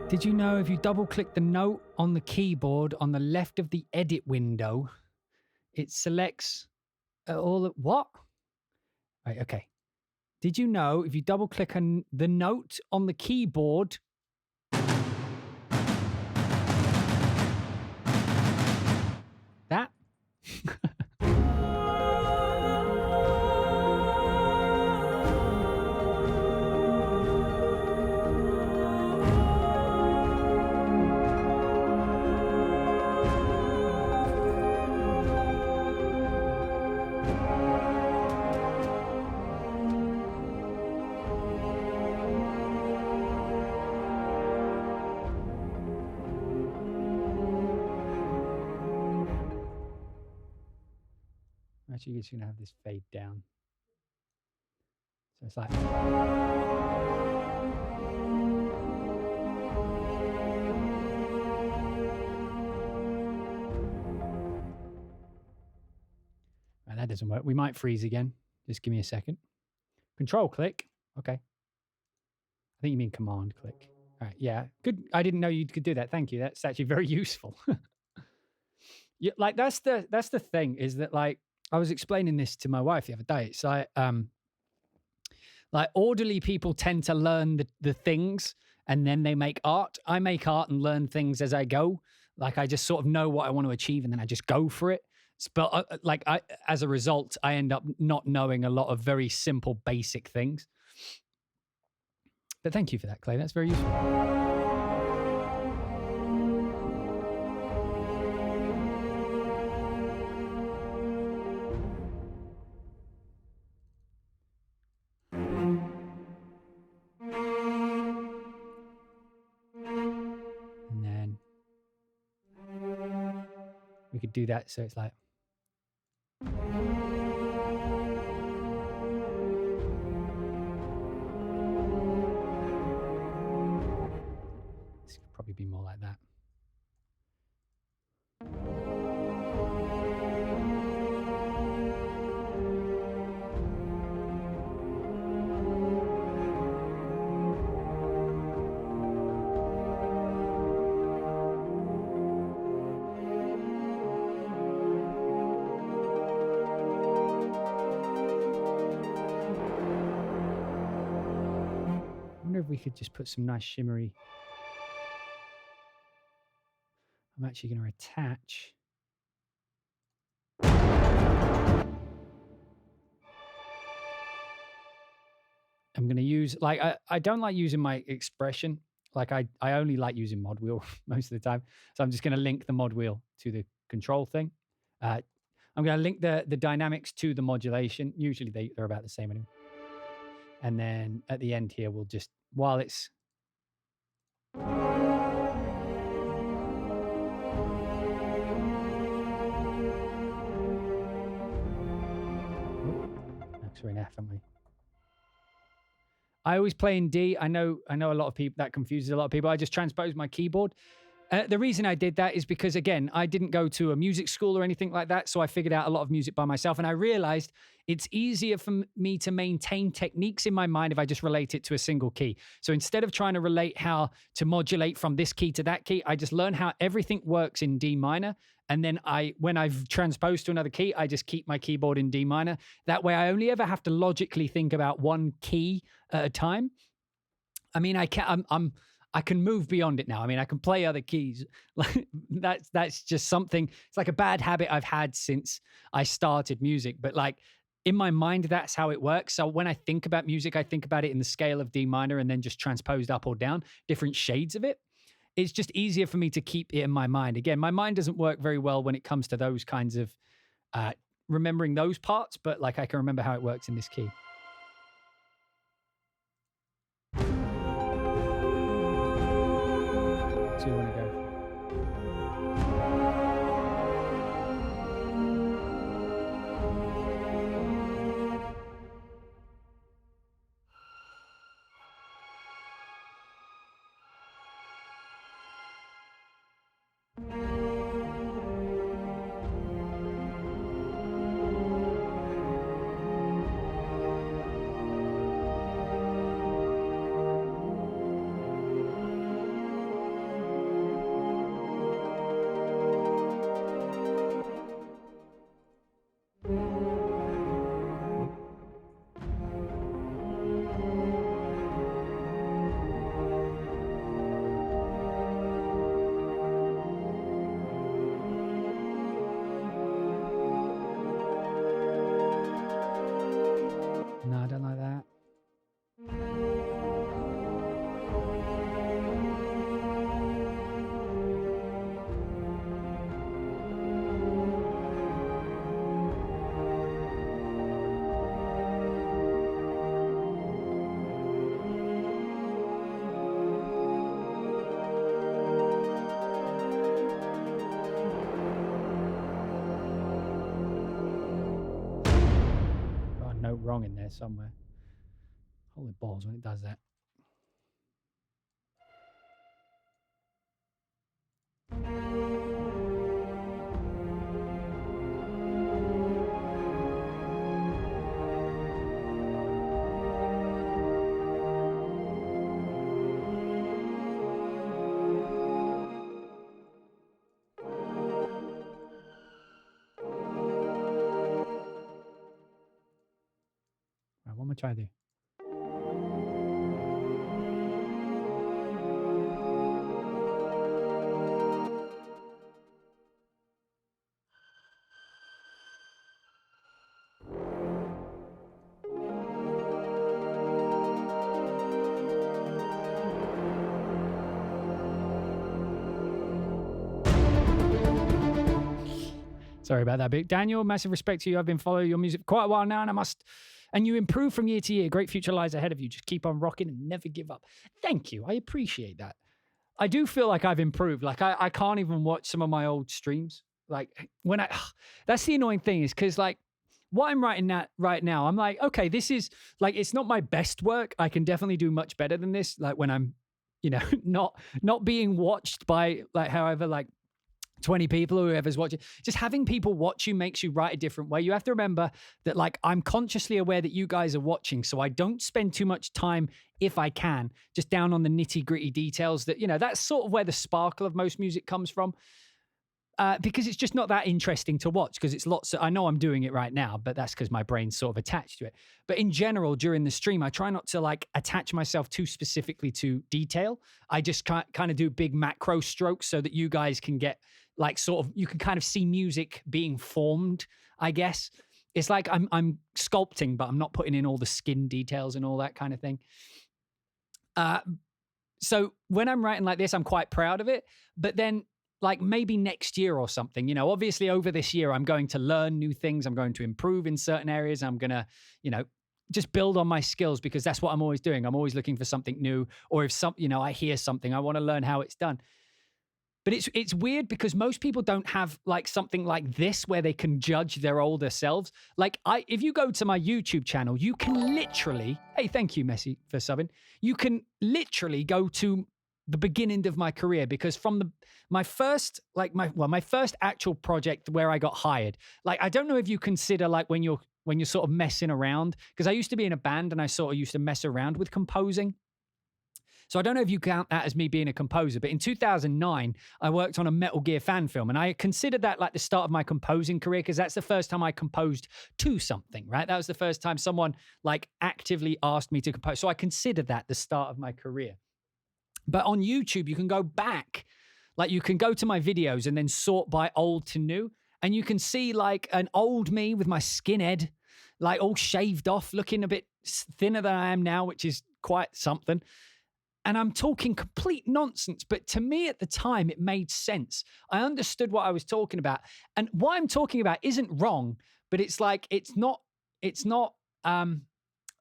Did you know if you double click the note on the keyboard on the left of the edit window, it selects all the what? Right, okay. Did you know if you double click on the note on the keyboard, that? Actually, you're just going to have this fade down. So it's like... Right, that doesn't work. We might freeze again. Just give me a second. Control click. Okay. I think you mean command click. All right, yeah. Good. I didn't know you could do that. Thank you. That's actually very useful. Yeah, like that's the thing is that like I was explaining this to my wife the other day. It's like orderly people tend to learn the things and then they make art. I make art and learn things as I go. Like I just sort of know what I want to achieve and then I just go for it. But as a result, I end up not knowing a lot of very simple, basic things. But thank you for that, Clay. That's very useful. We could do that so it's like probably be more like that. If we could just put some nice shimmery. I'm actually going to attach. I'm going to use, like, I don't like using my expression. Like I only like using mod wheel most of the time. So I'm just going to link the mod wheel to the control thing. I'm going to link the dynamics to the modulation. Usually they're about the same anyway. And then at the end here, we'll just, while it's we're in F, aren't we? I always play in D. I know a lot of people, that confuses a lot of people. I just transpose my keyboard. The reason I did that is because, again, I didn't go to a music school or anything like that, so I figured out a lot of music by myself, and I realized it's easier for me to maintain techniques in my mind if I just relate it to a single key. So instead of trying to relate how to modulate from this key to that key, I just learn how everything works in D minor, and then when I've transposed to another key, I just keep my keyboard in D minor. That way I only ever have to logically think about one key at a time. I mean, I can move beyond it now. I mean, I can play other keys. That's just something. It's like a bad habit I've had since I started music. But like in my mind, that's how it works. So when I think about music, I think about it in the scale of D minor and then just transposed up or down, different shades of it. It's just easier for me to keep it in my mind. Again, my mind doesn't work very well when it comes to those kinds of remembering those parts, but like I can remember how it works in this key. So you want to go. Wrong in there somewhere. Holy balls when it does that. What am I trying to do? Sorry about that, but Daniel, massive respect to you. I've been following your music for quite a while now, and you improve from year to year. Great future lies ahead of you. Just keep on rocking and never give up. Thank you. I appreciate that. I do feel like I've improved. Like I can't even watch some of my old streams. Like that's the annoying thing is because like what I'm writing right now, I'm like, okay, this is like, it's not my best work. I can definitely do much better than this. Like when I'm you know, not being watched by like however like 20 people or whoever's watching. Just having people watch you makes you write a different way. You have to remember that like I'm consciously aware that you guys are watching, so I don't spend too much time, if I can, just down on the nitty gritty details that, you know, that's sort of where the sparkle of most music comes from. Because it's just not that interesting to watch, because it's lots of, I know I'm doing it right now, but that's because my brain's sort of attached to it. But in general, during the stream, I try not to like attach myself too specifically to detail. I just kind of do big macro strokes so that you guys can get like sort of, you can kind of see music being formed, I guess. It's like I'm sculpting, but I'm not putting in all the skin details and all that kind of thing. So when I'm writing like this, I'm quite proud of it. But then like maybe next year or something, you know, obviously over this year, I'm going to learn new things. I'm going to improve in certain areas. I'm going to, you know, just build on my skills, because that's what I'm always doing. I'm always looking for something new, or if you know, I hear something, I want to learn how it's done. But it's weird because most people don't have like something like this where they can judge their older selves. Like if you go to my YouTube channel, you can literally, hey, thank you, Messi, for subbing. You can literally go to the beginning of my career, because from my first actual project where I got hired, like, I don't know if you consider like when you're sort of messing around, because I used to be in a band and I sort of used to mess around with composing. So I don't know if you count that as me being a composer, but in 2009, I worked on a Metal Gear fan film, and I considered that like the start of my composing career, because that's the first time I composed to something, right? That was the first time someone like actively asked me to compose. So I considered that the start of my career. But on YouTube, you can go back, like you can go to my videos and then sort by old to new. And you can see like an old me with my skinhead, like all shaved off, looking a bit thinner than I am now, which is quite something. And I'm talking complete nonsense. But to me at the time, it made sense. I understood what I was talking about. And what I'm talking about isn't wrong, but it's like, it's not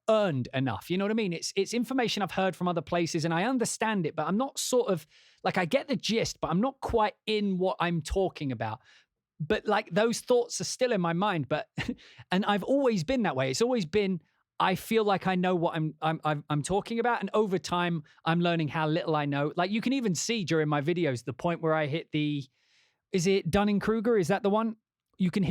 earned enough. You know what I mean? It's information I've heard from other places and I understand it, but I'm not sort of like, I get the gist, but I'm not quite in what I'm talking about. But like those thoughts are still in my mind, but, and I've always been that way. It's always been, I feel like I know what I'm talking about. And over time, I'm learning how little I know. Like you can even see during my videos, the point where I hit is it Dunning-Kruger? Is that the one? You can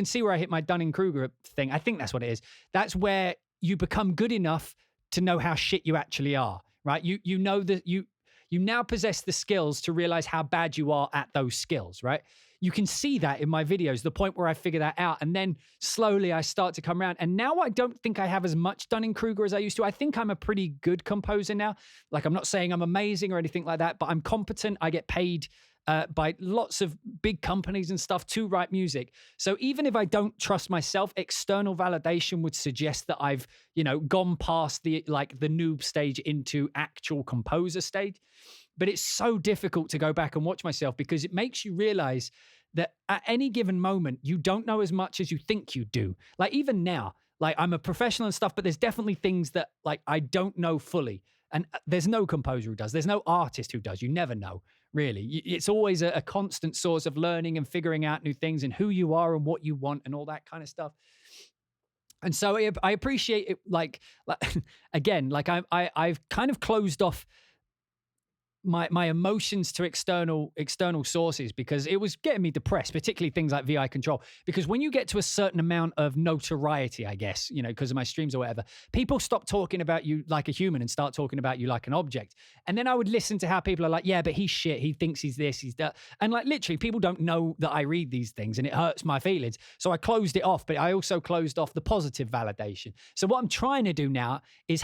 see where I hit my Dunning-Kruger thing. I think that's what it is. That's where you become good enough to know how shit you actually are, right? You know that you now possess the skills to realize how bad you are at those skills, right? You can see that in my videos, the point where I figure that out. And then slowly I start to come around. And now I don't think I have as much Dunning-Kruger as I used to. I think I'm a pretty good composer now. Like, I'm not saying I'm amazing or anything like that, but I'm competent. I get paid by lots of big companies and stuff to write music. So even if I don't trust myself, external validation would suggest that I've, you know, gone past the noob stage into actual composer stage. But it's so difficult to go back and watch myself, because it makes you realize that at any given moment, you don't know as much as you think you do. Like even now, like I'm a professional and stuff, but there's definitely things that like I don't know fully. And there's no composer who does. There's no artist who does. You never know, really. It's always a constant source of learning and figuring out new things and who you are and what you want and all that kind of stuff. And so I appreciate it. Like again, like I've kind of closed off my emotions to external sources, because it was getting me depressed, particularly things like VI control. Because when you get to a certain amount of notoriety, I guess, you know, because of my streams or whatever, people stop talking about you like a human and start talking about you like an object. And then I would listen to how people are like, yeah, but he's shit. He thinks he's this, he's that. And like literally people don't know that I read these things, and it hurts my feelings. So I closed it off, but I also closed off the positive validation. So what I'm trying to do now is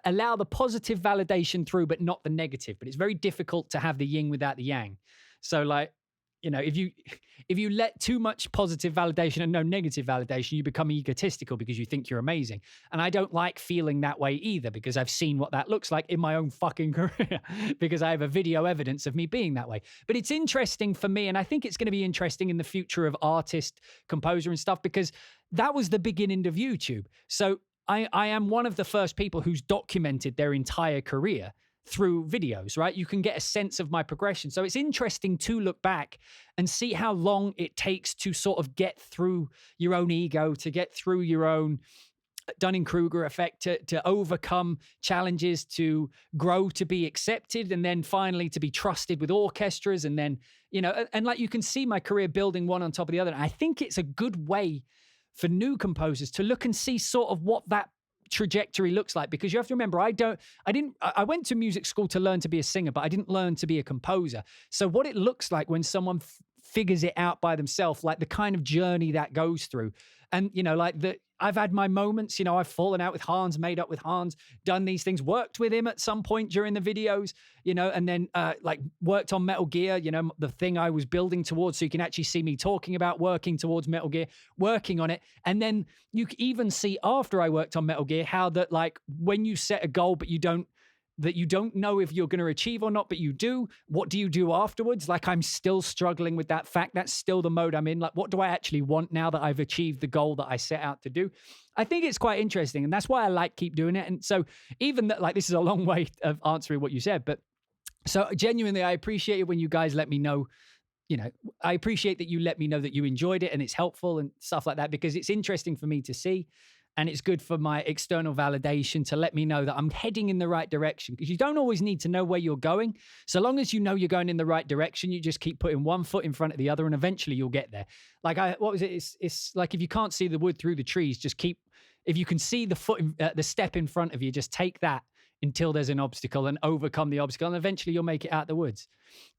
allow the positive validation through, but not the negative. But it's very difficult to have the yin without the yang. So like, you know, if you let too much positive validation and no negative validation, you become egotistical because you think you're amazing. And I don't like feeling that way either, because I've seen what that looks like in my own fucking career, because I have a video evidence of me being that way. But it's interesting for me, and I think it's going to be interesting in the future of artist, composer and stuff, because that was the beginning of YouTube. So I am one of the first people who's documented their entire career through videos, right? You can get a sense of my progression. So it's interesting to look back and see how long it takes to sort of get through your own ego, to get through your own Dunning-Kruger effect to overcome challenges, to grow, to be accepted, and then finally to be trusted with orchestras. And then, and like you can see my career building one on top of the other. And I think it's a good way for new composers to look and see sort of what that trajectory looks like, because you have to remember, I went to music school to learn to be a singer, but I didn't learn to be a composer. So what it looks like when someone figures it out by themselves, like the kind of journey that goes through. And, I've had my moments, I've fallen out with Hans, made up with Hans, done these things, worked with him at some point during the videos, and then worked on Metal Gear, the thing I was building towards. So you can actually see me talking about working towards Metal Gear, working on it. And then you can even see after I worked on Metal Gear, how that when you set a goal, but you don't know if you're going to achieve or not, but you do, what do you do afterwards? I'm still struggling with that fact. That's still the mode I'm in. What do I actually want now that I've achieved the goal that I set out to do? I think it's quite interesting. And that's why I keep doing it. And so even that, this is a long way of answering what you said, but so genuinely, I appreciate it when you guys let me know, I appreciate that you let me know that you enjoyed it and it's helpful and stuff like that, because it's interesting for me to see. And it's good for my external validation to let me know that I'm heading in the right direction, because you don't always need to know where you're going. So long as you know you're going in the right direction, you just keep putting one foot in front of the other, and eventually you'll get there. What was it? It's like, if you can't see the wood through the trees, if you can see the step in front of you, just take that until there's an obstacle and overcome the obstacle, and eventually you'll make it out the woods.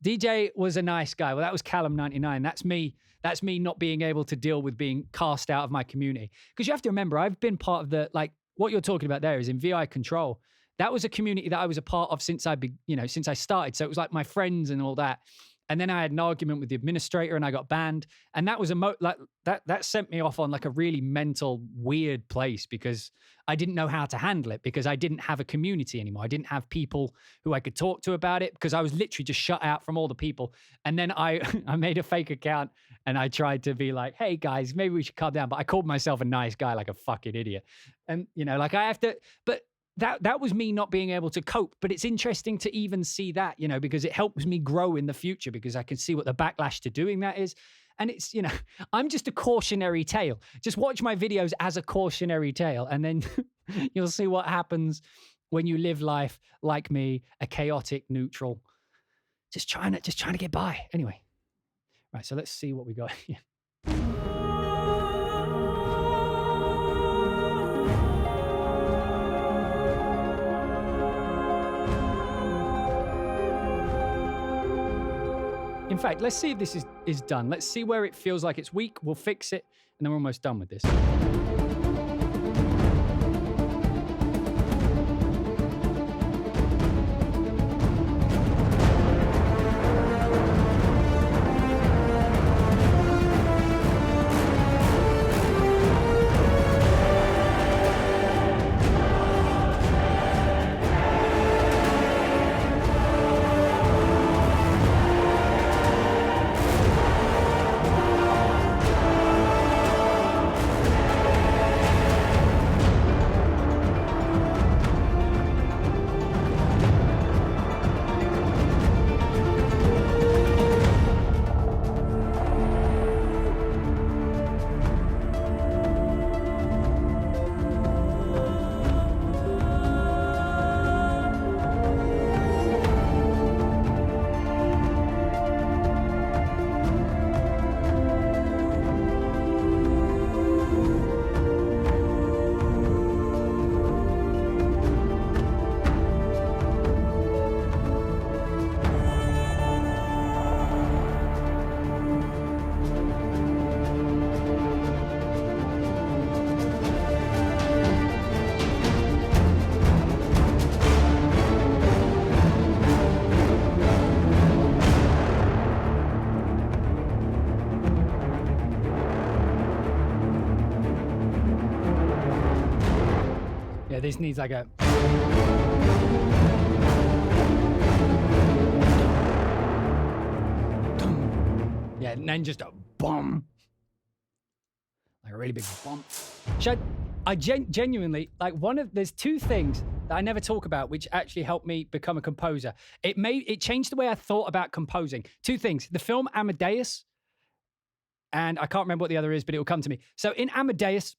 DJ was a nice guy. Well, that was Callum99. That's me. That's me not being able to deal with being cast out of my community. Because you have to remember, I've been part of what you're talking about there is in VI Control. That was a community that I was a part of since I started. So it was my friends and all that. And then I had an argument with the administrator and I got banned. And that was that sent me off on a really mental, weird place, because I didn't know how to handle it, because I didn't have a community anymore. I didn't have people who I could talk to about it, because I was literally just shut out from all the people. And then I made a fake account and I tried to be like, hey guys, maybe we should calm down. But I called myself a nice guy, like a fucking idiot. And, I have to, but that was me not being able to cope. But it's interesting to even see that, because it helps me grow in the future, because I can see what the backlash to doing that is. And it's, I'm just a cautionary tale. Just watch my videos as a cautionary tale, and then you'll see what happens when you live life like me, a chaotic neutral, just trying to get by. Anyway, right. So let's see what we got here. In fact, let's see if this is done. Let's see where it feels like it's weak. We'll fix it, and then we're almost done with this. Yeah, this needs like a... Yeah, and then just a bum. Like a really big bump. I genuinely, like there's two things that I never talk about which actually helped me become a composer. It changed the way I thought about composing. Two things. The film Amadeus, and I can't remember what the other is, but it will come to me. So in Amadeus,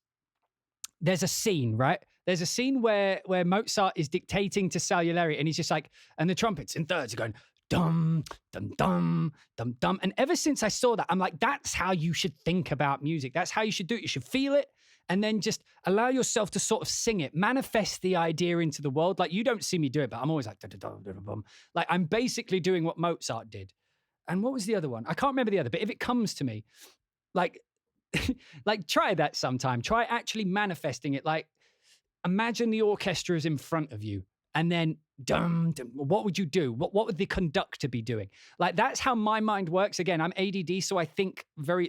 there's a scene, right? There's a scene where Mozart is dictating to Salieri, and he's just like, and the trumpets in thirds are going dum dum dum dum dum. And ever since I saw that, I'm like, that's how you should think about music. That's how you should do it. You should feel it, and then just allow yourself to sort of sing it, manifest the idea into the world. Like, you don't see me do it, but I'm always like, like I'm basically doing what Mozart did. And what was the other one? I can't remember the other, but if it comes to me, like, like try that sometime. Try actually manifesting it. Like, imagine the orchestra is in front of you, and then dum, dum, what would you do? What would the conductor be doing? Like, that's how my mind works. Again, I'm ADD, so I think very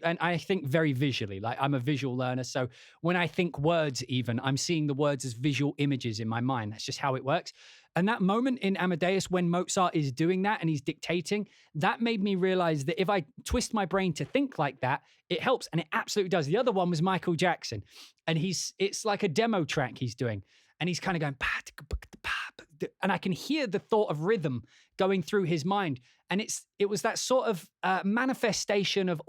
visually. Like, I'm a visual learner. So when I think words, even, I'm seeing the words as visual images in my mind. That's just how it works. And that moment in Amadeus when Mozart is doing that and he's dictating, that made me realize that if I twist my brain to think like that, it helps. And it absolutely does. The other one was Michael Jackson. And it's like a demo track he's doing. And he's kind of going, and I can hear the thought of rhythm going through his mind. And it was that sort of manifestation of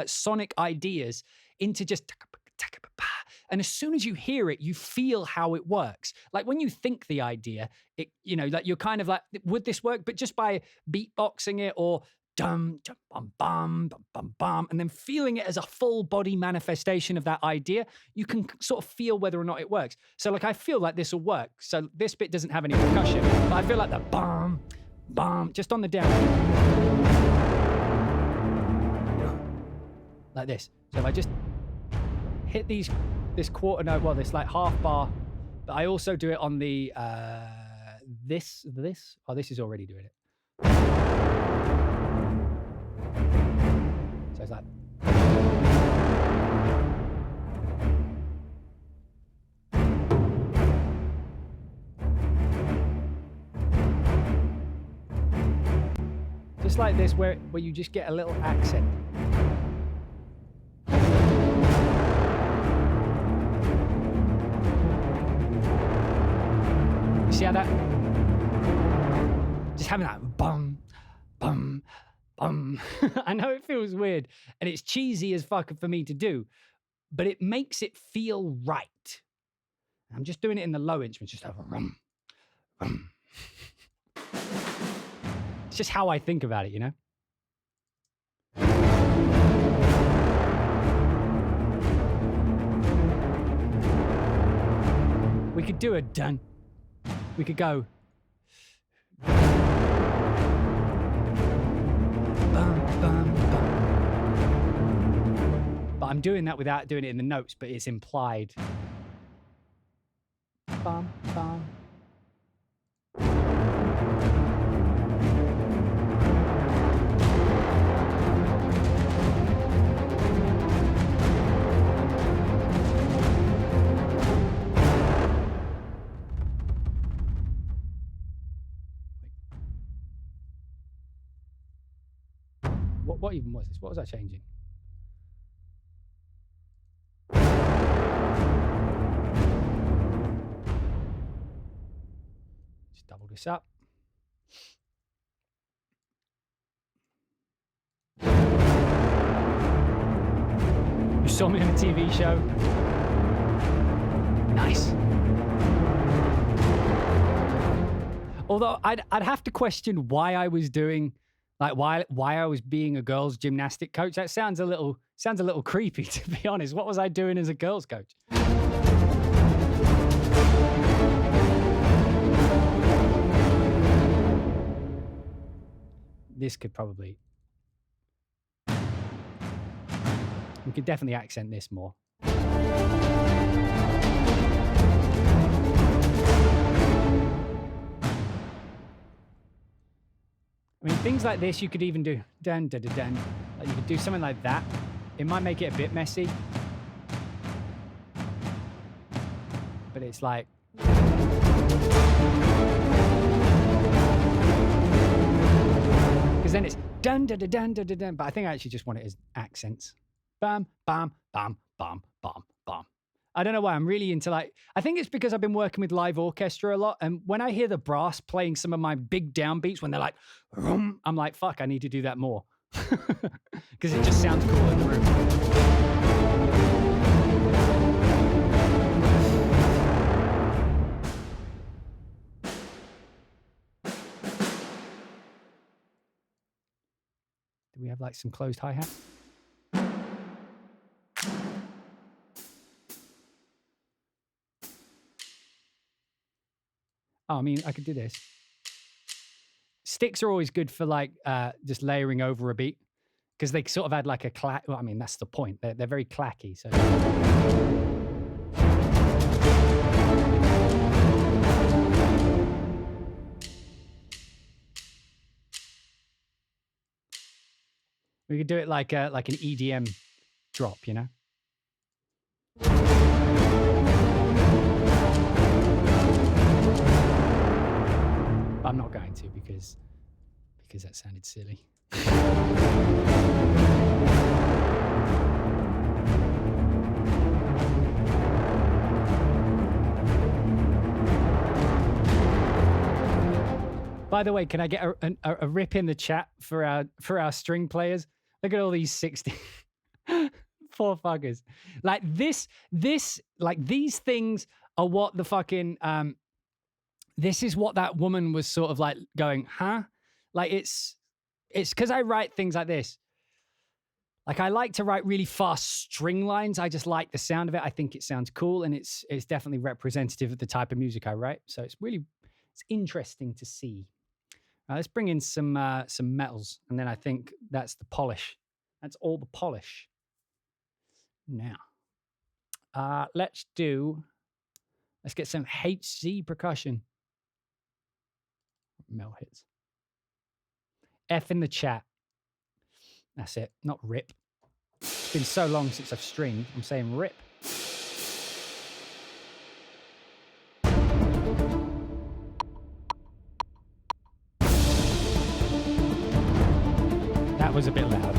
sonic ideas into just. And as soon as you hear it, you feel how it works. Like when you think the idea, it, you know, like you're kind of like, would this work? But just by beatboxing it or dum, dum, bum, bum, bum, bum, bum, and then feeling it as a full body manifestation of that idea, you can sort of feel whether or not it works. So like, I feel like this will work. So this bit doesn't have any percussion, but I feel like the bum, bum, just on the down. Like this. So if I just hit this quarter note, well, this like half bar, but I also do it on the, this, oh, this is already doing it. So it's like, just like this, where you just get a little accent. See how that, just having that bum, bum, bum. I know it feels weird and it's cheesy as fuck for me to do, but it makes it feel right. I'm just doing it in the low instruments, just have a rum, rum. It's just how I think about it, you know? We could do a dun. We could go. Bum, bum, bum. But I'm doing that without doing it in the notes, but it's implied. Bum, bum. What even was this? What was I changing? Just double this up. You saw me on a TV show. Nice. Although I'd have to question why I was doing. Like why I was being a girls' gymnastic coach. That sounds a little creepy, to be honest. What was I doing as a girls' coach? This could probably, we could definitely accent this more. I mean, things like this, you could even do dun, dun, dun, dun. Like you could do something like that. It might make it a bit messy. But it's like... Because then it's dun, dun, dun, dun, dun, dun. But I think I actually just want it as accents. Bam, bam, bam, bam, bam, bam. I don't know why I'm really into like, I think it's because I've been working with live orchestra a lot. And when I hear the brass playing some of my big downbeats, when they're like, rum, I'm like, fuck, I need to do that more. Because it just sounds cool in the room. have like some closed hi-hat? Oh, I mean, I could do this. Sticks are always good for like just layering over a beat because they sort of add like a clack. Well, I mean, that's the point. They're very clacky. So. We could do it like an EDM drop, you know? I'm not going to because that sounded silly. By the way, can I get a rip in the chat for our string players? Look at all these 60 poor fuckers. Like this, like these things are what the fucking this is what that woman was sort of like going, huh? Like it's because I write things like this. Like I like to write really fast string lines. I just like the sound of it. I think it sounds cool, and it's definitely representative of the type of music I write. So it's interesting to see. Let's bring in some metals, and then I think that's the polish. That's all the polish. Now, let's get some HZ percussion. Mel hits. F in the chat. That's it, not rip. It's been so long since I've stringed. I'm saying rip. That was a bit loud.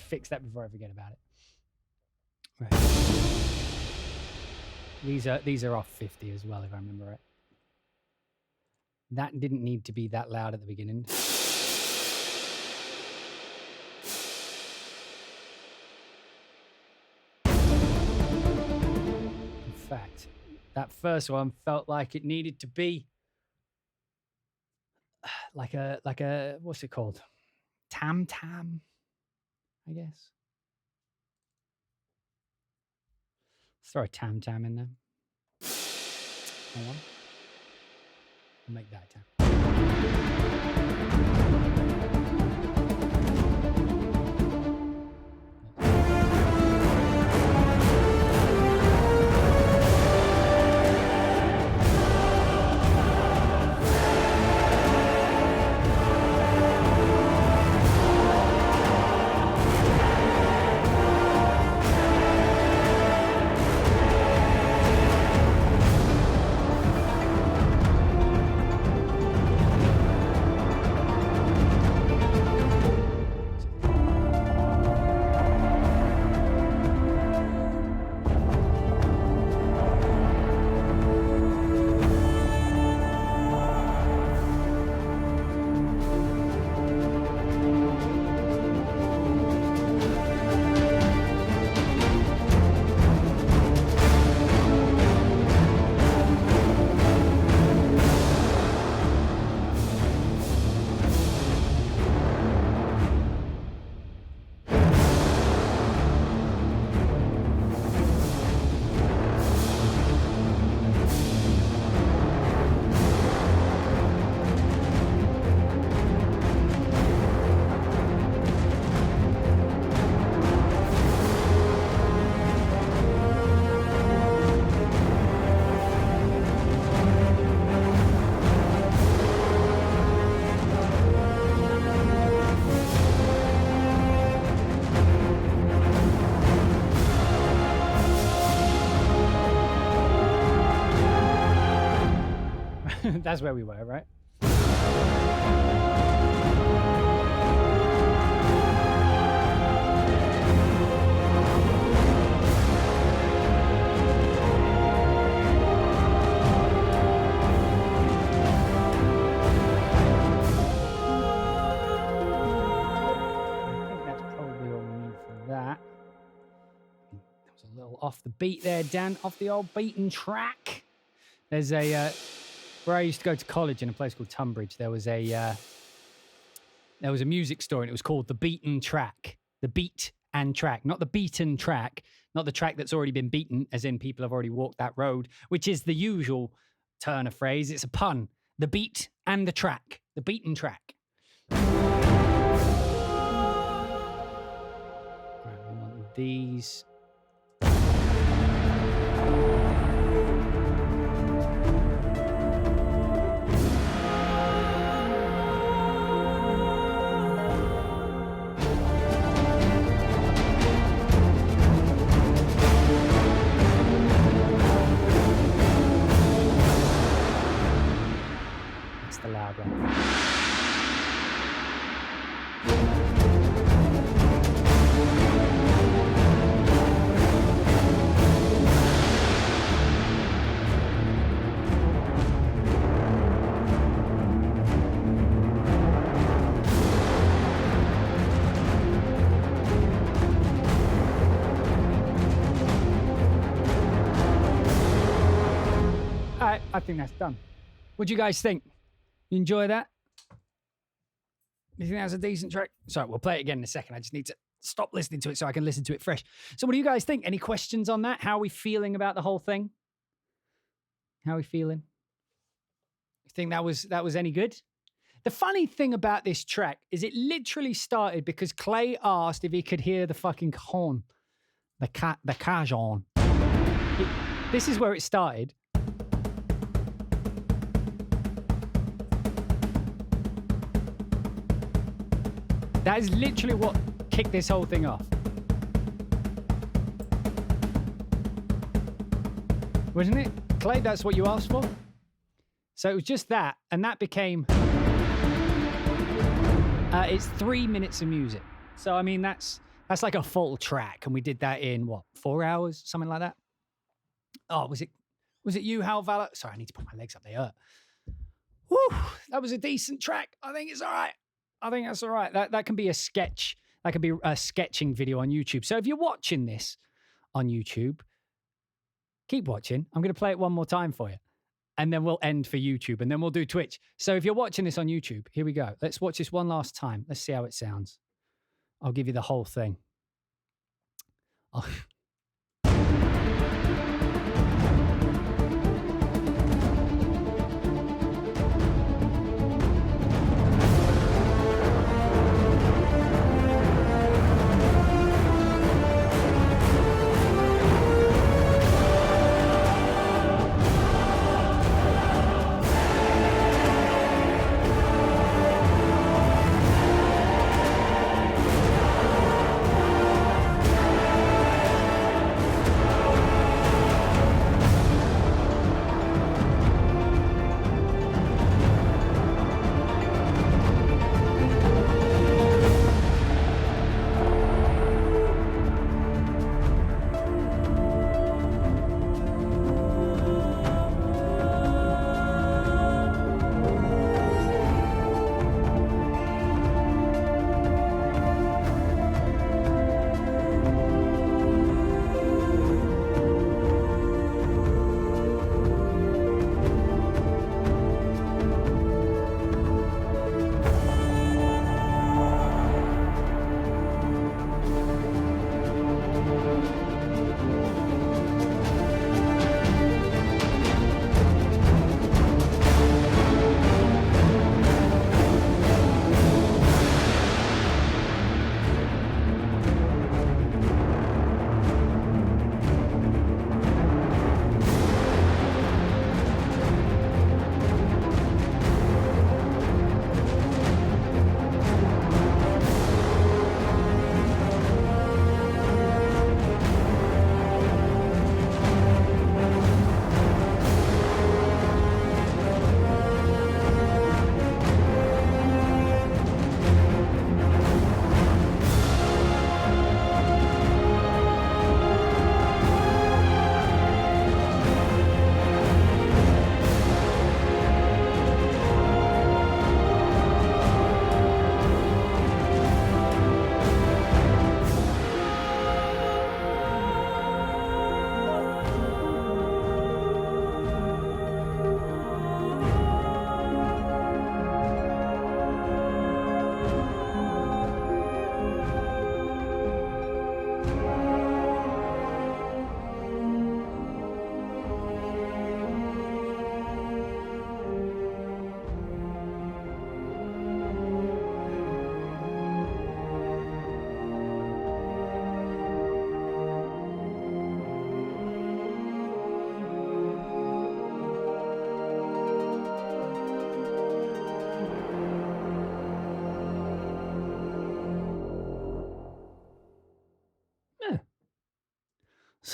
Fix that before I forget about it. Right. These are off 50 as well, if I remember right. That didn't need to be that loud at the beginning. In fact, that first one felt like it needed to be like a what's it called? Tam-tam, I guess. Let's throw a tam-tam in there. Hold on. I'll make that tam. That's where we were, right? Off the beat there, Dan, off the old beaten track. There's a where I used to go to college in a place called Tunbridge. There was a music store, and it was called the Beaten Track. The beat and track, not the beaten track, not the track that's already been beaten, as in people have already walked that road, which is the usual turn of phrase. It's a pun. The beat and the track, the beaten track. Right, we want these. The loud one. All right, I think that's done. What do you guys think? You enjoy that? You think that's a decent track? Sorry, we'll play it again in a second. I just need to stop listening to it so I can listen to it fresh. So what do you guys think? Any questions on that? How are we feeling about the whole thing? How are we feeling? You think that was any good? The funny thing about this track is it literally started because Clay asked if he could hear the fucking cajon, the cajon. This is where it started. That is literally what kicked this whole thing off. Wasn't it? Clay, that's what you asked for? So it was just that, and that became... it's 3 minutes of music. So, I mean, that's like a full track, and we did that in, 4 hours? Something like that? Oh, was it you, Hal Valor? Sorry, I need to put my legs up. They hurt. Woo! That was a decent track. I think it's all right. I think that's all right. That can be a sketch. That could be a sketching video on YouTube. So if you're watching this on YouTube, keep watching. I'm going to play it one more time for you. And then we'll end for YouTube. And then we'll do Twitch. So if you're watching this on YouTube, here we go. Let's watch this one last time. Let's see how it sounds. I'll give you the whole thing.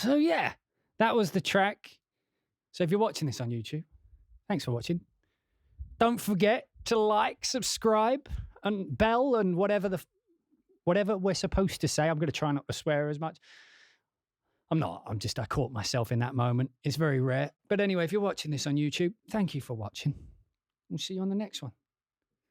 So yeah, that was the track. So if you're watching this on YouTube, thanks for watching. Don't forget to like, subscribe, and bell, and whatever we're supposed to say. I'm going to try not to swear as much. I'm not. I caught myself in that moment. It's very rare. But anyway, if you're watching this on YouTube, thank you for watching. We'll see you on the next one.